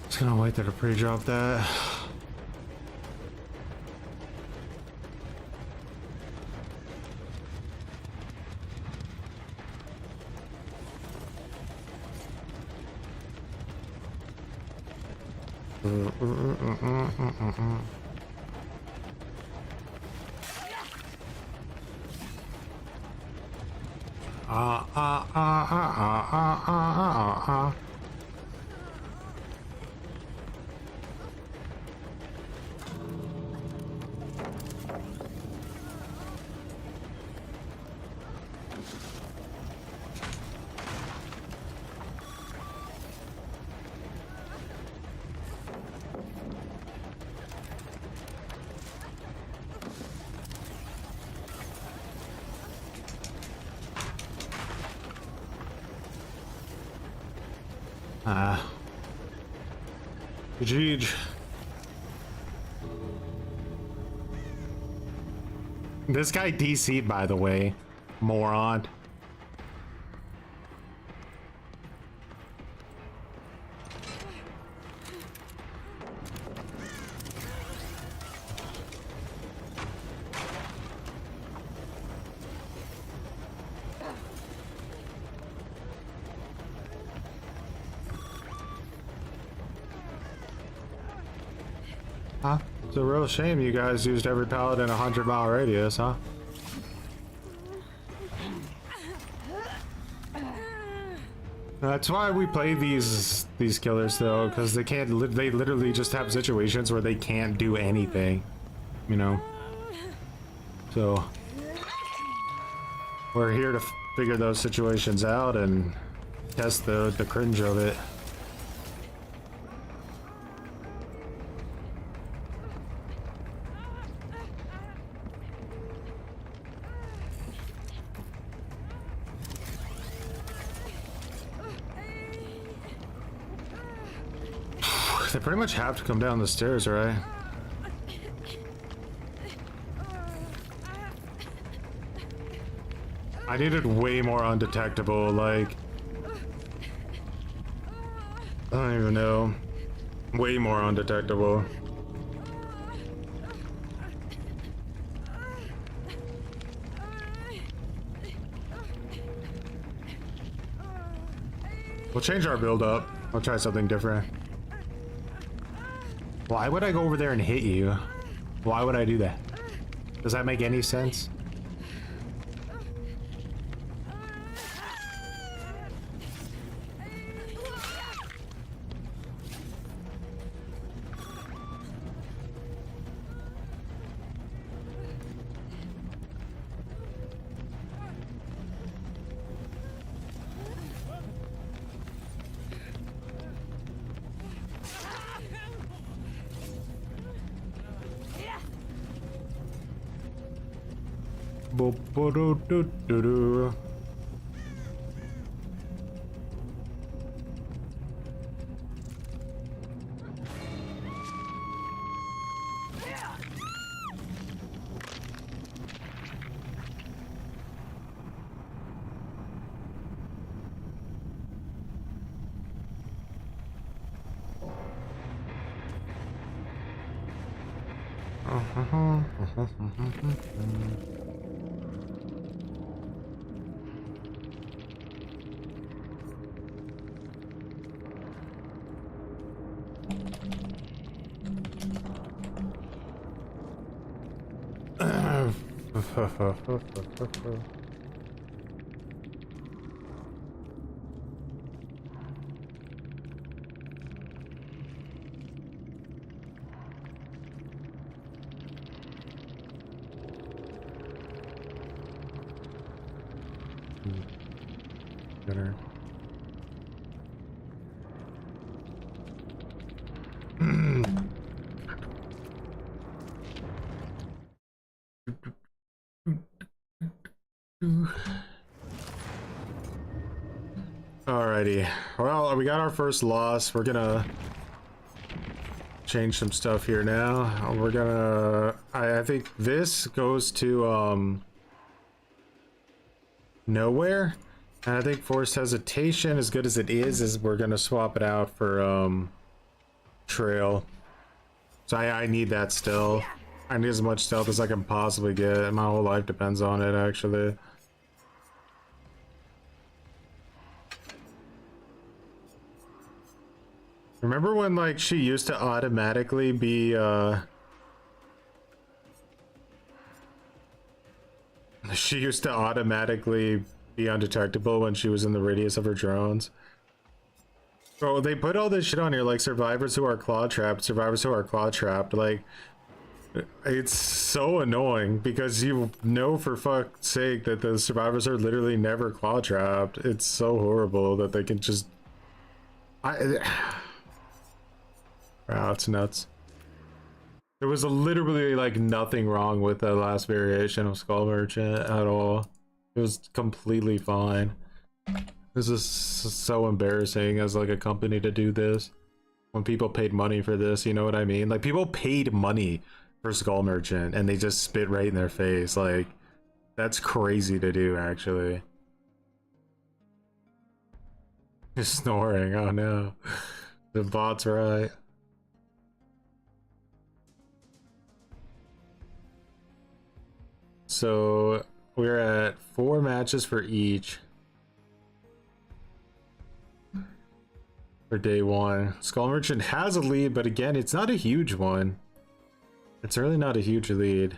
Just gonna wait there to pre-drop that. Jeej. This guy DC'd, by the way. Moron. Huh? It's a real shame you guys used every pallet in a 100-mile radius, huh? That's why we play these killers though, because they they literally just have situations where they can't do anything, you know. So we're here to figure those situations out and test the cringe of it. They pretty much have to come down the stairs, right? I needed way more undetectable, like... I don't even know. Way more undetectable. We'll change our build up. We'll try something different. Why would I go over there and hit you? Why would I do that? Does that make any sense? Bo-bo-do-do-do-do. Better. Alrighty, well, we got our first loss. We're gonna change some stuff here now. We're gonna, I think this goes to nowhere, and I think forced hesitation, as good as it is we're gonna swap it out for trail. So I need that still. I need as much stealth as I can possibly get. My whole life depends on it, actually. Remember when, like, she used to automatically be, she used to automatically be undetectable when she was in the radius of her drones? Bro, they put all this shit on here, like survivors who are claw trapped, survivors who are claw trapped. Like, it's so annoying because you know for fuck's sake that the survivors are literally never claw trapped. It's so horrible that they can just... Wow, it's nuts. There was literally like nothing wrong with the last variation of Skull Merchant at all. It was completely fine. This is so embarrassing as like a company to do this. When people paid money for this, you know what I mean? Like, people paid money for Skull Merchant and they just spit right in their face. Like, that's crazy to do, actually. Just snoring, oh no. The bot's right. So we're at 4 matches for each for day 1. Skull Merchant has a lead, but again, it's not a huge one. It's really not a huge lead.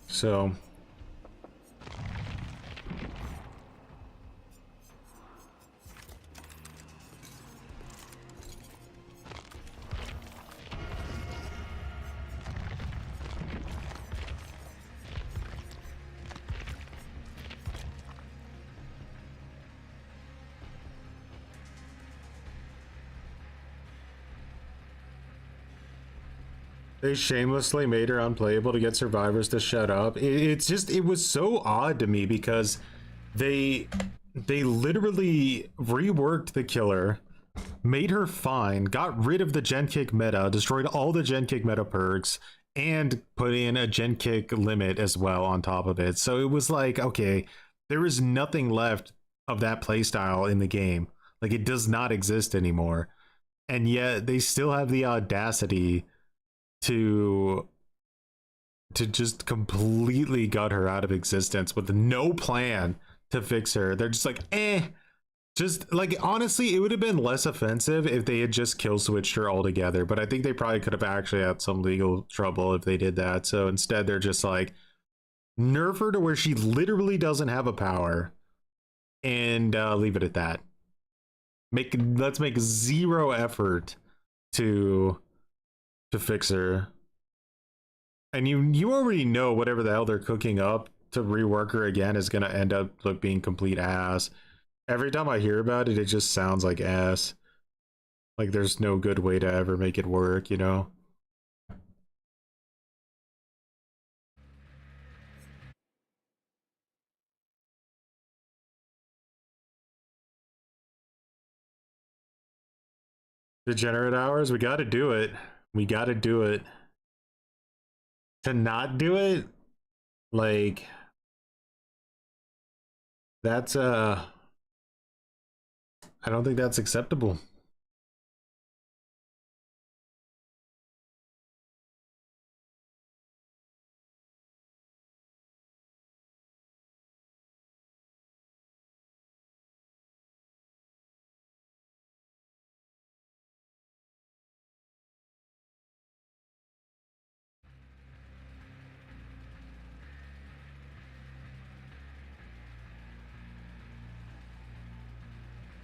So they shamelessly made her unplayable to get survivors to shut up. It's just, it was so odd to me because they literally reworked the killer, made her fine, got rid of the gen kick meta, destroyed all the gen kick meta perks, and put in a gen kick limit as well on top of it. So it was like, okay, there is nothing left of that playstyle in the game. Like, it does not exist anymore. And yet they still have the audacity to to just completely gut her out of existence with no plan to fix her. They're just like, just like, honestly, it would have been less offensive if they had just kill switched her altogether, but I think they probably could have actually had some legal trouble if they did that. So instead they're just like, nerf her to where she literally doesn't have a power and leave it at that. Let's make zero effort to fix her. And you already know whatever the hell they're cooking up to rework her again is gonna end up being complete ass. Every time I hear about it, it just sounds like ass. Like there's no good way to ever make it work, you know? Degenerate hours, we gotta do it. We gotta do it. To not do it, like, that's I don't think that's acceptable.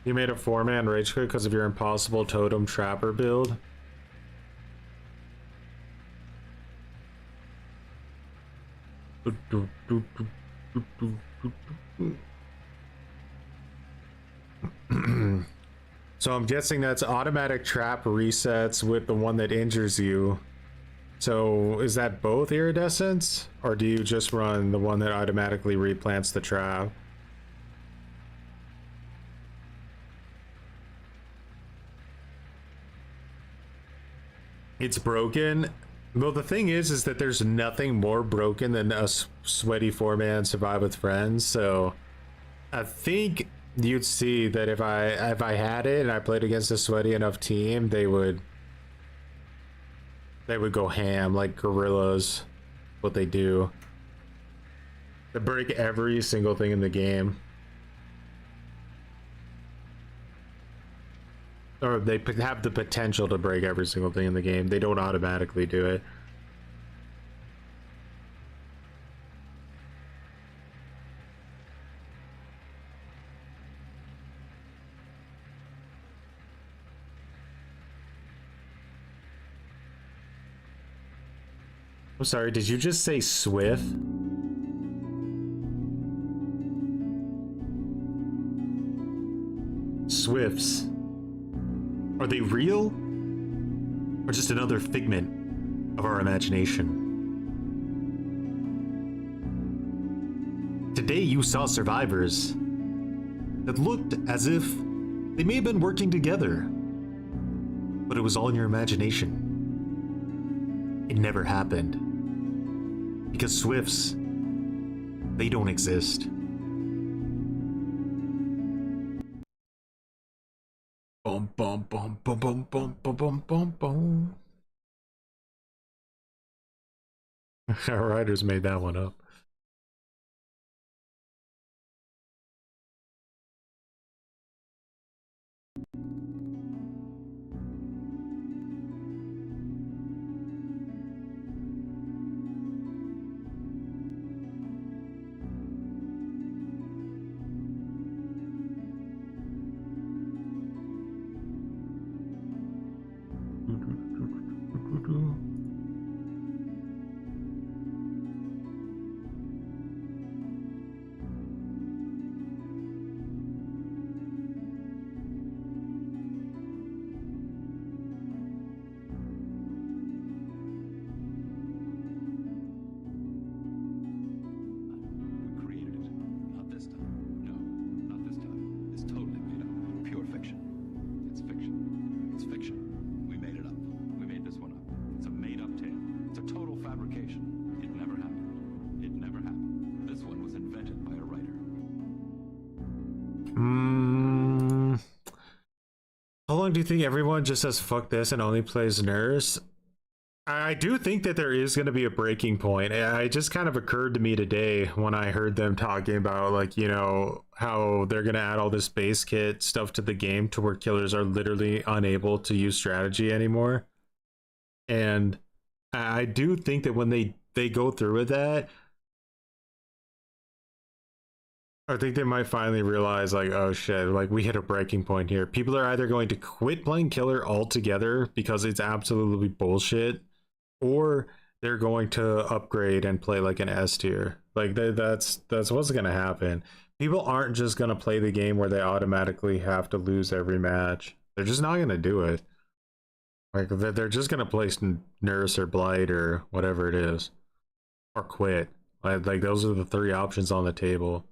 You made a 4-man rage quit because of your impossible totem trapper build. So I'm guessing that's automatic trap resets with the one that injures you. So is that both iridescence, or do you just run the one that automatically replants the trap? It's broken. Well, the thing is that there's nothing more broken than a sweaty 4-man survive with friends. So I think you'd see that if I had it and I played against a sweaty enough team, they would go ham like gorillas. What they do. They break every single thing in the game. Or they have the potential to break every single thing in the game. They don't automatically do it. I'm sorry, did you just say Swift? Swifts. Are they real? Or just another figment of our imagination? Today you saw survivors that looked as if they may have been working together, but it was all in your imagination. It never happened. Because Swifts, they don't exist. Boom, boom, boom, boom, boom, boom, boom, boom, boom, boom. Our writers made that one up. How long do you think everyone just says fuck this and only plays Nerfs? I do think that there is going to be a breaking point. It just kind of occurred to me today when I heard them talking about, like, you know, how they're going to add all this base kit stuff to the game to where killers are literally unable to use strategy anymore. And I do think that when they go through with that, I think they might finally realize, like, oh shit, like we hit a breaking point here. People are either going to quit playing killer altogether because it's absolutely bullshit, or they're going to upgrade and play like an S tier. Like that's what's going to happen. People aren't just going to play the game where they automatically have to lose every match. They're just not going to do it. Like they're just going to play Nurse or Blight or whatever it is, or quit. Like those are the three options on the table.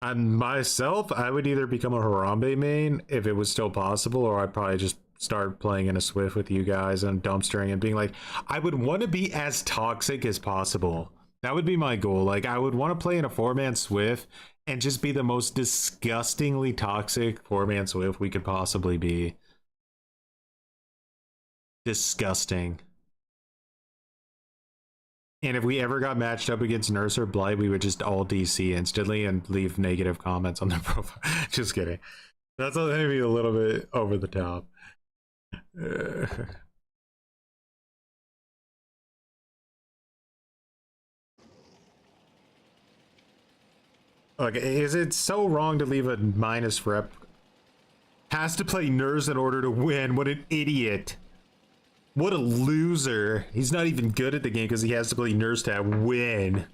And myself, I would either become a Harambe main if it was still possible, or I'd probably just start playing in a Swift with you guys and dumpstering and being like, I would want to be as toxic as possible. That would be my goal. Like, I would want to play in a 4-man Swift and just be the most disgustingly toxic 4-man Swift we could possibly be. Disgusting. And if we ever got matched up against Nurse or Blight, we would just all DC instantly and leave negative comments on their profile. Just kidding. That's maybe a little bit over the top. Look, is it so wrong to leave a minus rep? Has to play Nurse in order to win. What an idiot. What a loser. He's not even good at the game because he has to play Nurse to win.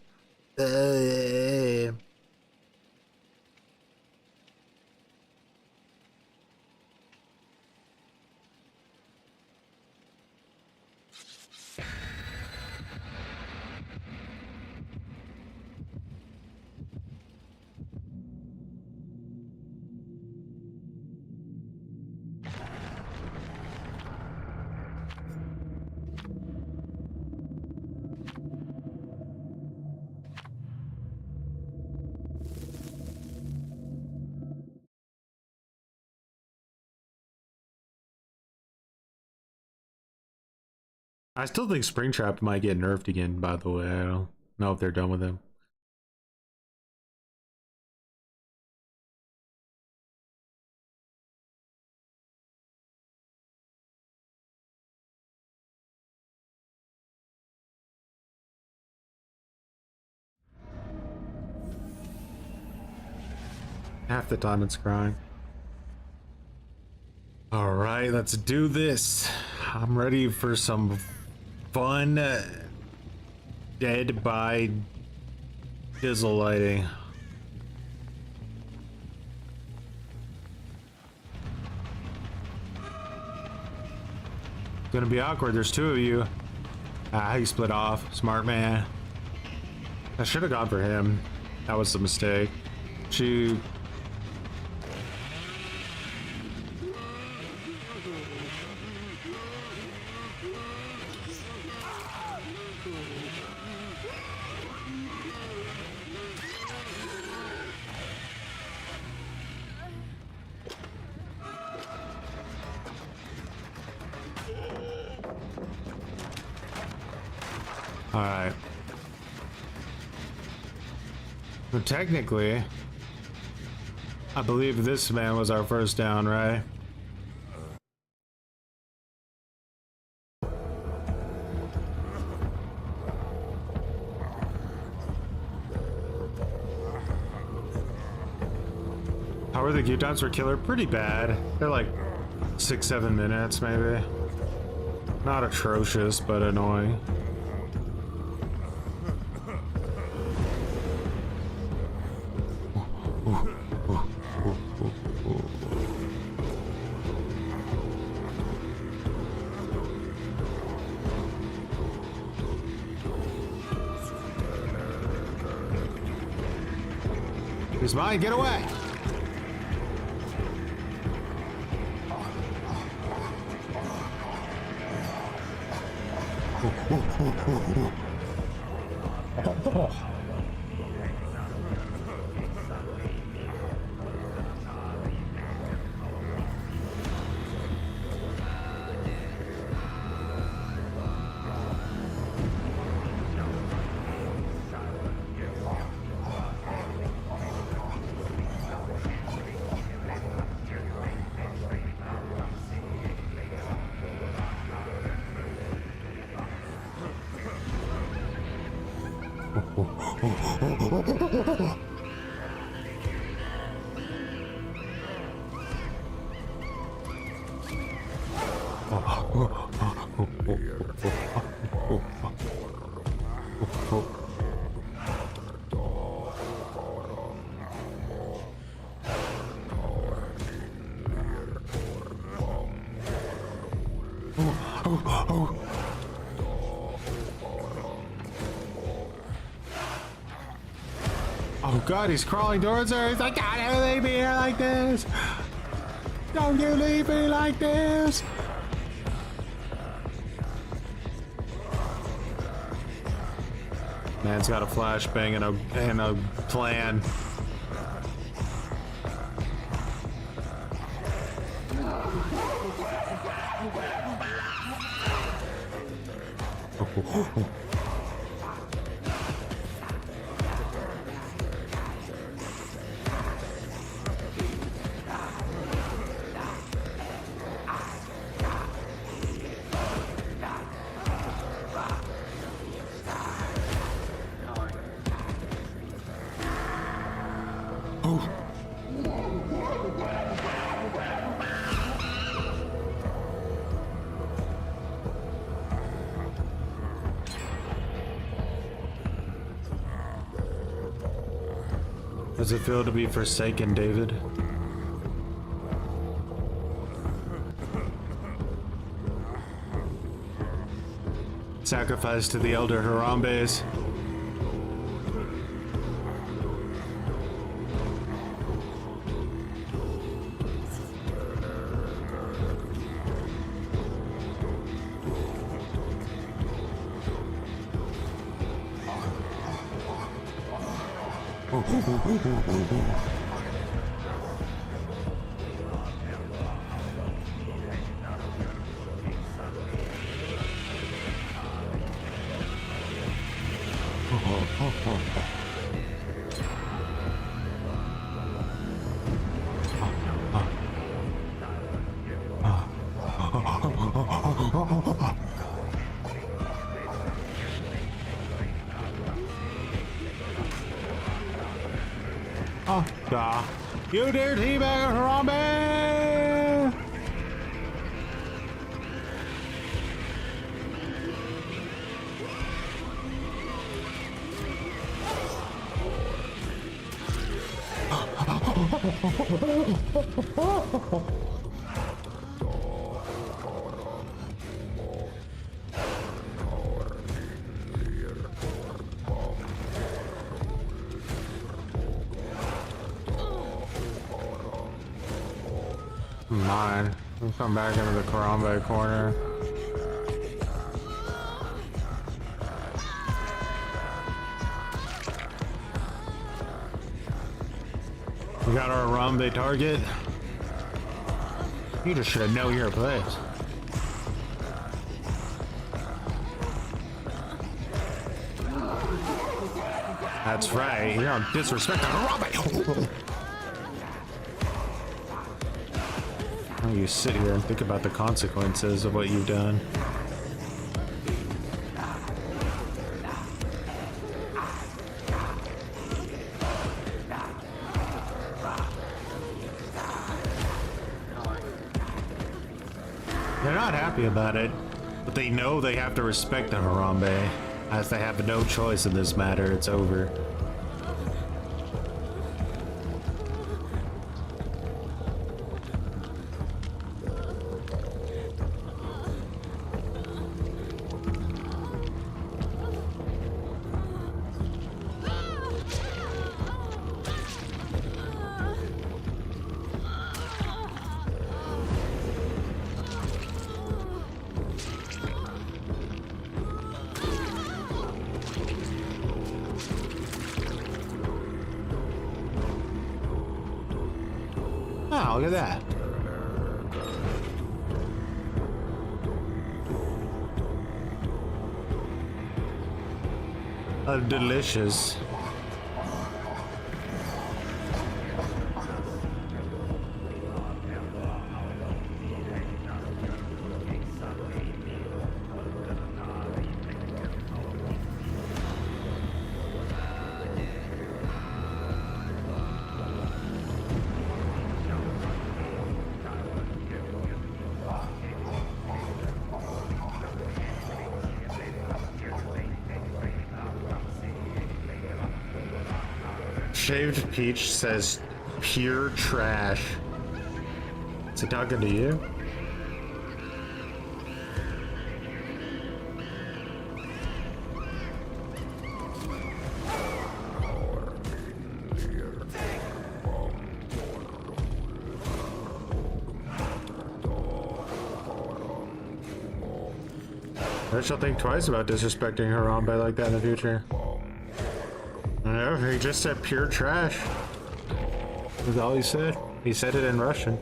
I still think Springtrap might get nerfed again, by the way. I don't know if they're done with him. Half the time it's crying. All right, let's do this. I'm ready for some fun Dead by Dizzle lighting. Gonna be awkward. There's two of you. He split off. Smart man. I should have gone for him. That was a mistake. Shoot. Alright. So technically, I believe this man was our first down, right? How are the queue times for killer? Pretty bad. They're like 6-7 minutes, maybe. Not atrocious, but annoying. He's mine, get away! Oh god, he's crawling towards her. He's like, don't leave me here like this. Don't you leave me like this. Man's got a flashbang and a plan. Does it feel to be forsaken, David? Sacrifice to the elder Harambes. You dare teabag Harambe! Mine. We'll come back into the Harambe corner. We got our Harambe target. You just should have known your place. That's right. You don't disrespect the Harambe. You sit here and think about the consequences of what you've done. They're not happy about it, but they know they have to respect the Harambe, as they have no choice in this matter. It's over. Oh, look at that. Delicious. Shaved Peach says pure trash. Is he talking to you? I shall think twice about disrespecting her on by like that in the future. No, he just said pure trash. That's all he said. He said it in Russian.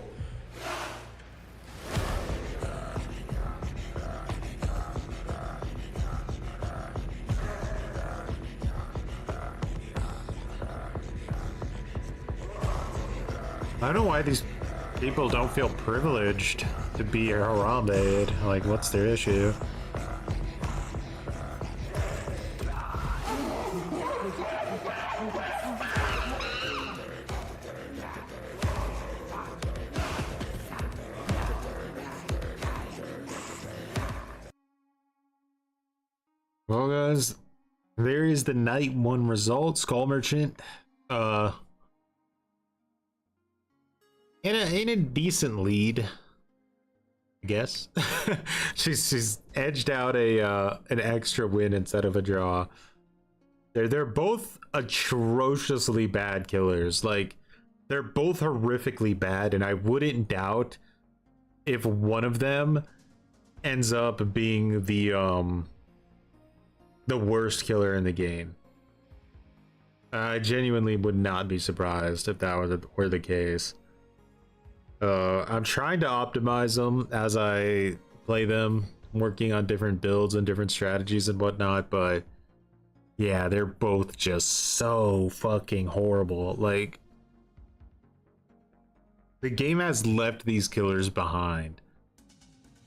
I don't know why these people don't feel privileged to be Harambe. Like, what's their issue? Well, guys, there is the night one result. Skull Merchant, in a decent lead, I guess. she's edged out an extra win instead of a draw. They're both atrociously bad killers. Like, they're both horrifically bad, and I wouldn't doubt if one of them ends up being the worst killer in the game. I genuinely would not be surprised if that were the case. I'm trying to optimize them as I play them, working on different builds and different strategies and whatnot, but yeah, they're both just so fucking horrible. Like, the game has left these killers behind.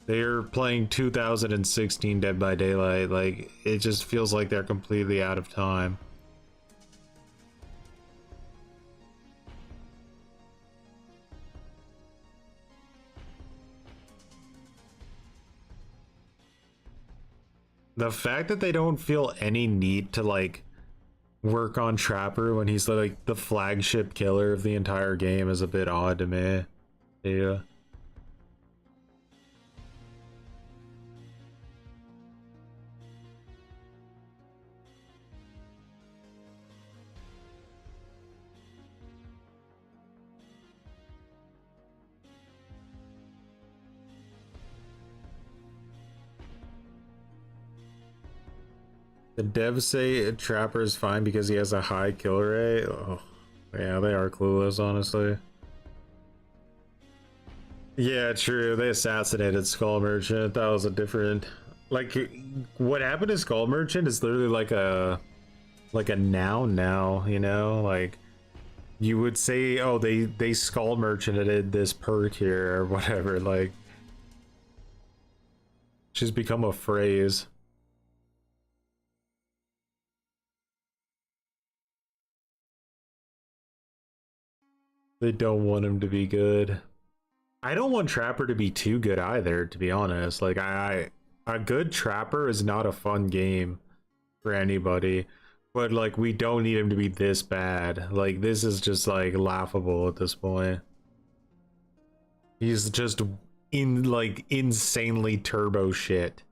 They're playing 2016 Dead by Daylight. Like, it just feels like they're completely out of time. The fact that they don't feel any need to, like, work on Trapper when he's, like, the flagship killer of the entire game is a bit odd to me. Yeah. The devs say Trapper is fine because he has a high kill rate. Oh, yeah, they are clueless, honestly. Yeah, true. They assassinated Skull Merchant. That was a different... Like, what happened to Skull Merchant is literally like a noun now, you know? Like, you would say, oh, they Skull Merchanted this perk here or whatever. Like, just become a phrase. They don't want him to be good. I don't want Trapper to be too good either, to be honest. Like, a good Trapper is not a fun game for anybody. But, like, we don't need him to be this bad. Like, this is just, like, laughable at this point. He's just insanely turbo shit.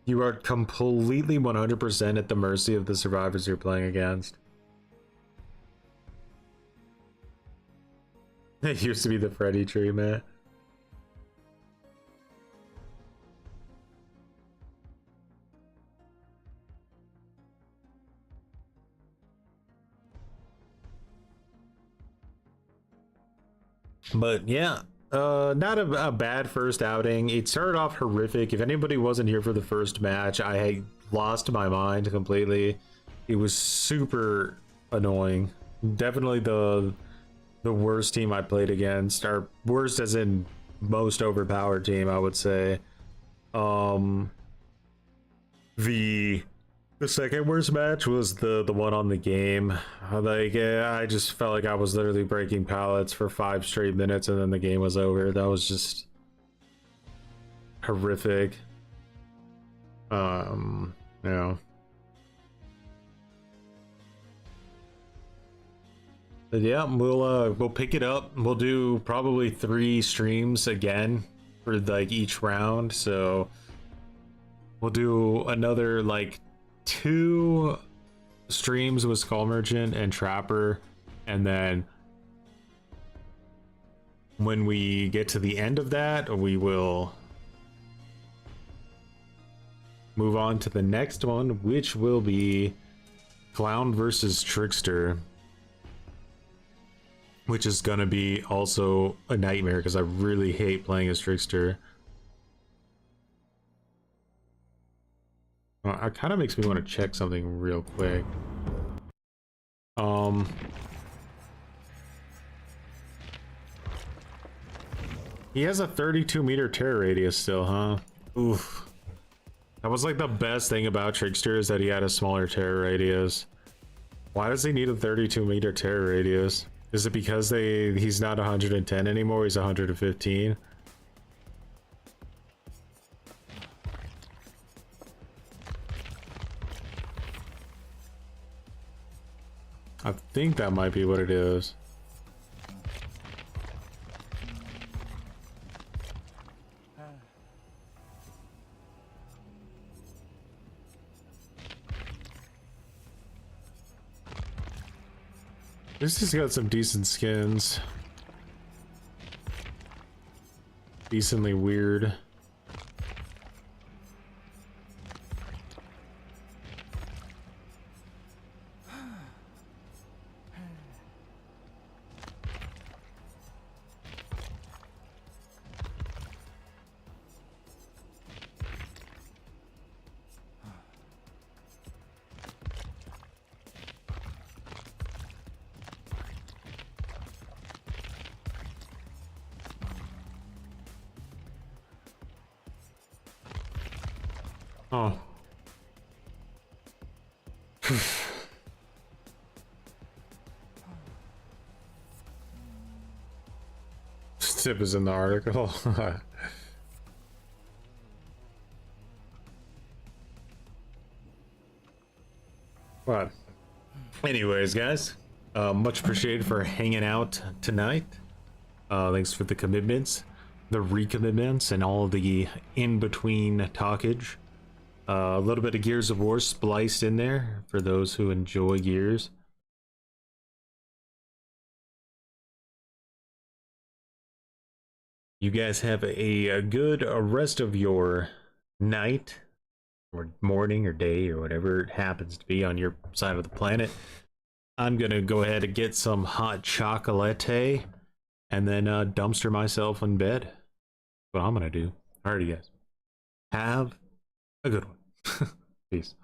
You are completely 100% at the mercy of the survivors you're playing against. It used to be the Freddy tree, man. But yeah. Not a bad first outing. It started off horrific. If anybody wasn't here for the first match, I had lost my mind completely. It was super annoying. Definitely the worst team I played against. Or worst as in most overpowered team, I would say. The second worst match was the one on the game. Like, I just felt like I was literally breaking pallets for 5 straight minutes and then the game was over. That was just... horrific. You know. But yeah, we'll pick it up. We'll do probably 3 streams again for like each round. So we'll do another like 2 streams with Skull Merchant and Trapper, and then when we get to the end of that, we will move on to the next one, which will be Clown versus Trickster, which is gonna be also a nightmare because I really hate playing as Trickster. It kind of makes me want to check something real quick. He has a 32-meter terror radius still, huh? Oof. That was like the best thing about Trickster, is that he had a smaller terror radius. Why does he need a 32-meter terror radius? Is it because he's not 110 anymore, he's 115? I think that might be what it is. This has got some decent skins. Decently weird. Oh. Tip is in the article. What? Anyways, guys, much appreciated for hanging out tonight. Thanks for the commitments, the recommitments, and all the in-between talkage. A little bit of Gears of War spliced in there for those who enjoy Gears. You guys have a good rest of your night, or morning, or day, or whatever it happens to be on your side of the planet. I'm gonna go ahead and get some hot chocolate and then dumpster myself in bed. That's what I'm gonna do. Alrighty, guys. Have a good one. Peace.